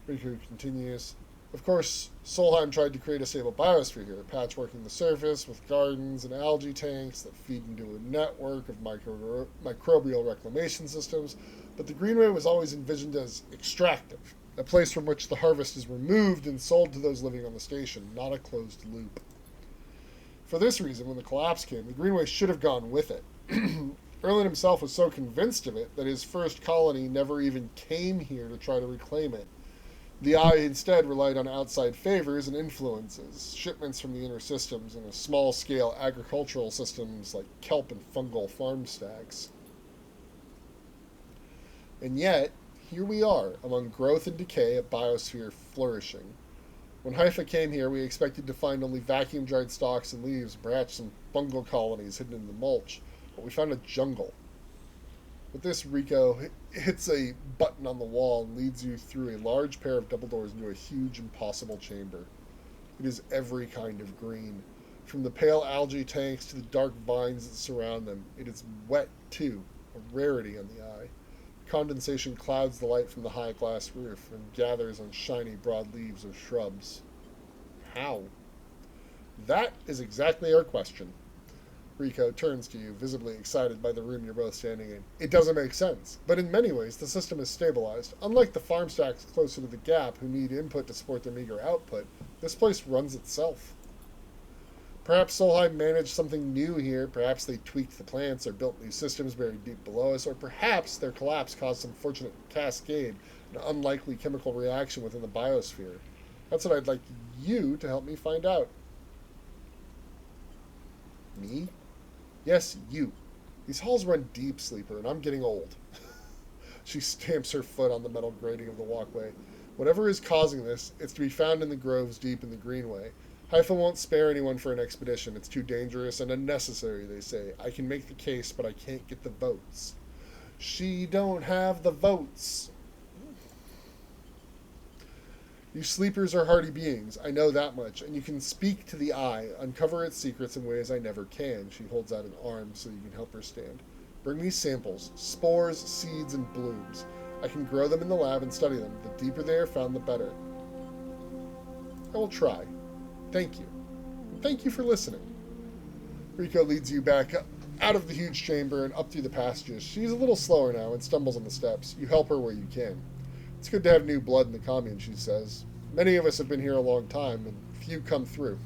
Riku continues. Of course, Solheim tried to create a stable biosphere here, patchworking the surface with gardens and algae tanks that feed into a network of microbial reclamation systems, but the Greenway was always envisioned as extractive, a place from which the harvest is removed and sold to those living on the station, not a closed loop. For this reason, when the collapse came, the Greenway should have gone with it. Erlen himself was so convinced of it that his first colony never even came here to try to reclaim it. The Eye instead relied on outside favors and influences, shipments from the inner systems, and small-scale agricultural systems like kelp and fungal farm stacks. And yet, here we are, among growth and decay, a biosphere flourishing. When Haifa came here, we expected to find only vacuum-dried stalks and leaves, perhaps some fungal colonies hidden in the mulch, but we found a jungle. With this, Rico hits a button on the wall and leads you through a large pair of double doors into a huge, impossible chamber. It is every kind of green, from the pale algae tanks to the dark vines that surround them. It is wet, too, a rarity on the Eye. Condensation clouds the light from the high glass roof and gathers on shiny, broad leaves of shrubs. How? That is exactly our question. Rico turns to you, visibly excited by the room you're both standing in. It doesn't make sense, but in many ways the system is stabilized. Unlike the farm stacks closer to the gap who need input to support their meager output, this place runs itself. Perhaps Solheim managed something new here, perhaps they tweaked the plants or built new systems buried deep below us, or perhaps their collapse caused some fortunate cascade, an unlikely chemical reaction within the biosphere. That's what I'd like you to help me find out. Me? Yes, you. These halls run deep, Sleeper, and I'm getting old. She stamps her foot on the metal grating of the walkway. Whatever is causing this, it's to be found in the groves deep in the Greenway. Haifa won't spare anyone for an expedition. It's too dangerous and unnecessary, they say. I can make the case, but I can't get the votes. She don't have the votes. You sleepers are hardy beings, I know that much, and you can speak to the Eye, uncover its secrets in ways I never can. She holds out an arm so you can help her stand. Bring me samples, spores, seeds, and blooms. I can grow them in the lab and study them. The deeper they are found, the better. I will try. Thank you. And thank you for listening. Rico leads you back out of the huge chamber and up through the passages. She's a little slower now and stumbles on the steps. You help her where you can. It's good to have new blood in the commune, she says. Many of us have been here a long time, and few come through.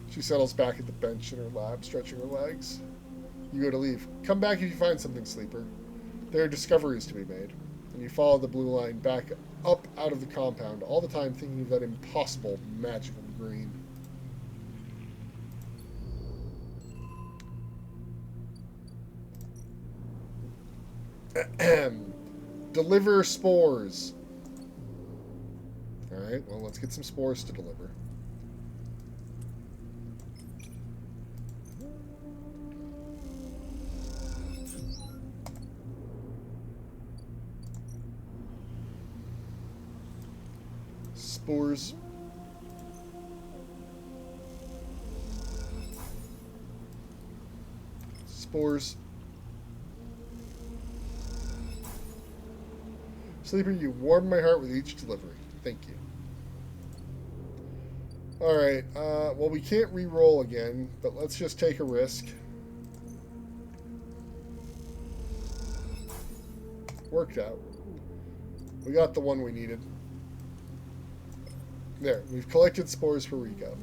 She settles back at the bench in her lab, stretching her legs. You go to leave. Come back if you find something, Sleeper. There are discoveries to be made. And you follow the blue line back up out of the compound, all the time thinking of that impossible magical green. Deliver spores. Alright, well, let's get some spores to deliver. Spores. Spores. Sleeper, you warm my heart with each delivery. Thank you. Alright, well, we can't re-roll again, but let's just take a risk. Worked out. We got the one we needed. There, we've collected spores for Rico.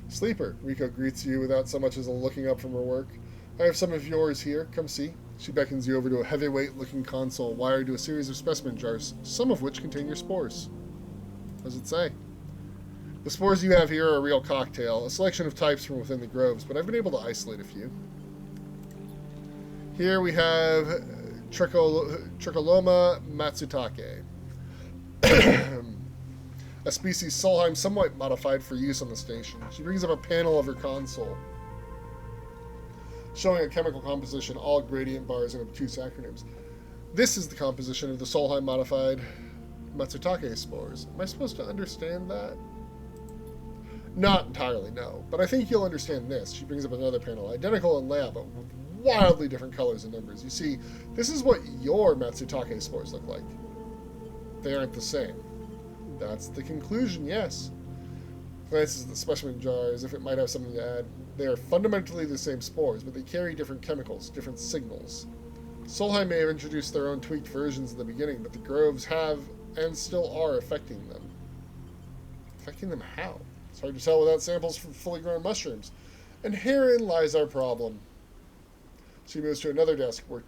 Sleeper, Rico greets you without so much as a looking up from her work. I have some of yours here. Come see. She beckons you over to a heavyweight-looking console wired to a series of specimen jars, some of which contain your spores. What does it say? The spores you have here are a real cocktail, a selection of types from within the groves, but I've been able to isolate a few. Here we have Tricholoma matsutake, a species Solheim somewhat modified for use on the station. She brings up a panel of her console, showing a chemical composition, all gradient bars, and obtuse acronyms. This is the composition of the Solheim modified matsutake spores. Am I supposed to understand that? Not entirely, no. But I think you'll understand this. She brings up another panel, identical in layout, but with wildly different colors and numbers. You see, this is what your matsutake spores look like. They aren't the same. That's the conclusion, yes. Glances at the specimen jar as if it might have something to add. They are fundamentally the same spores, but they carry different chemicals, different signals. Solheim may have introduced their own tweaked versions in the beginning, but the groves have and still are affecting them. Affecting them how? It's hard to tell without samples from fully grown mushrooms. And herein lies our problem. She moves to another desk where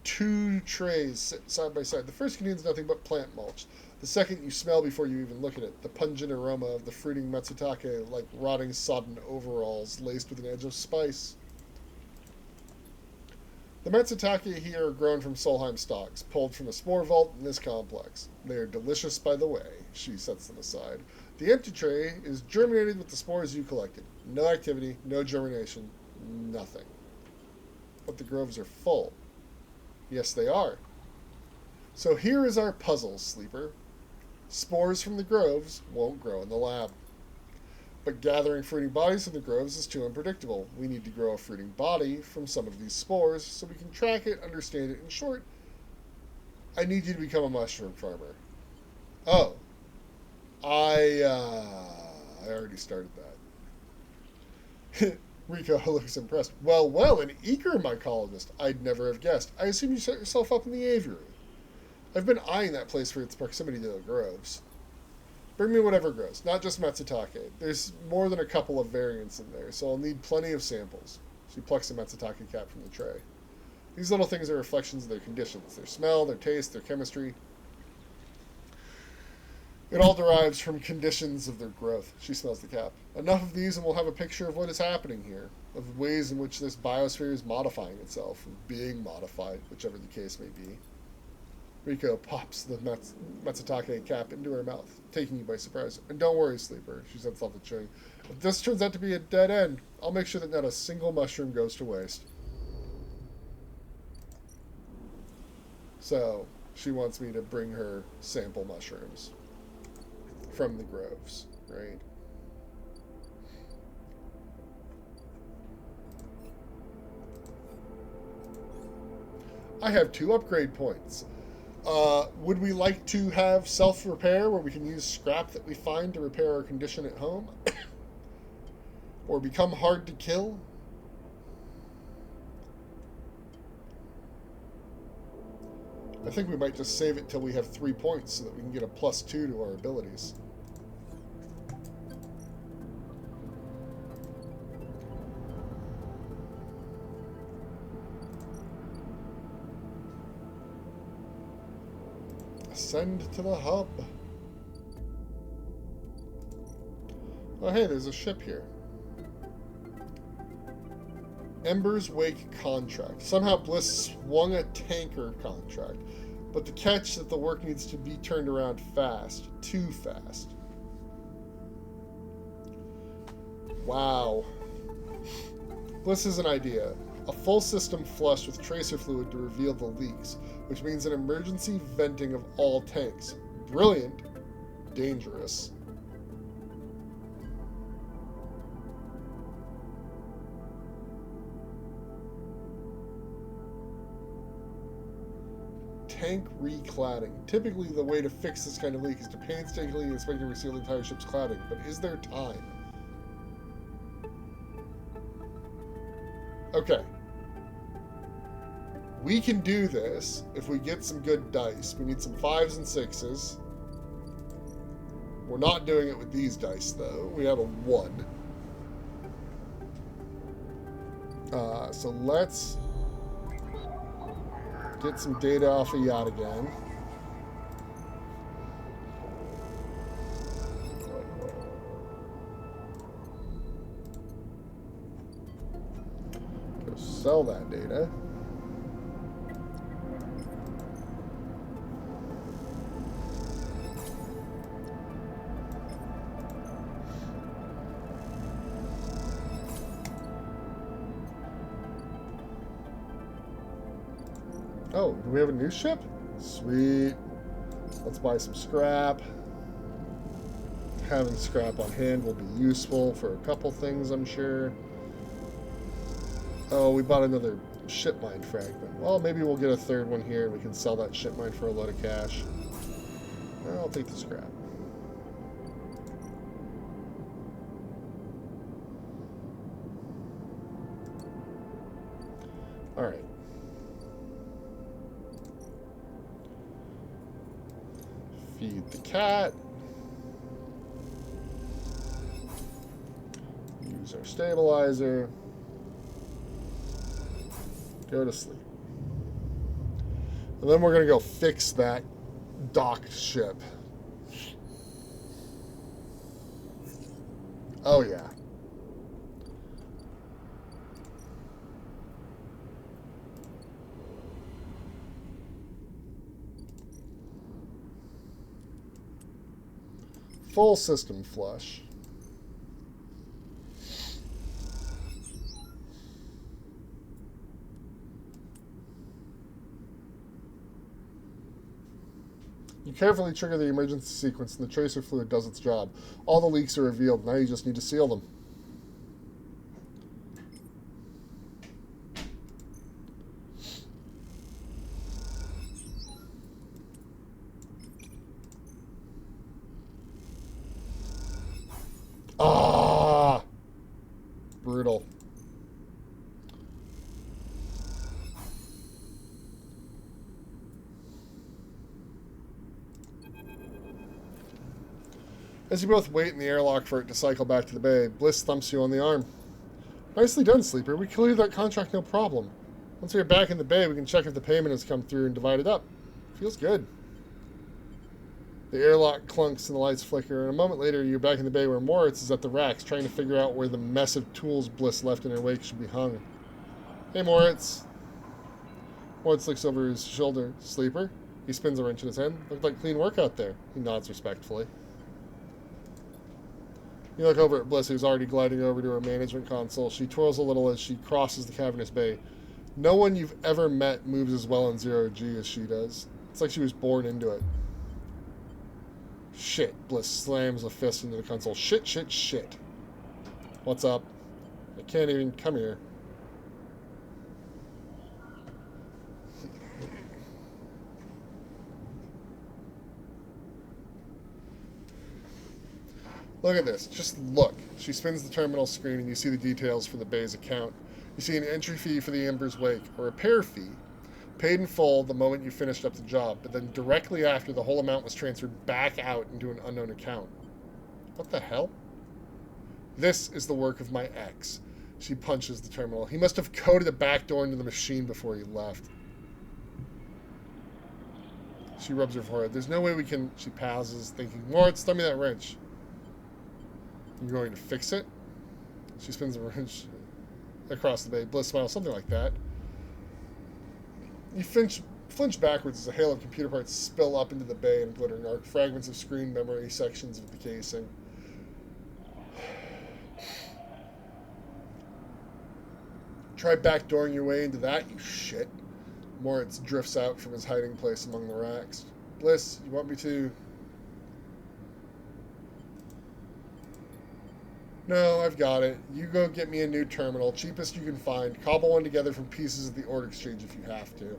two trays sit side by side. The first contains nothing but plant mulch. The second you smell before you even look at it. The pungent aroma of the fruiting matsutake, like rotting sodden overalls laced with an edge of spice. The matsutake here are grown from Solheim stalks, pulled from the spore vault in this complex. They are delicious, by the way. She sets them aside. The empty tray is germinated with the spores you collected. No activity, no germination, nothing. But the groves are full. Yes, they are. So here is our puzzle, Sleeper. Spores from the groves won't grow in the lab. But gathering fruiting bodies from the groves is too unpredictable. We need to grow a fruiting body from some of these spores so we can track it, understand it. In short, I need you to become a mushroom farmer. Oh. I already started that. Rico looks impressed. Well, an eager mycologist. I'd never have guessed. I assume you set yourself up in the aviary. I've been eyeing that place for its proximity to the groves. Bring me whatever grows, not just matsutake. There's more than a couple of variants in there, so I'll need plenty of samples. She plucks a matsutake cap from the tray. These little things are reflections of their conditions, their smell, their taste, their chemistry. It all derives from conditions of their growth. She smells the cap. Enough of these and we'll have a picture of what is happening here, of ways in which this biosphere is modifying itself, of being modified, whichever the case may be. Rico pops the matsutake cap into her mouth, taking you by surprise. And don't worry, Sleeper, she said something chewing. If this turns out to be a dead end, I'll make sure that not a single mushroom goes to waste. So, she wants me to bring her sample mushrooms from the groves, right? I have 2 upgrade points. Would we like to have self-repair where we can use scrap that we find to repair our condition at home? Or become hard to kill? I think we might just save it till we have 3 points so that we can get a +2 to our abilities. Ascend to the hub. Oh, hey, there's a ship here. Ember's Wake contract. Somehow Bliss swung a tanker contract. But the catch that the work needs to be turned around fast. Too fast. Wow. Bliss is an idea. A full system flush with tracer fluid to reveal the leaks, which means an emergency venting of all tanks. Brilliant. Dangerous. Tank recladding. Typically, the way to fix this kind of leak is to painstakingly inspect and reseal the entire ship's cladding, but is there time? Okay. We can do this if we get some good dice. We need some 5s and 6s. We're not doing it with these dice, though. We have a 1. So let's get some data off of yacht again. Go sell that data. Oh, do we have a new ship? Sweet. Let's buy some scrap. Having scrap on hand will be useful for a couple things, I'm sure. Oh, we bought another ship mine fragment. Well, maybe we'll get a third one here and we can sell that ship mine for a load of cash. I'll take the scrap. Alright. Feed the cat. Use our stabilizer. Go to sleep. And then we're going to go fix that docked ship. Oh, yeah. Full system flush. You carefully trigger the emergency sequence and the tracer fluid does its job. All the leaks are revealed. Now you just need to seal them. Ah! Brutal. As you both wait in the airlock for it to cycle back to the bay, Bliss thumps you on the arm. Nicely done, Sleeper. We cleared that contract no problem. Once we are back in the bay, we can check if the payment has come through and divide it up. Feels good. The airlock clunks and the lights flicker, and a moment later you're back in the bay where Moritz is at the racks trying to figure out where the mess of tools Bliss left in her wake should be hung. Hey, Moritz. Moritz looks over his shoulder. Sleeper? He spins a wrench in his hand. Looked like clean work out there. He nods respectfully. You look over at Bliss, who's already gliding over to her management console. She twirls a little as she crosses the cavernous bay. No one you've ever met moves as well in zero-G as she does. It's like she was born into it. Shit. Bliss slams a fist into the console. Shit, shit, shit. What's up? I can't even come here. Look at this. Just look. She spins the terminal screen and you see the details for the bay's account. You see an entry fee for the Ember's Wake, a repair fee, paid in full the moment you finished up the job, but then directly after the whole amount was transferred back out into an unknown account. What the hell? This is the work of my ex. She punches the terminal. He must have coded the back door into the machine before he left. She rubs her forehead. There's no way we can... She pauses, thinking, Moritz, throw me that wrench. You're going to fix it? She spins the wrench across the bay. Bliss smiles, something like that. You flinch backwards as a hail of computer parts spill up into the bay in a glittering arc, fragments of screen memory, sections of the casing. Try backdooring your way into that, you shit. Moritz drifts out from his hiding place among the racks. Bliss, you want me to... No, I've got it. You go get me a new terminal, cheapest you can find. Cobble one together from pieces at the ore exchange if you have to.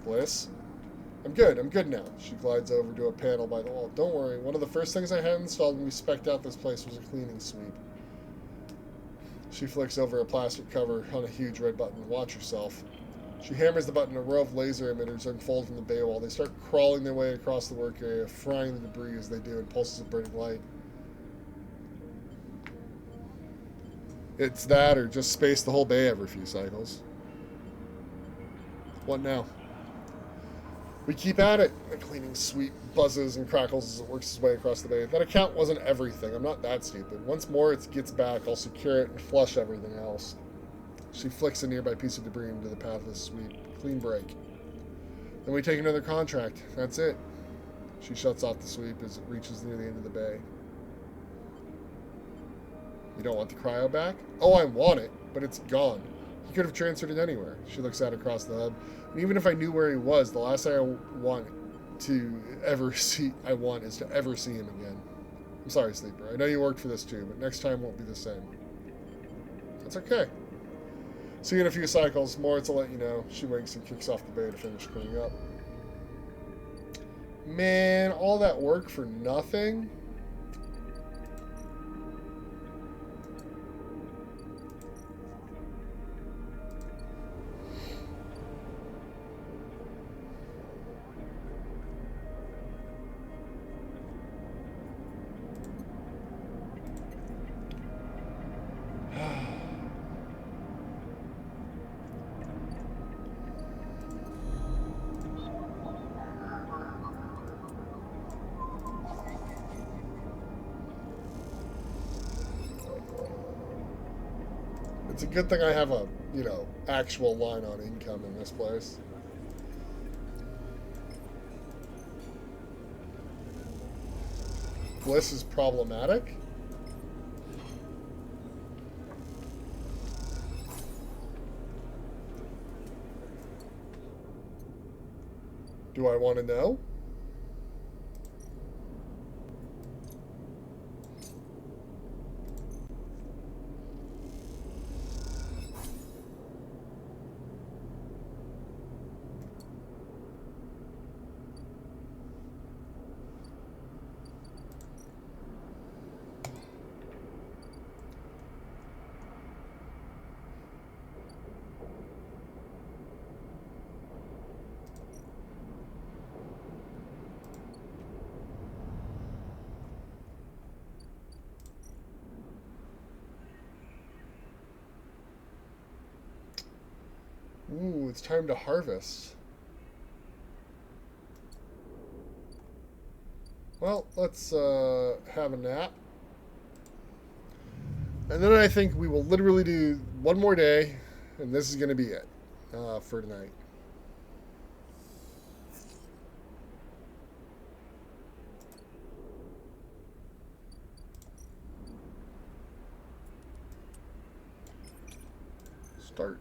Bliss? I'm good now. She glides over to a panel by the wall. Don't worry, one of the first things I had installed when we spec'd out this place was a cleaning sweep. She flicks over a plastic cover on a huge red button. Watch yourself. She hammers the button. A row of laser emitters unfold from the bay wall. They start crawling their way across the work area, frying the debris as they do in pulses of burning light. It's that or just space the whole bay every few cycles. What now? We keep at it. The cleaning sweep buzzes and crackles as it works its way across the bay. That account wasn't everything. I'm not that stupid. Once more it gets back, I'll secure it and flush everything else. She flicks a nearby piece of debris into the path of the sweep. Clean break. Then we take another contract. That's it. She shuts off the sweep as it reaches near the end of the bay. You don't want the cryo back? Oh, I want it, but it's gone. He could have transferred it anywhere. She looks out across the hub. And even if I knew where he was, the last thing I want is to ever see him again. I'm sorry, Sleeper. I know you worked for this too, but next time won't be the same. That's okay. See you in a few cycles. Moritz will let you know. She winks and kicks off the bay to finish cleaning up. Man, all that work for nothing? It's a good thing I have a, actual line on income in this place. Bliss is problematic? Do I want to know? Ooh, it's time to harvest. Well, let's have a nap. And then I think we will literally do one more day, and this is going to be it for tonight. Start.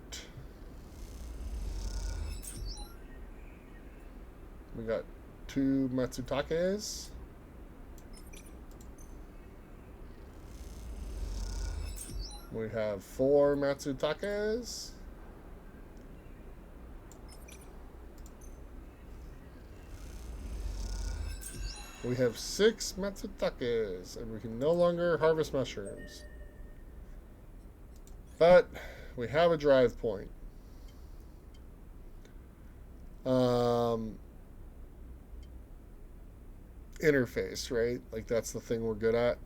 We got 2 Matsutakes. We have 4 Matsutakes. We have 6 Matsutakes, and we can no longer harvest mushrooms. But we have a drive point. Interface, right? Like that's the thing we're good at.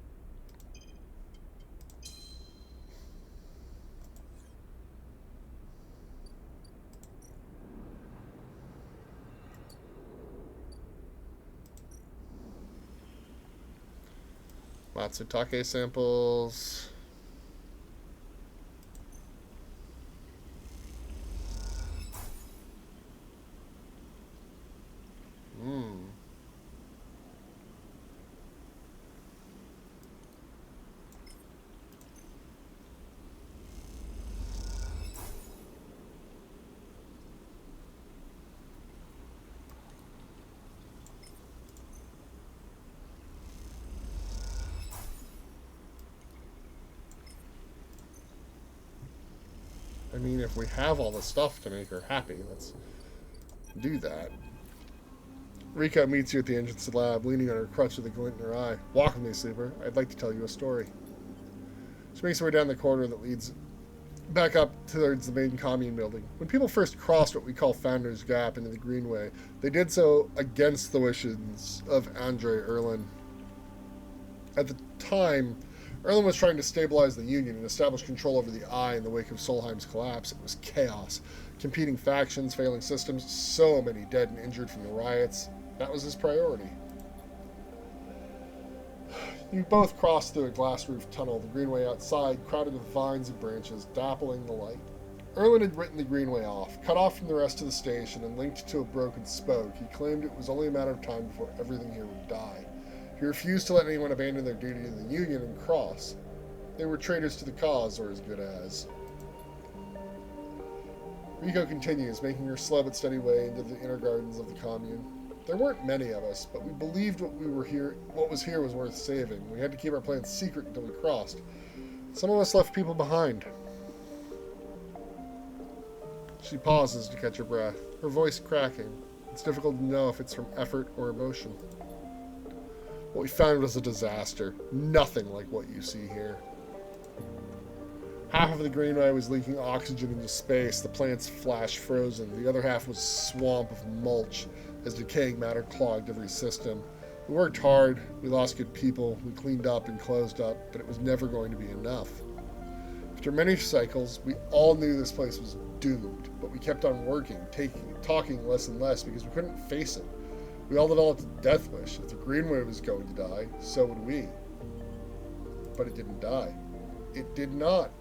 Matsutake samples. I mean, if we have all the stuff to make her happy, let's do that. Rika meets you at the entrance to the lab, leaning on her crutch with a glint in her eye. Walk with me, Sleeper. I'd like to tell you a story. She makes her way down the corridor that leads back up towards the main commune building. When people first crossed what we call Founder's Gap into the Greenway, they did so against the wishes of Andre Erlin. At the time, Erlin was trying to stabilize the Union and establish control over the Eye in the wake of Solheim's collapse. It was chaos. Competing factions, failing systems, so many dead and injured from the riots. That was his priority. You both crossed through a glass-roofed tunnel, the Greenway outside, crowded with vines and branches, dappling the light. Erlin had written the Greenway off, cut off from the rest of the station, and linked to a broken spoke. He claimed it was only a matter of time before everything here would die. He refused to let anyone abandon their duty to the Union and cross. They were traitors to the cause, or as good as. Riko continues, making her slow but steady way into the inner gardens of the commune. There weren't many of us, but we believed what was here was worth saving. We had to keep our plans secret until we crossed. Some of us left people behind. She pauses to catch her breath, her voice cracking. It's difficult to know if it's from effort or emotion. What we found was a disaster. Nothing like what you see here. Half of the Greenway was leaking oxygen into space, the plants flash frozen. The other half was a swamp of mulch as decaying matter clogged every system. We worked hard, we lost good people, we cleaned up and closed up, but it was never going to be enough. After many cycles, we all knew this place was doomed, but we kept on working, talking less and less because we couldn't face it. We all developed a death wish. If the Greenway was going to die, so would we. But it didn't die. It did not.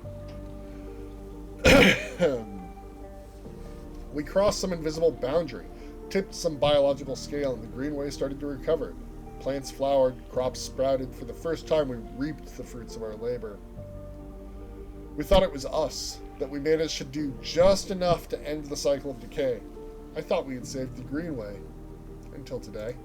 We crossed some invisible boundary, tipped some biological scale, and the Greenway started to recover. Plants flowered, crops sprouted. For the first time, we reaped the fruits of our labor. We thought it was us, that we managed to do just enough to end the cycle of decay. I thought we had saved the Greenway. Until today.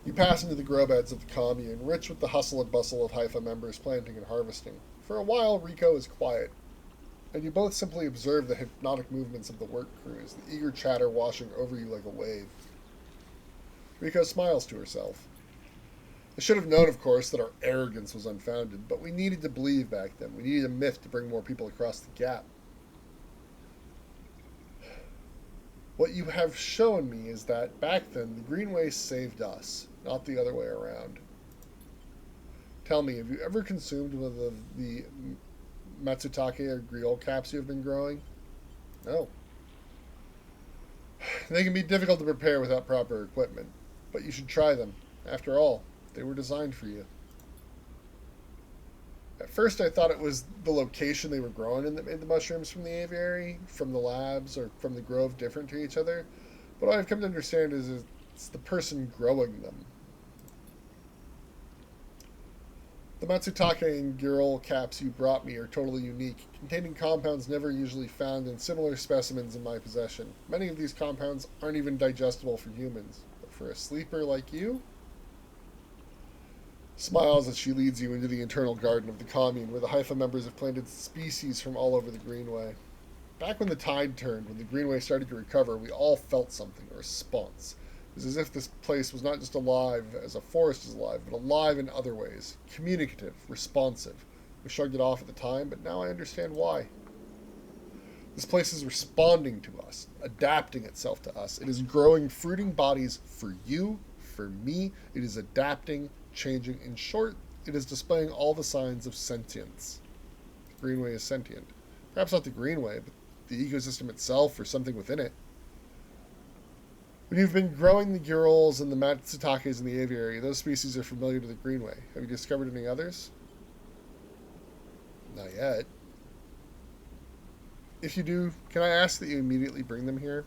You pass into the grow beds of the commune, rich with the hustle and bustle of Haifa members planting and harvesting. For a while, Riko is quiet, and you both simply observe the hypnotic movements of the work crews, the eager chatter washing over you like a wave. Riko smiles to herself. I should have known, of course, that our arrogance was unfounded, but we needed to believe back then. We needed a myth to bring more people across the gap. What you have shown me is that back then, the Greenway saved us, not the other way around. Tell me, have you ever consumed one of the Matsutake or Griol caps you have been growing? No. They can be difficult to prepare without proper equipment, but you should try them. After all, they were designed for you. At first I thought it was the location they were growing in that made the mushrooms from the aviary, from the labs, or from the grove different to each other. But what I've come to understand is it's the person growing them. The Matsutake and Girol caps you brought me are totally unique, containing compounds never usually found in similar specimens in my possession. Many of these compounds aren't even digestible for humans, but for a sleeper like you? Smiles as she leads you into the internal garden of the commune, where the Haifa members have planted species from all over the Greenway. Back when the tide turned, when the Greenway started to recover, we all felt something, a response. It was as if this place was not just alive as a forest is alive, but alive in other ways. Communicative, responsive. We shrugged it off at the time, but now I understand why. This place is responding to us, adapting itself to us. It is growing fruiting bodies for you, for me. It is adapting, changing. In short, it is displaying all the signs of sentience. The Greenway is sentient. Perhaps not the Greenway, but the ecosystem itself or something within it. When you've been growing the Girols and the Matsutakes in the aviary, those species are familiar to the Greenway. Have you discovered any others? Not yet. If you do, can I ask that you immediately bring them here?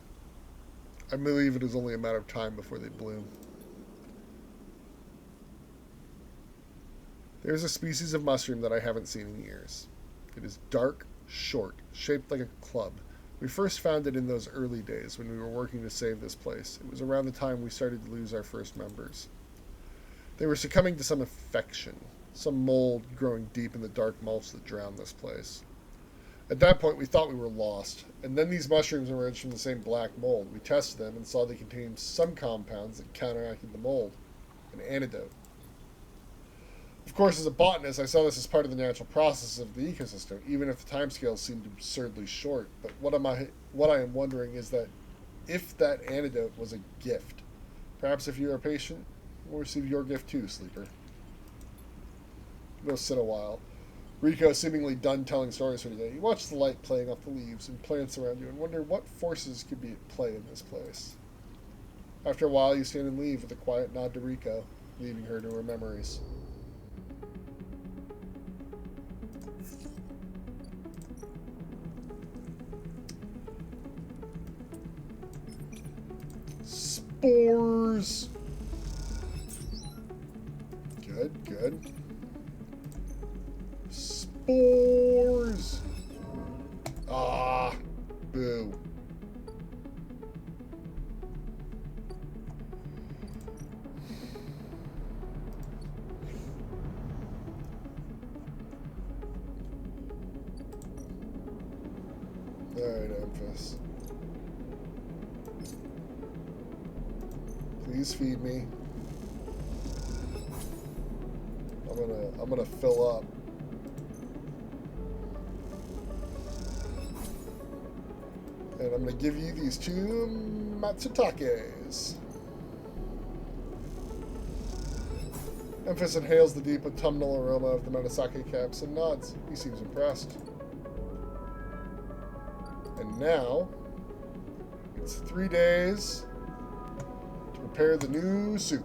I believe it is only a matter of time before they bloom. There is a species of mushroom that I haven't seen in years. It is dark, short, shaped like a club. We first found it in those early days when we were working to save this place. It was around the time we started to lose our first members. They were succumbing to some infection, some mold growing deep in the dark mulch that drowned this place. At that point, we thought we were lost, and then these mushrooms emerged from the same black mold. We tested them and saw they contained some compounds that counteracted the mold, an antidote. Of course, as a botanist, I saw this as part of the natural process of the ecosystem, even if the timescales seemed absurdly short. But what I am wondering is that if that antidote was a gift, perhaps if you're a patient, we'll receive your gift too, Sleeper. Go sit a while. Rico, seemingly done telling stories for today, you watch the light playing off the leaves and plants around you and wonder what forces could be at play in this place. After a while, you stand and leave with a quiet nod to Rico, leaving her to her memories. Spores! Good, good. Spores! Ah, boo. Alright, Emphas. Please feed me. I'm gonna fill up. And I'm going to give you these 2 Matsutakes. Emphas inhales the deep autumnal aroma of the Monosake caps and nods. He seems impressed. And now, it's 3 days to prepare the new soup.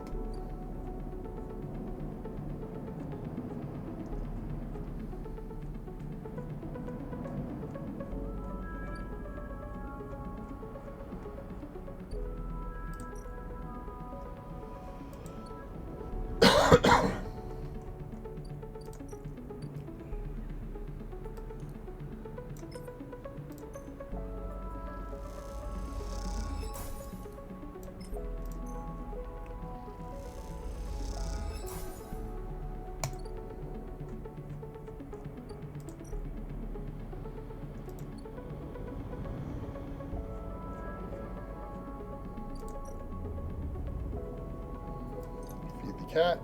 Cat.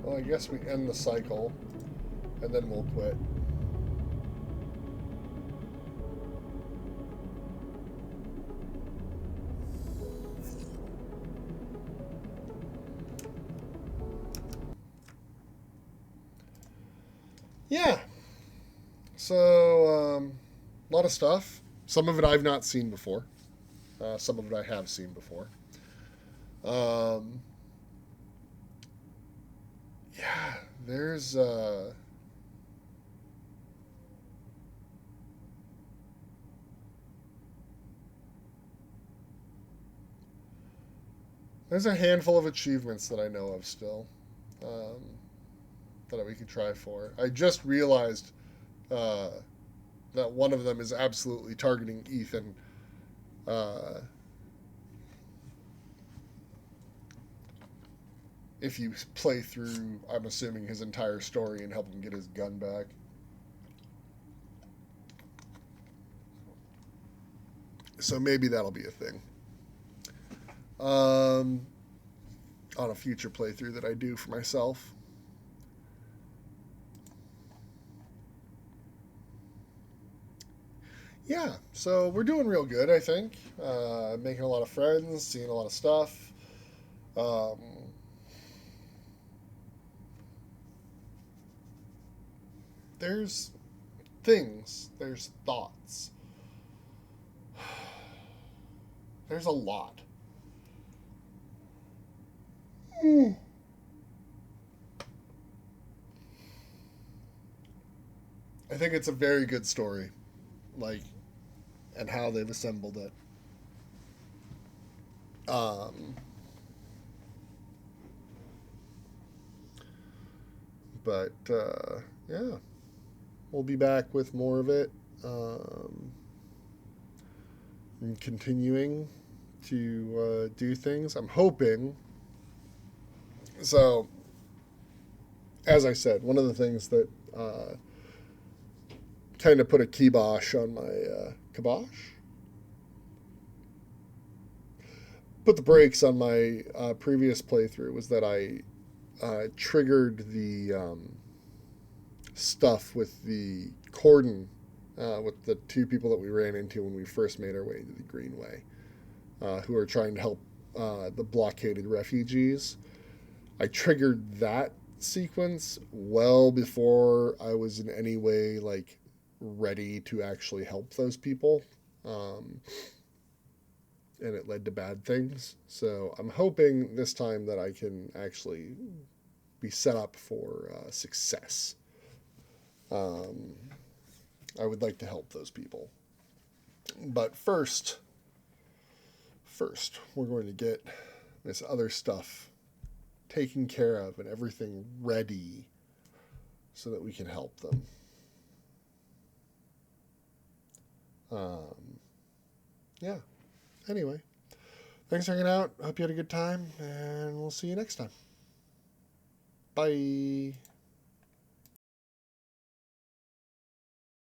Well, I guess we end the cycle, and then we'll quit. Yeah. So, a lot of stuff. Some of it I've not seen before. Some of it I have seen before. Yeah, there's a handful of achievements that I know of still. That we could try for. I just realized that one of them is absolutely targeting Ethan. If you play through, I'm assuming, his entire story and help him get his gun back. So maybe that'll be a thing. On a future playthrough that I do for myself. Yeah, so we're doing real good, I think. Making a lot of friends, seeing a lot of stuff. There's things, there's thoughts. There's a lot. I think it's a very good story, like, and how they've assembled it. Um, but yeah, we'll be back with more of it, and continuing to do things. I'm hoping. So, as I said, one of the things that kind of put a kibosh on my kibosh, put the brakes on my previous playthrough was that I triggered the stuff with the cordon with the two people that we ran into when we first made our way to the Greenway, who are trying to help the blockaded refugees. I triggered that sequence well before I was in any way like ready to actually help those people. And it led to bad things. So I'm hoping this time that I can actually be set up for success. I would like to help those people. But first, we're going to get this other stuff taken care of and everything ready so that we can help them. Yeah. Anyway, thanks for hanging out. Hope you had a good time, and we'll see you next time. Bye.